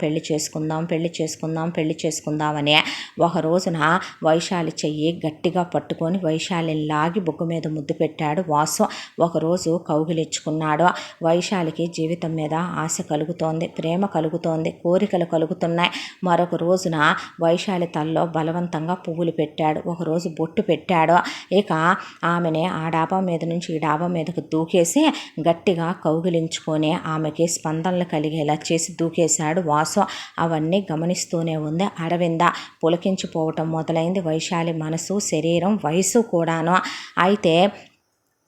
అని ఒక రోజున వైశాలి చెయ్యి గట్టిగా పట్టుకొని వైశాలిని లాగి బుగ్గ మీద ముద్దు పెట్టాడు వాసు. ఒకరోజు కౌగిలించుకున్నాడు. వైశాలికి జీవితం మీద ఆశ కలుగుతోంది, ప్రేమ కలుగుతోంది, కోరికలు కలుగుతున్నాయి. మరొక రోజున వైశాలి తల్లో బలవంతంగా పువ్వులు పెట్టాడు, ఒకరోజు బొట్టు పెట్టాడు. ఇక ఆమెని ఆ డాబా మీద నుంచి ఈ డాబా మీదకు దూకేసి గట్టిగా కౌగిలించుకొని ఆమెకి స్పందనలు కలిగేలా చేసి దూకేశాడు వాసు. అవన్నీ గమనిస్తూనే ఉంది అరవింద. పులకించిపోవటం మొదలైంది వైశాలి మనసు, శరీరం, వయసు కూడాను. అయితే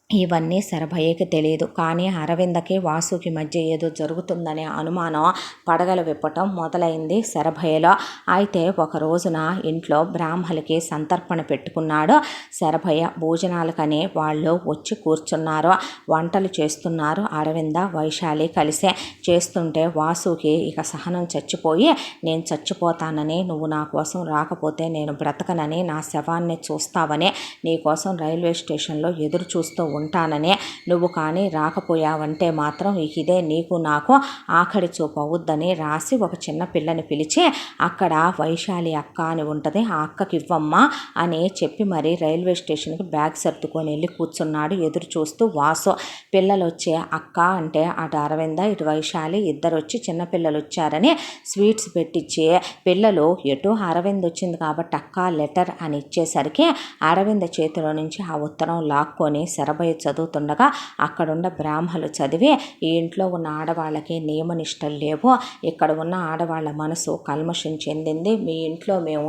ఇవన్నీ శరభయ్యకి తెలియదు, కానీ అరవిందకి వాసుకి మధ్య ఏదో జరుగుతుందనే అనుమానం పడగలు విప్పటం మొదలైంది శరభయ్యలో. అయితే ఒక రోజున ఇంట్లో బ్రాహ్మలకి సంతర్పణ పెట్టుకున్నాడు శరభయ్య. భోజనాలకని వాళ్ళు వచ్చి కూర్చున్నారు, వంటలు చేస్తున్నారు అరవింద వైశాలి కలిసే. చేస్తుంటే వాసుకి ఇక సహనం చచ్చిపోయి, నేను చచ్చిపోతానని, నువ్వు నా కోసం రాకపోతే నేను బ్రతకనని, నా శవాన్ని చూస్తావని నీ కోసం రైల్వే స్టేషన్లో ఎదురు చూస్తూ ఉంటానని. నువ్వు కానీ రాకపోయావంటే మాత్రం ఇదే నీకు నాకు ఆఖరి చూపు అవుద్దని రాసి ఒక చిన్న పిల్లని పిలిచి అక్కడ వైశాలి అక్క అని ఉంటుంది, ఆ అక్కకి ఇవ్వమ్మా అని చెప్పి మరి రైల్వే స్టేషన్కి బ్యాగ్ సర్దుకొని వెళ్ళి కూర్చున్నాడు ఎదురు చూస్తూ వాసు. పిల్లలు వచ్చే అక్క అంటే అటు అరవింద ఇటు వైశాలి ఇద్దరు వచ్చి చిన్నపిల్లలు వచ్చారని స్వీట్స్ పెట్టించి పిల్లలు ఎటు అరవింద్ వచ్చింది కాబట్టి అక్క లెటర్ అని ఇచ్చేసరికి అరవింద చేతిలో నుంచి ఆ ఉత్తరం లాక్కొని శరభయ్య చదువుతుండగా అక్కడున్న బ్రాహ్మలు చదివి ఈ ఇంట్లో ఉన్న ఆడవాళ్ళకి నియమనిష్టలు లేవు, ఇక్కడ ఉన్న ఆడవాళ్ళ మనసు కల్మషం చెందింది, మీ ఇంట్లో మేము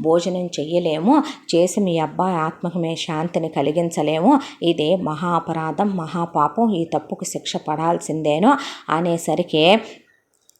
భోజనం చెయ్యలేము, చేసి మీ అబ్బాయి ఆత్మకు మేము శాంతిని కలిగించలేము, ఇది మహా అపరాధం మహాపాపం, ఈ తప్పుకు శిక్ష పడాల్సిందేనో అనేసరికి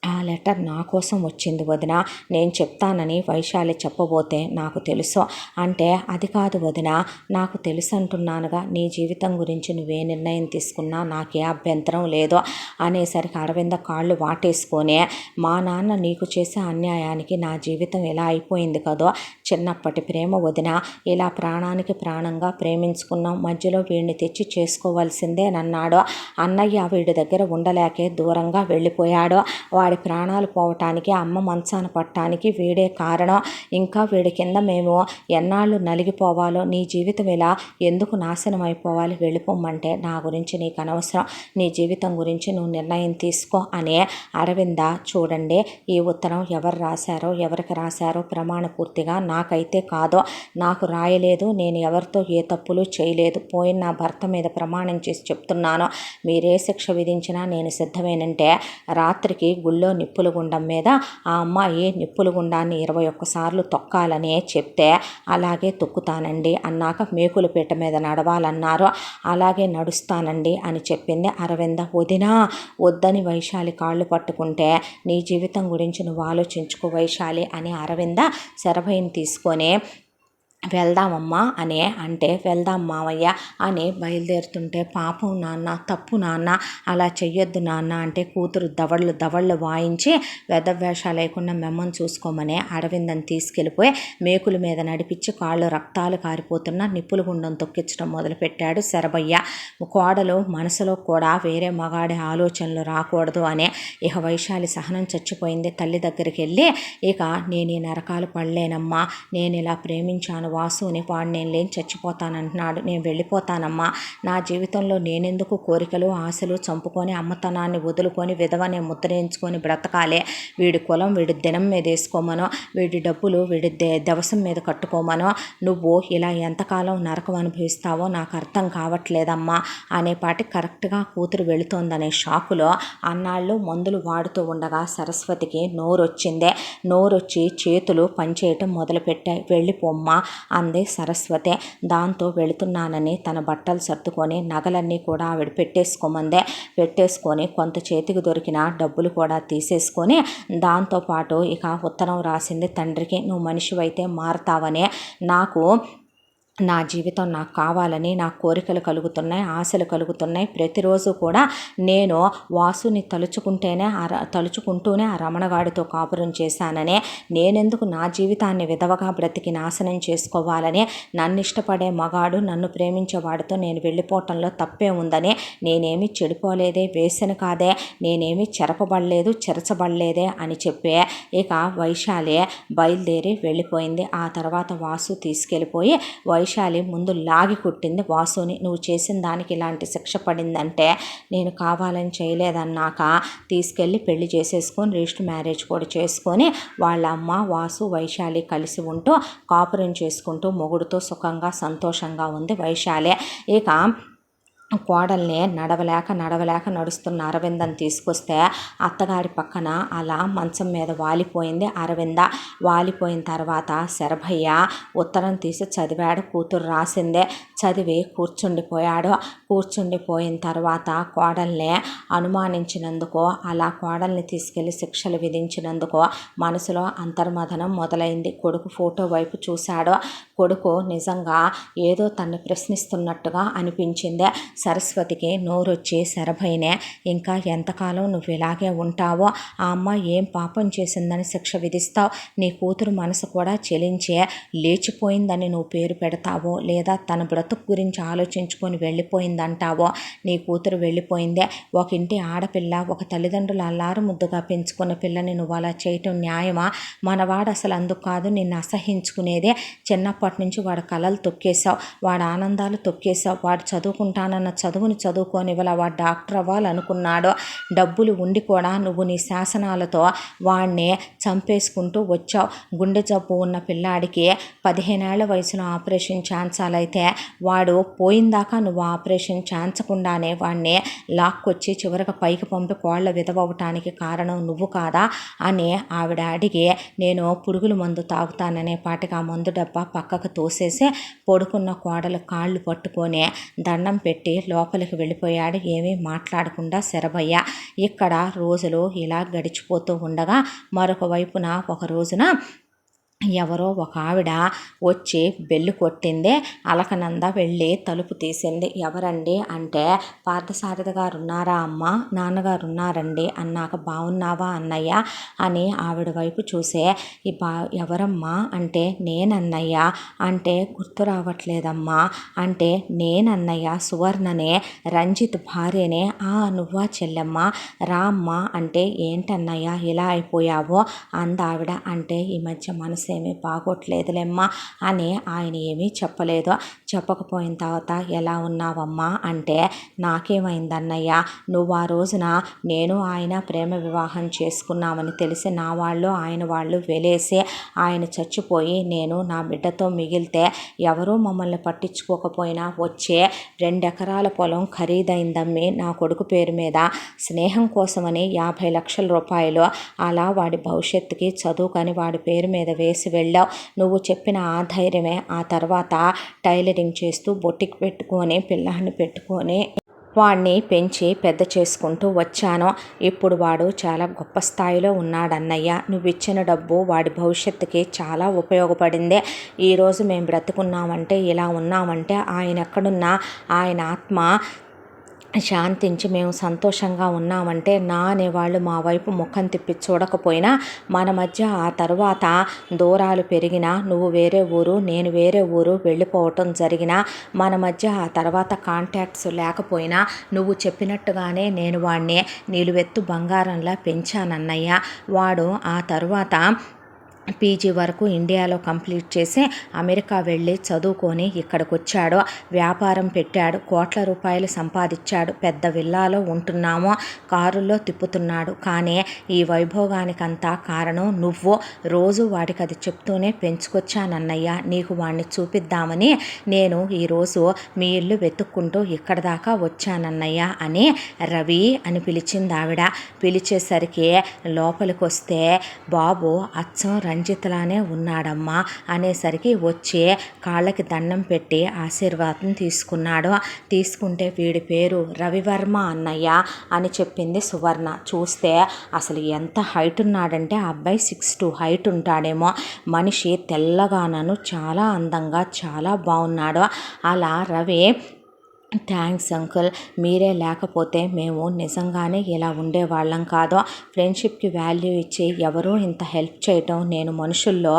ఆ లెటర్ నా కోసం వచ్చింది వదిన, నేను చెప్తానని వైశాలి చెప్పబోతే నాకు తెలుసు అంటే అది కాదు వదిన, నాకు తెలుసు అంటున్నానుగా, నీ జీవితం గురించి నువ్వే నిర్ణయం తీసుకున్నా నాకే అభ్యంతరం లేదు అనేసరికి అరవింద కాళ్ళు వాటేసుకొని మా నాన్న నీకు చేసే అన్యాయానికి నా జీవితం ఎలా అయిపోయింది కదో, చిన్నప్పటి ప్రేమ వదిన, ఇలా ప్రాణానికి ప్రాణంగా ప్రేమించుకున్నాం, మధ్యలో వీడిని తెచ్చి చేసుకోవాల్సిందేనన్నాడు. అన్నయ్య వీడి దగ్గర ఉండలేకే దూరంగా వెళ్ళిపోయాడు, వాడి ప్రాణాలు పోవటానికి అమ్మ మంచాన పట్టడానికి వీడే కారణం, ఇంకా వీడి కింద మేము ఎన్నాళ్ళు నలిగిపోవాలో, నీ జీవితం ఇలా ఎందుకు నాశనం అయిపోవాలి, వెళ్ళిపోమంటే నా గురించి నీకు అనవసరం, నీ జీవితం గురించి నువ్వు నిర్ణయం తీసుకో అని అరవింద చూడండి ఈ ఉత్తరం ఎవరు రాశారో ఎవరికి రాశారో ప్రమాణ పూర్తిగా నాకైతే కాదు, నాకు రాయలేదు, నేను ఎవరితో ఏ తప్పులు చేయలేదు, పోయిన నా భర్త మీద ప్రమాణం చేసి చెప్తున్నాను, మీరే శిక్ష విధించినా నేను సిద్ధమేనంటే రాత్రికి గుళ్ళో నిప్పుల గుండం మీద ఆ అమ్మాయి నిప్పుల గుండాన్ని 21 సార్లు తొక్కాలని చెప్తే అలాగే తొక్కుతానండి అన్నాక మేకుల పీట మీద నడవాలన్నారు, అలాగే నడుస్తానండి అని చెప్పింది అరవింద. వదినా వద్దని వైశాలి కాళ్ళు పట్టుకుంటే నీ జీవితం గురించి నువ్వు ఆలోచించుకో వైశాలి అని అరవింద శరభయ్యని తీసుకొని వెళ్దామమ్మా అని అంటే వెళ్దాం మావయ్య అని బయలుదేరుతుంటే పాపం నాన్న తప్పు నాన్న అలా చెయ్యొద్దు నాన్న అంటే కూతురు దవళ్ళు వాయించి వెధవేషాలు లేకుండా మెమ్మను చూసుకోమని అరవిందని తీసుకెళ్ళిపోయి మేకుల మీద నడిపించి కాళ్ళు రక్తాలు కారిపోతున్న నిప్పుల గుండం తొక్కించడం మొదలుపెట్టాడు శరభయ్య. కోడలు మనసులో కూడా వేరే మగాడి ఆలోచనలు రాకూడదు అని ఇక వైశాలి సహనం చచ్చిపోయింది. తల్లి దగ్గరికి వెళ్ళి ఇక నేను ఈ నరకాలు పడలేనమ్మా, నేను ఇలా ప్రేమించాను వాసుని, వాడు నేను లేని చచ్చిపోతానంటున్నాడు, నేను వెళ్ళిపోతానమ్మా, నా జీవితంలో నేనెందుకు కోరికలు ఆశలు చంపుకొని అమ్మతనాన్ని వదులుకొని విధవని ముద్రేయించుకొని బ్రతకాలే, వీడి కులం వీడి దినం మీద వేసుకోమనో, వీడి డబ్బులు వీడి దవసం మీద కట్టుకోమనో, నువ్వు ఇలా ఎంతకాలం నరకం అనుభవిస్తావో నాకు అర్థం కావట్లేదమ్మా అనేపాటి కరెక్ట్గా కూతురు వెళుతోందనే షాకులో అన్నాళ్ళు మందులు వాడుతూ ఉండగా సరస్వతికి నోరొచ్చిందే. నోరొచ్చి చేతులు పనిచేయటం మొదలుపెట్టాయి. వెళ్ళిపోమ్మా అంది సరస్వతి. దాంతో వెళుతున్నానని తన బట్టలు సర్దుకొని నగలన్నీ కూడా ఆవిడ పెట్టేసుకొని కొంత చేతికి దొరికిన డబ్బులు కూడా తీసేసుకొని దాంతోపాటు ఇక ఉత్తరం రాసింది తండ్రికి, నువ్వు మనిషివైతే మారతావని, నా జీవితం నాకు కావాలని నా కోరికలు కలుగుతున్నాయి, ఆశలు కలుగుతున్నాయి, ప్రతిరోజు కూడా నేను వాసుని తలుచుకుంటూనే ఆ రమణగాడితో కాపురం చేశానని, నేనెందుకు నా జీవితాన్ని విధవగా బ్రతికి నాశనం చేసుకోవాలని, నన్ను ఇష్టపడే మగాడు నన్ను ప్రేమించేవాడితో నేను వెళ్ళిపోవటంలో తప్పే ఉందని, నేనేమి చెడిపోలేదే, వేసన కాదే, నేనేమి చెరచబడలేదే అని చెప్పే ఇక వైశాలి బయలుదేరి వెళ్ళిపోయింది. ఆ తర్వాత వాసు తీసుకెళ్ళిపోయి వైశాలి ముందు లాగి కొట్టింది వాసుని. నువ్వు చేసిన దానికి ఇలాంటి శిక్ష పడిందంటే నేను కావాలని చేయలేదన్నాక తీసుకెళ్ళి పెళ్లి చేసేసుకొని రిజిస్టర్ మ్యారేజ్ కూడా చేసుకొని వాళ్ళ అమ్మ వాసు వైశాలి కలిసి ఉంటూ కాపురం చేసుకుంటూ మొగుడుతో సుఖంగా సంతోషంగా ఉంది వైశాలి. ఇక కోడల్ని నడవలేక నడుస్తున్న అరవిందని తీసుకొస్తే అత్తగారి పక్కన అలా మంచం మీద వాలిపోయింది అరవింద. వాలిపోయిన తర్వాత శరభయ్య ఉత్తరం తీసి చదివాడు. కూతురు రాసిందే చదివి కూర్చుండిపోయిన తర్వాత కోడల్ని అనుమానించినందుకు, అలా కోడల్ని తీసుకెళ్లి శిక్షలు విధించినందుకు మనసులో అంతర్మథనం మొదలైంది. కొడుకు ఫోటో వైపు చూశాడు. కొడుకు నిజంగా ఏదో తన్ని ప్రశ్నిస్తున్నట్టుగా అనిపించింది. సరస్వతికి నోరొచ్చి శరభైనే, ఇంకా ఎంతకాలం నువ్వు ఇలాగే ఉంటావో, ఆ అమ్మ ఏం పాపం చేసిందని శిక్ష విధిస్తావు? నీ కూతురు మనసు కూడా చెలించే లేచిపోయిందని నువ్వు పేరు పెడతావో, లేదా తన బ్రతుకు గురించి ఆలోచించుకొని వెళ్ళిపోయిందంటావో? నీ కూతురు వెళ్ళిపోయిందే. ఒక ఇంటి ఆడపిల్ల, ఒక తల్లిదండ్రులు అల్లారు ముద్దుగా పెంచుకున్న పిల్లని నువ్వు అలా చేయటం న్యాయమా? మనవాడు అసలు అందుకు కాదు నిన్ను అసహించుకునేదే. చిన్నప్పటి నుంచి వాడు కలలు తొక్కేశావు, వాడు ఆనందాలు తొక్కేశావు. వాడు చదువుకుంటానన్న చదువుని చదువుకొని వాడు డాక్టర్ అవ్వాలనుకున్నాడు. డబ్బులు ఉండి కూడా నువ్వు నీ శాసనాలతో వాడిని చంపేసుకుంటూ వచ్చావు. గుండె జబ్బు ఉన్న పిల్లాడికి 15 ఏళ్ల వయసులో ఆపరేషన్ ఛాన్సాలైతే వాడు పోయిందాకా నువ్వు ఆపరేషన్ ఛాన్సకుండానే వాడిని లాక్కొచ్చి చివరికి పైకి పంపి కోళ్ల విధవటానికి కారణం నువ్వు కాదా అని ఆవిడ అడిగి, నేను పురుగుల మందు తాగుతాననే పాటికి ఆ మందు డబ్బా పక్కకు తోసేసి పడుకున్న కోడలు కాళ్ళు పట్టుకొని దండం పెట్టి లోపలికి వెళ్ళిపోయాడు, ఏమీ మాట్లాడకుండా శరభయ్య. ఇక్కడ రోజులు ఇలా గడిచిపోతూ ఉండగా మరొక వైపున ఒక రోజున ఎవరో ఒక ఆవిడ వచ్చి బెల్లు కొట్టింది. అలకనంద వెళ్ళి తలుపు తీసింది. ఎవరండి అంటే, పార్థసారథి గారు ఉన్నారా అమ్మ? నాన్నగారు ఉన్నారండి అన్నాక, బాగున్నావా అన్నయ్య అని ఆవిడ వైపు చూసే, ఎవరమ్మా అంటే, నేనన్నయ్య అంటే, గుర్తు రావట్లేదమ్మా అంటే, నేనన్నయ్య సువర్ణనే, రంజిత్ భార్యనే. నువ్వా చెల్లెమ్మ, రా అమ్మ అంటే, ఏంటన్నయ్య ఇలా అయిపోయావో అందావిడ. అంటే, ఈ మధ్య మనసు ఏమీ బాగోట్లేదులేమ్మా అని ఆయన ఏమీ చెప్పలేదు. చెప్పకపోయిన తర్వాత, ఎలా ఉన్నావమ్మా అంటే, నాకేమైందన్నయ్య, నువ్వు ఆ రోజున నేను ఆయన ప్రేమ వివాహం చేసుకున్నామని తెలిసి నా వాళ్ళు ఆయన వాళ్ళు వెలేసి ఆయన చచ్చిపోయి నేను నా బిడ్డతో మిగిలితే ఎవరూ మమ్మల్ని పట్టించుకోకపోయినా వచ్చే 2 ఎకరాల పొలం ఖరీదైందమ్మి నా కొడుకు పేరు మీద స్నేహం కోసమని 50 లక్షల రూపాయలు అలా వాడి భవిష్యత్తుకి చదువుకని వాడి పేరు మీద వేసి వెళ్ళావు. నువ్వు చెప్పిన ఆ ధైర్యమే ఆ తర్వాత టైలరింగ్ చేస్తూ బొట్టికి పెట్టుకొని పిల్లాన్ని పెట్టుకొని వాడిని పెంచి పెద్ద చేసుకుంటూ వచ్చాను. ఇప్పుడు వాడు చాలా గొప్ప స్థాయిలో ఉన్నాడన్నయ్య. నువ్వు ఇచ్చిన డబ్బు వాడి భవిష్యత్తుకి చాలా ఉపయోగపడింది. ఈరోజు మేము బ్రతుకున్నామంటే, ఇలా ఉన్నామంటే ఆయన ఎక్కడున్నా ఆయన ఆత్మ శాంతించి మేము సంతోషంగా ఉన్నామంటే, నా అనేవాళ్ళు మా వైపు ముఖం తిప్పి చూడకపోయినా మన మధ్య ఆ తర్వాత దూరాలు పెరిగినా, నువ్వు వేరే ఊరు నేను వేరే ఊరు వెళ్ళిపోవటం జరిగినా, మన మధ్య ఆ తర్వాత కాంటాక్ట్స్ లేకపోయినా నువ్వు చెప్పినట్టుగానే నేను వాడిని నిలువెత్తు బంగారంలా పెంచానన్నయ్య. వాడు ఆ తరువాత పీజీ వరకు ఇండియాలో కంప్లీట్ చేసి అమెరికా వెళ్ళి చదువుకొని ఇక్కడికి వచ్చాడు. వ్యాపారం పెట్టాడు, కోట్ల రూపాయలు సంపాదించాడు. పెద్ద విల్లాలో ఉంటున్నాము, కారుల్లో తిప్పుతున్నాడు. కానీ ఈ వైభోగానికంతా కారణం నువ్వు. రోజు వాడికి అది చెప్తూనే పెంచుకొచ్చానన్నయ్య. నీకు వాడిని చూపిద్దామని నేను ఈరోజు మీ ఇల్లు వెతుక్కుంటూ ఇక్కడ దాకా వచ్చానన్నయ్య అని రవి అని పిలిచింది ఆవిడ. పిలిచేసరికి లోపలికి వస్తే, బాబు అచ్చం రంజిత్లానే ఉన్నాడమ్మా అనేసరికి వచ్చి కాళ్ళకి దండం పెట్టి ఆశీర్వాదం తీసుకున్నాడు. తీసుకుంటే, వీడి పేరు రవివర్మ అన్నయ్య అని చెప్పింది సువర్ణ. చూస్తే అసలు ఎంత హైట్ ఉన్నాడంటే, ఆ అబ్బాయి 6'2" హైట్ ఉంటాడేమో. మనిషి తెల్లగానను చాలా అందంగా చాలా బాగున్నాడు. అలా రవి, థ్యాంక్స్ అంకుల్, మీరే లేకపోతే మేము నిజంగానే ఇలా ఉండేవాళ్ళం కాదు. ఫ్రెండ్షిప్కి వాల్యూ ఇచ్చి ఎవరో ఇంత హెల్ప్ చేయటం, నేను మనుషుల్లో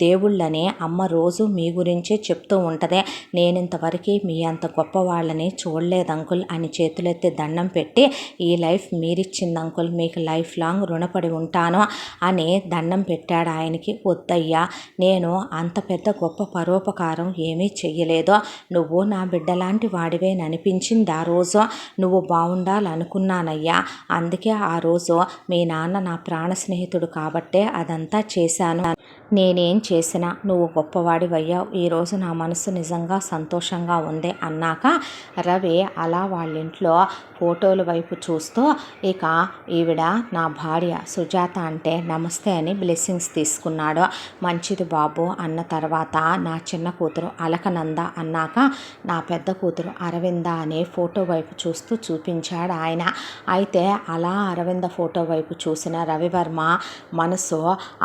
దేవుళ్ళని అమ్మ రోజు మీ గురించే చెప్తూ ఉంటుంది. నేను ఇంతవరకు మీ అంత గొప్ప వాళ్ళని చూడలేదు అంకుల్ అని చేతులెత్తి దండం పెట్టి, ఈ లైఫ్ మీరిచ్చింది అంకుల్, మీకు లైఫ్ లాంగ్ రుణపడి ఉంటాను అని దండం పెట్టాడు ఆయనకి. వద్దయ్యా, నేను అంత పెద్ద గొప్ప పరోపకారం ఏమీ చెయ్యలేదు. నువ్వు నా బిడ్డలాంటి వాడివే అనిపించింది ఆ రోజు. నువ్వు బాగుండాలనుకున్నానయ్యా. అందుకే ఆ రోజు మీ నాన్న నా ప్రాణ స్నేహితుడు కాబట్టే అదంతా చేశాను. నేనేం చేసినా నువ్వు గొప్పవాడివయ్యావు. ఈరోజు నా మనసు నిజంగా సంతోషంగా ఉంది అన్నాక రవి అలా వాళ్ళ ఇంట్లో ఫోటోల వైపు చూస్తూ, ఇక ఈవిడ నా భార్య సుజాత అంటే నమస్తే అని బ్లెస్సింగ్స్ తీసుకున్నాడు. మంచిది బాబు అన్న తర్వాత, నా చిన్న కూతురు అలకనంద అన్నాక, నా పెద్ద కూతురు అరవింద అనే ఫోటో వైపు చూస్తూ చూపించాడు ఆయన. అయితే అలా అరవింద ఫోటో వైపు చూసిన రవివర్మ మనసు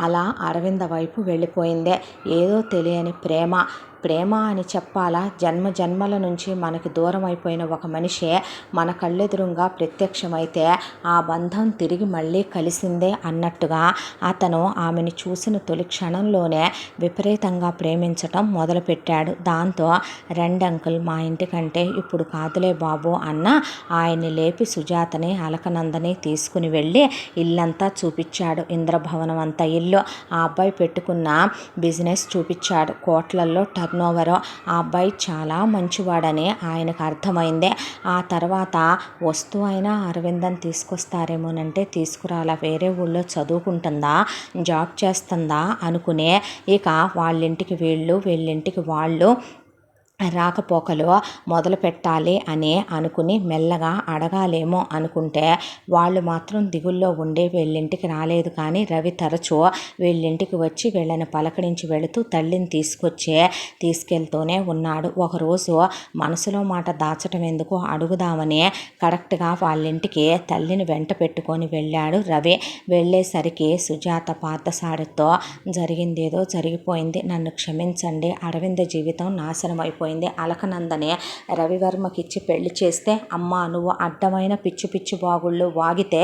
అలా అరవింద వైపు వెళ్ళిపోయింది. ఏదో తెలియని ప్రేమ. ప్రేమ అని చెప్పాలా? జన్మ జన్మల నుంచి మనకి దూరం అయిపోయిన ఒక మనిషే మన కళ్ళెదురుగా ప్రత్యక్షమైతే ఆ బంధం తిరిగి మళ్ళీ కలిసిందే అన్నట్టుగా అతను ఆమెను చూసిన తొలి క్షణంలోనే విపరీతంగా ప్రేమించటం మొదలుపెట్టాడు. దాంతో రండి అంకుల్ మా ఇంటికంటే ఇప్పుడు కాదులే బాబు అన్న ఆయన్ని లేపి సుజాతని అలకనందని తీసుకుని వెళ్ళి ఇల్లంతా చూపించాడు. ఇంద్రభవనం అంత ఇల్లు. ఆ అబ్బాయి పెట్టుకున్న బిజినెస్ చూపించాడు. కోట్లల్లో టర్నోవరు. ఆ అబ్బాయి చాలా మంచివాడని ఆయనకు అర్థమైంది. ఆ తర్వాత వస్తూ అయినా అరవిందన్ తీసుకొస్తారేమోనంటే తీసుకురాలా, వేరే ఊళ్ళో చదువుకుంటుందా, జాబ్ చేస్తుందా అనుకునే ఇక వాళ్ళింటికి వీళ్ళింటికి వాళ్ళు రాకపోకలు మొదలు పెట్టాలి అని అనుకుని మెల్లగా అడగాలేమో అనుకుంటే వాళ్ళు మాత్రం దిగుల్లో ఉండి వీళ్ళింటికి రాలేదు. కానీ రవి తరచూ వీళ్ళింటికి వచ్చి వీళ్ళని పలకరించి వెళుతూ తల్లిని తీసుకెళ్తూనే ఉన్నాడు. ఒకరోజు మనసులో మాట దాచటం ఎందుకు అడుగుదామని కరెక్ట్గా వాళ్ళింటికి తల్లిని వెంట పెట్టుకొని వెళ్ళాడు రవి. వెళ్ళేసరికి సుజాత పార్థసారథితో జరిగిందేదో జరిగిపోయింది, నన్ను క్షమించండి, అరవింద జీవితం నాశనం అయిపోయింది. అలకనందనే రవివర్మకిచ్చి పెళ్లి చేస్తే అమ్మా నువ్వు అడ్డమైన పిచ్చి పిచ్చి బాగుళ్ళు వాగితే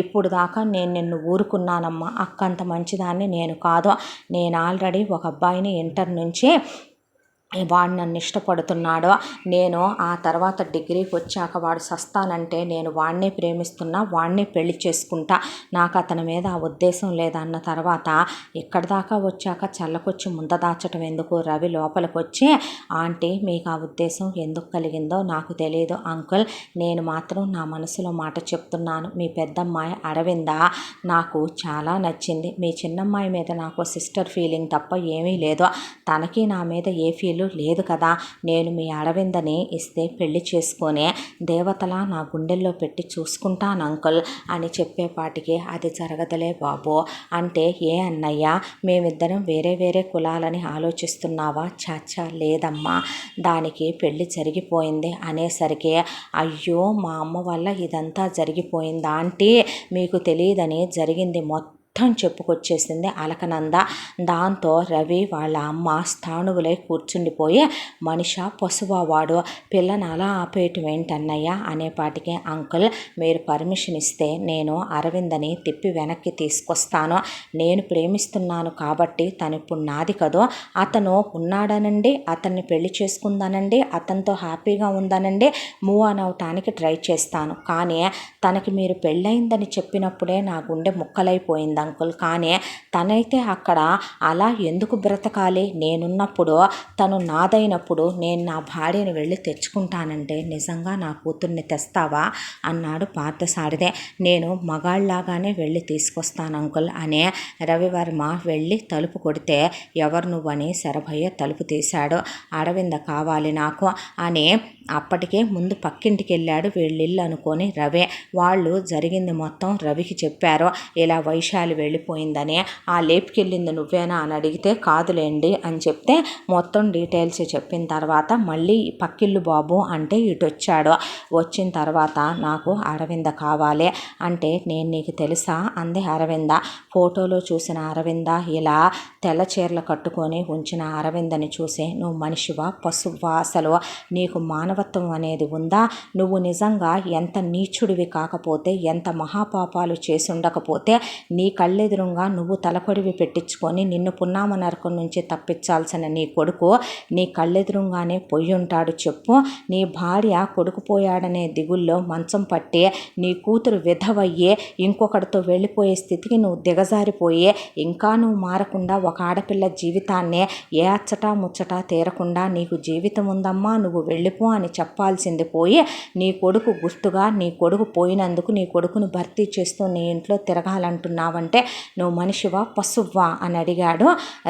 ఇప్పుడు దాకా నేను నిన్ను ఊరుకున్నానమ్మా. అక్కంత మంచిదాన్ని నేను కాదు. నేను ఆల్రెడీ ఒక అబ్బాయిని ఇంటర్ నుంచి వాడు నన్ను ఇష్టపడుతున్నాడు. నేను ఆ తర్వాత డిగ్రీకి వచ్చాక వాడు సస్తానంటే నేను వాడినే ప్రేమిస్తున్నా, వాడినే పెళ్లి చేసుకుంటా, నాకు అతని మీద ఆ ఉద్దేశం లేదన్న తర్వాత ఇక్కడి దాకా వచ్చాక చల్లకొచ్చి ముంద దాచటం ఎందుకు? రవి లోపలికి వచ్చి ఆంటీ మీకు ఆ ఉద్దేశం ఎందుకు కలిగిందో నాకు తెలియదు అంకుల్, నేను మాత్రం నా మనసులో మాట చెప్తున్నాను. మీ పెద్దమ్మాయి అరవింద నాకు చాలా నచ్చింది. మీ చిన్నమ్మాయి మీద నాకు సిస్టర్ ఫీలింగ్ తప్ప ఏమీ లేదు. తనకి నా మీద ఏ ఫీలింగ్ లేదు కదా. నేను మీ అరవిందని ఇస్తే పెళ్లి చేసుకొని దేవతలా నా గుండెల్లో పెట్టి చూసుకుంటాను అంకుల్ అని చెప్పేపాటికి అది జరగదులే బాబు అంటే, ఏ అన్నయ్య మేమిద్దరం వేరే వేరే కులాలని ఆలోచిస్తున్నావా? చాచా లేదమ్మా, దానికి పెళ్లి జరిగిపోయింది అనేసరికి అయ్యో మా అమ్మ వల్ల ఇదంతా జరిగిపోయిందా ఆంటీ, మీకు తెలియదని జరిగింది మొత్తం చెప్పుకొచ్చేసింది అలకనంద. దాంతో రవి వాళ్ళ అమ్మ స్థాణువులై కూర్చుండిపోయి మనిషా పశువా వాడు, పిల్లని అలా ఆపేయటం ఏంటన్నయ్య అనేపాటికి అంకుల్ మీరు పర్మిషన్ ఇస్తే నేను అరవిందని తిప్పి వెనక్కి తీసుకొస్తాను. నేను ప్రేమిస్తున్నాను కాబట్టి తను ఇప్పుడు నాది కదో, అతను ఉన్నాడనండి, అతన్ని పెళ్లి చేసుకుందానండి, అతనితో హ్యాపీగా ఉందానండి, మూవ్ ఆన్ అవటానికి ట్రై చేస్తాను. కానీ తనకి మీరు పెళ్ళయిందని చెప్పినప్పుడే నా గుండె ముక్కలైపోయింది అంకుల్. కానీ తనైతే అక్కడ అలా ఎందుకు బ్రతకాలి? నేనున్నప్పుడు తను నాదైనప్పుడు నేను నా భార్యను వెళ్ళి తెచ్చుకుంటానంటే నిజంగా నా కూతుర్ని తెస్తావా అన్నాడు పార్థసారథి. నేను మగాళ్ళలాగానే వెళ్ళి తీసుకొస్తాను అంకుల్ అనే రవివర్మ వెళ్ళి తలుపు కొడితే ఎవరు నువ్వని శరభయ్య తలుపు తీశాడు. అరవింద కావాలి నాకు అని అప్పటికే ముందు పక్కింటికి వెళ్ళాడు వీళ్ళిల్లు అనుకొని రవి. వాళ్ళు జరిగింది మొత్తం రవికి చెప్పారు. ఇలా వైశాలి వెళ్ళిపోయిందని. ఆ లేపుకెళ్ళింది నువ్వేనా అని అడిగితే కాదులేండి అని చెప్తే మొత్తం డీటెయిల్స్ చెప్పిన తర్వాత మళ్ళీ పక్కిల్లు బాబు అంటే ఇటు వచ్చాడు. వచ్చిన తర్వాత నాకు అరవింద కావాలి అంటే నేను నీకు తెలుసా అంది అరవింద. ఫోటోలో చూసిన అరవింద, ఇలా తెల్ల చీరలు కట్టుకొని ఉంచిన అరవిందని చూసి నువ్వు మనిషివా పశువా, అసలు నీకు మానవత్వం అనేది ఉందా? నువ్వు నిజంగా ఎంత నీచుడివి కాకపోతే, ఎంత మహాపాపాలు చేసి ఉండకపోతే నీ కళ్ళెదురుగా నువ్వు తలకొడివి పెట్టించుకొని నిన్ను పున్నామ నరకం నుంచి తప్పించాల్సిన నీ కొడుకు నీ కళ్ళెదురుగానే పొయ్యి ఉంటాడు చెప్పు. నీ భార్య కొడుకు పోయాడనే దిగుల్లో మంచం పట్టి నీ కూతురు విధవయ్యే ఇంకొకటితో వెళ్ళిపోయే స్థితికి నువ్వు దిగజారిపోయి ఇంకా నువ్వు మారకుండా ఒక ఆడపిల్ల జీవితాన్నే ఏ అచ్చటా ముచ్చటా తీరకుండా నీకు జీవితం ఉందమ్మా నువ్వు వెళ్ళిపో అని చెప్పాల్సింది పోయి నీ కొడుకు గుర్తుగా నీ కొడుకు పోయినందుకు నీ కొడుకును భర్తీ చేస్తూ నీ ఇంట్లో తిరగాలంటున్నావంటే నువ్వు మనిషివా పశువా అని అడిగాడు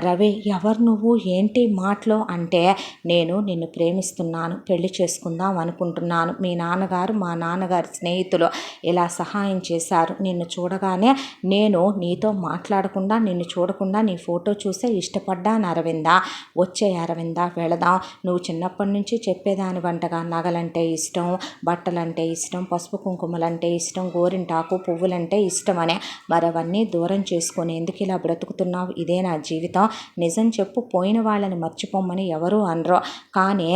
రవి. ఎవరు నువ్వు, ఏంటి మాటలు అంటే, నేను నిన్ను ప్రేమిస్తున్నాను, పెళ్లి చేసుకుందాం అనుకుంటున్నాను. మీ నాన్నగారు మా నాన్నగారి స్నేహితులు ఇలా సహాయం చేశారు. నిన్ను చూడగానే నేను నీతో మాట్లాడకుండా నిన్ను చూడకుండా నీ ఫోటో చూసే ఇష్టపడ్డాను అరవింద. వచ్చే అరవింద వెళదాం. నువ్వు చిన్నప్పటి నుంచి చెప్పేదాని వంటగా నగలంటే ఇష్టం, బట్టలంటే ఇష్టం, పసుపు కుంకుమలంటే ఇష్టం, గోరింటాకు పువ్వులంటే ఇష్టమనే. మరి అవన్నీ దూరం చేసుకొని ఎందుకు ఇలా బ్రతుకుతున్నావు? ఇదే నా జీవితం. నిజం చెప్పు, పోయిన వాళ్ళని మర్చిపోమ్మని ఎవరూ అనరు, కానీ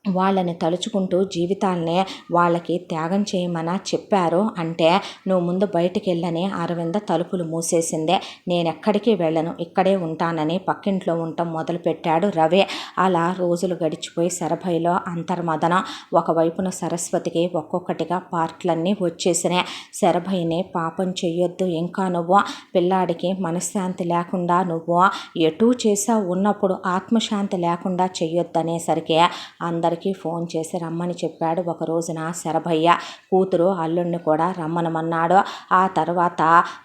వాళ్ళని తలుచుకుంటూ జీవితాలనే వాళ్ళకి త్యాగం చేయమని చెప్పారు అంటే నువ్వు ముందు బయటికి వెళ్ళని అరవింద తలుపులు మూసేసిందే. నేనెక్కడికి వెళ్ళను, ఇక్కడే ఉంటానని పక్కింట్లో ఉండటం మొదలుపెట్టాడు రవి. అలా రోజులు గడిచిపోయి శరభైలో అంతర్మదనం. ఒకవైపున సరస్వతికి ఒక్కొక్కటిగా పార్ట్లన్నీ వచ్చేసినాయి. శరభైని పాపం చెయ్యొద్దు, ఇంకా నువ్వు పిల్లాడికి మనశ్శాంతి లేకుండా నువ్వు ఎటూ చేసా ఉన్నప్పుడు ఆత్మశాంతి లేకుండా చెయ్యొద్దనేసరికి అందరికీ ఫోన్ చేసి రమ్మని చెప్పాడు ఒక రోజున శరభయ్య. కూతురు అల్లుడిని కూడా రమ్మనమన్నాడు. ఆ తర్వాత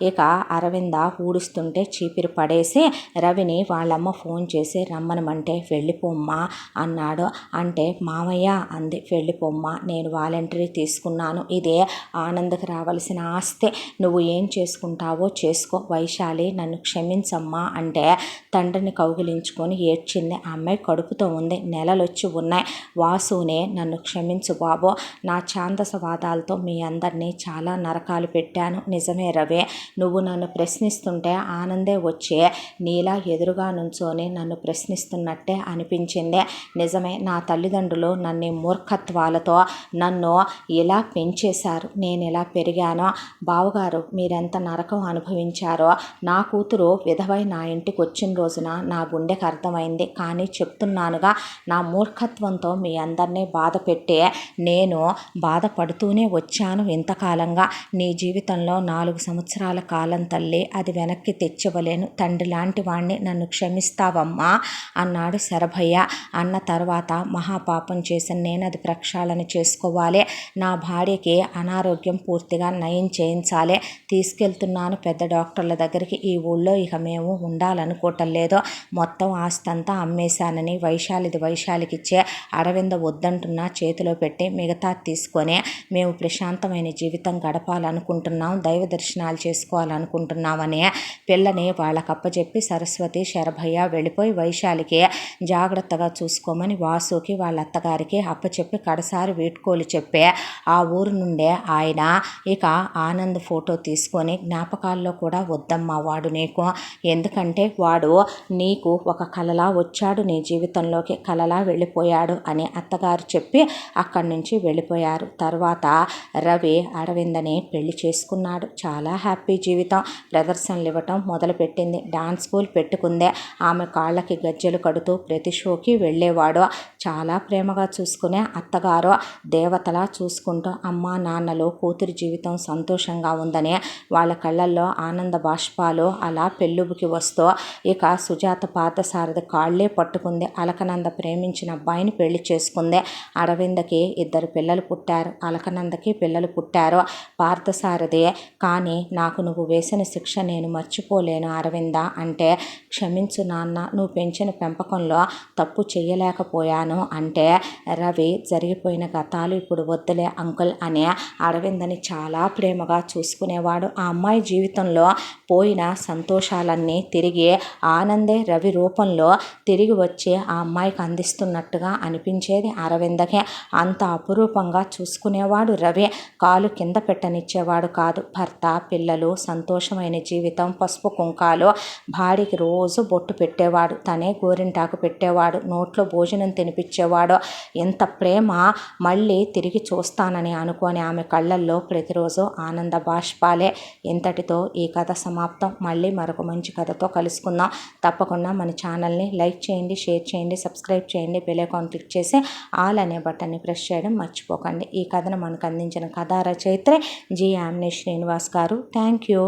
ఇక అరవింద ఊడుస్తుంటే చీపిరి పడేసి రవిని వాళ్ళమ్మ ఫోన్ చేసి రమ్మనమంటే వెళ్ళిపోమ్మా అన్నాడు. అంటే మామయ్య అంది, వెళ్ళిపోమ్మా, నేను వాలంటరీ తీసుకున్నాను, ఇదే ఆనందకు రావాల్సిన ఆస్తి, నువ్వు ఏం చేసుకుంటావో చేసుకో, వైశాలి నన్ను క్షమించమ్మా అంటే తండ్రిని కౌగిలించుకొని ఏడ్చింది. ఆ అమ్మాయి కడుపుతో ఉంది, నెలలొచ్చి ఉన్నాయి. వాసునే నన్ను క్షమించు బాబు, నా ఛాందసవాదాలతో మీ అందరినీ చాలా నరకాలు పెట్టాను. నిజమే రవి, నువ్వు నన్ను ప్రశ్నిస్తుంటే ఆనందే వచ్చే నీలా ఎదురుగా నుంచొని నన్ను ప్రశ్నిస్తున్నట్టే అనిపించింది. నిజమే, నా తల్లిదండ్రులు నన్ను మూర్ఖత్వాలతో నన్ను ఇలా పెంచేశారు, నేను ఇలా పెరిగానో. బావగారు మీరెంత నరకం అనుభవించారో నా కూతురు విధవై నా ఇంటికి వచ్చిన రోజున నా గుండెకి అర్థమైంది. కానీ చెప్తున్నానుగా, నా మూర్ఖత్వంతో మీ అందరినీ బాధ పెట్టే నేను బాధపడుతూనే వచ్చాను ఇంతకాలంగా. నీ జీవితంలో 4 సంవత్సరాల కాలం తల్లి, అది వెనక్కి తెచ్చివ్వలేను. తండ్రి లాంటి వాణ్ణి, నన్ను క్షమిస్తావమ్మా అన్నాడు శరభయ్య. అన్న తర్వాత మహాపాపం చేసిన నేను అది ప్రక్షాళన చేసుకోవాలి. నా భార్యకి అనారోగ్యం పూర్తిగా నయం చేయించాలి. తీసుకెళ్తున్నాను పెద్ద డాక్టర్ల దగ్గరికి. ఈ ఊళ్ళో ఇక మేము ఉండాలనుకోవటం లేదు. మొత్తం ఆస్తంతా అమ్మేశానని వైశాలికిచ్చే అరవింద వద్దంటున్నా చేతిలో పెట్టి మిగతా తీసుకొని మేము ప్రశాంతమైన జీవితం గడపాలనుకుంటున్నాం, దైవ దర్శనాలు చేసుకోవాలనుకుంటున్నామని పిల్లని వాళ్ళకప్పచెప్పి సరస్వతి శరభయ్య వెళ్ళిపోయి వైశాలికి జాగ్రత్తగా చూసుకోమని వాసుకి వాళ్ళ అత్తగారికి అప్పచెప్పి కడసారి వీడ్కోలు చెప్పే ఆ ఊరు నుండే ఆయన ఇక ఆనంద్ ఫోటో తీసుకొని జ్ఞాపకాల్లో కూడా వద్దమ్మా వాడు నీకు, ఎందుకంటే వాడు నీకు ఒక కలలా వచ్చాడు, నీ జీవితంలోకి కలలా వెళ్ళిపోయాడు అని అత్తగారు చెప్పి అక్కడి నుంచి వెళ్ళిపోయారు. తర్వాత రవి అరవిందని పెళ్లి చేసుకున్నాడు. చాలా హ్యాపీ జీవితం. ప్రదర్శనలు ఇవ్వటం మొదలుపెట్టింది. డాన్స్ స్కూల్ పెట్టుకుందే. ఆమె కాళ్ళకి గజ్జెలు కడుతూ ప్రతి షోకి వెళ్ళేవాడు. చాలా ప్రేమగా చూసుకునే అత్తగారు దేవతలా చూసుకుంటూ అమ్మా నాన్నలు కూతురి జీవితం సంతోషంగా ఉందని వాళ్ళ కళ్ళల్లో ఆనంద బాష్పాలు అలా పెళ్ళుబుకి వస్తూ ఇక సుజాత పార్థసారథి కాళ్ళే పట్టుకుంది. అలకనంద ప్రేమించిన అబ్బాయిని పెళ్లి చేసుకుంది. అరవిందకి 2 పిల్లలు పుట్టారు. అలకనందకి పిల్లలు పుట్టారు. పార్థసారథి కానీ నాకు నువ్వు వేసిన శిక్ష నేను మర్చిపోలేను అరవింద అంటే, క్షమించు నాన్న, నువ్వు పెంచిన పెంపకంలో తప్పు చెయ్యలేకపోయాను అంటే, రవి జరిగిపోయిన గతాలు ఇప్పుడు వద్దులే అంకుల్ అనే అరవిందని చాలా ప్రేమగా చూసుకునేవాడు. ఆ అమ్మాయి జీవితంలో పోయిన సంతోషాలన్నీ తిరిగి ఆనందే రవి రూపంలో తిరిగి వచ్చి ఆ అమ్మాయికి అందిస్తున్నట్టుగా అనిపించేది అరవిందకే. అంత అపురూపంగా చూసుకునేవాడు రవి. కాలు కింద పెట్టనిచ్చేవాడు కాదు. భర్త, పిల్లలు, సంతోషమైన జీవితం, పసుపు కుంకాలు, భార్యకి రోజు బొట్టు పెట్టేవాడు, తనే గోరింటాకు పెట్టేవాడు, నోట్లో భోజనం తినిపించేవాడు. ఎంత ప్రేమ మళ్ళీ తిరిగి చూస్తానని అనుకోని ఆమె కళ్ళల్లో ప్రతిరోజు ఆనంద బాష్పాలే. ఇంతటితో ఈ కథ సమాప్తం. మళ్ళీ మరొక మంచి కథతో కలుసుకుందాం. తప్పకుండా మన ఛానల్ని లైక్ చేయండి, షేర్ చేయండి, సబ్స్క్రైబ్ చేయండి, బెల్ ఐకాన్ క్లిక్ చేసి ఆల్ అనే బటన్ని ప్రెస్ చేయడం మర్చిపోకండి. ఈ కథను మనకు అందించిన కథా రచయిత్రి జి. యామిని శ్రీనివాస్ గారు. Thank you.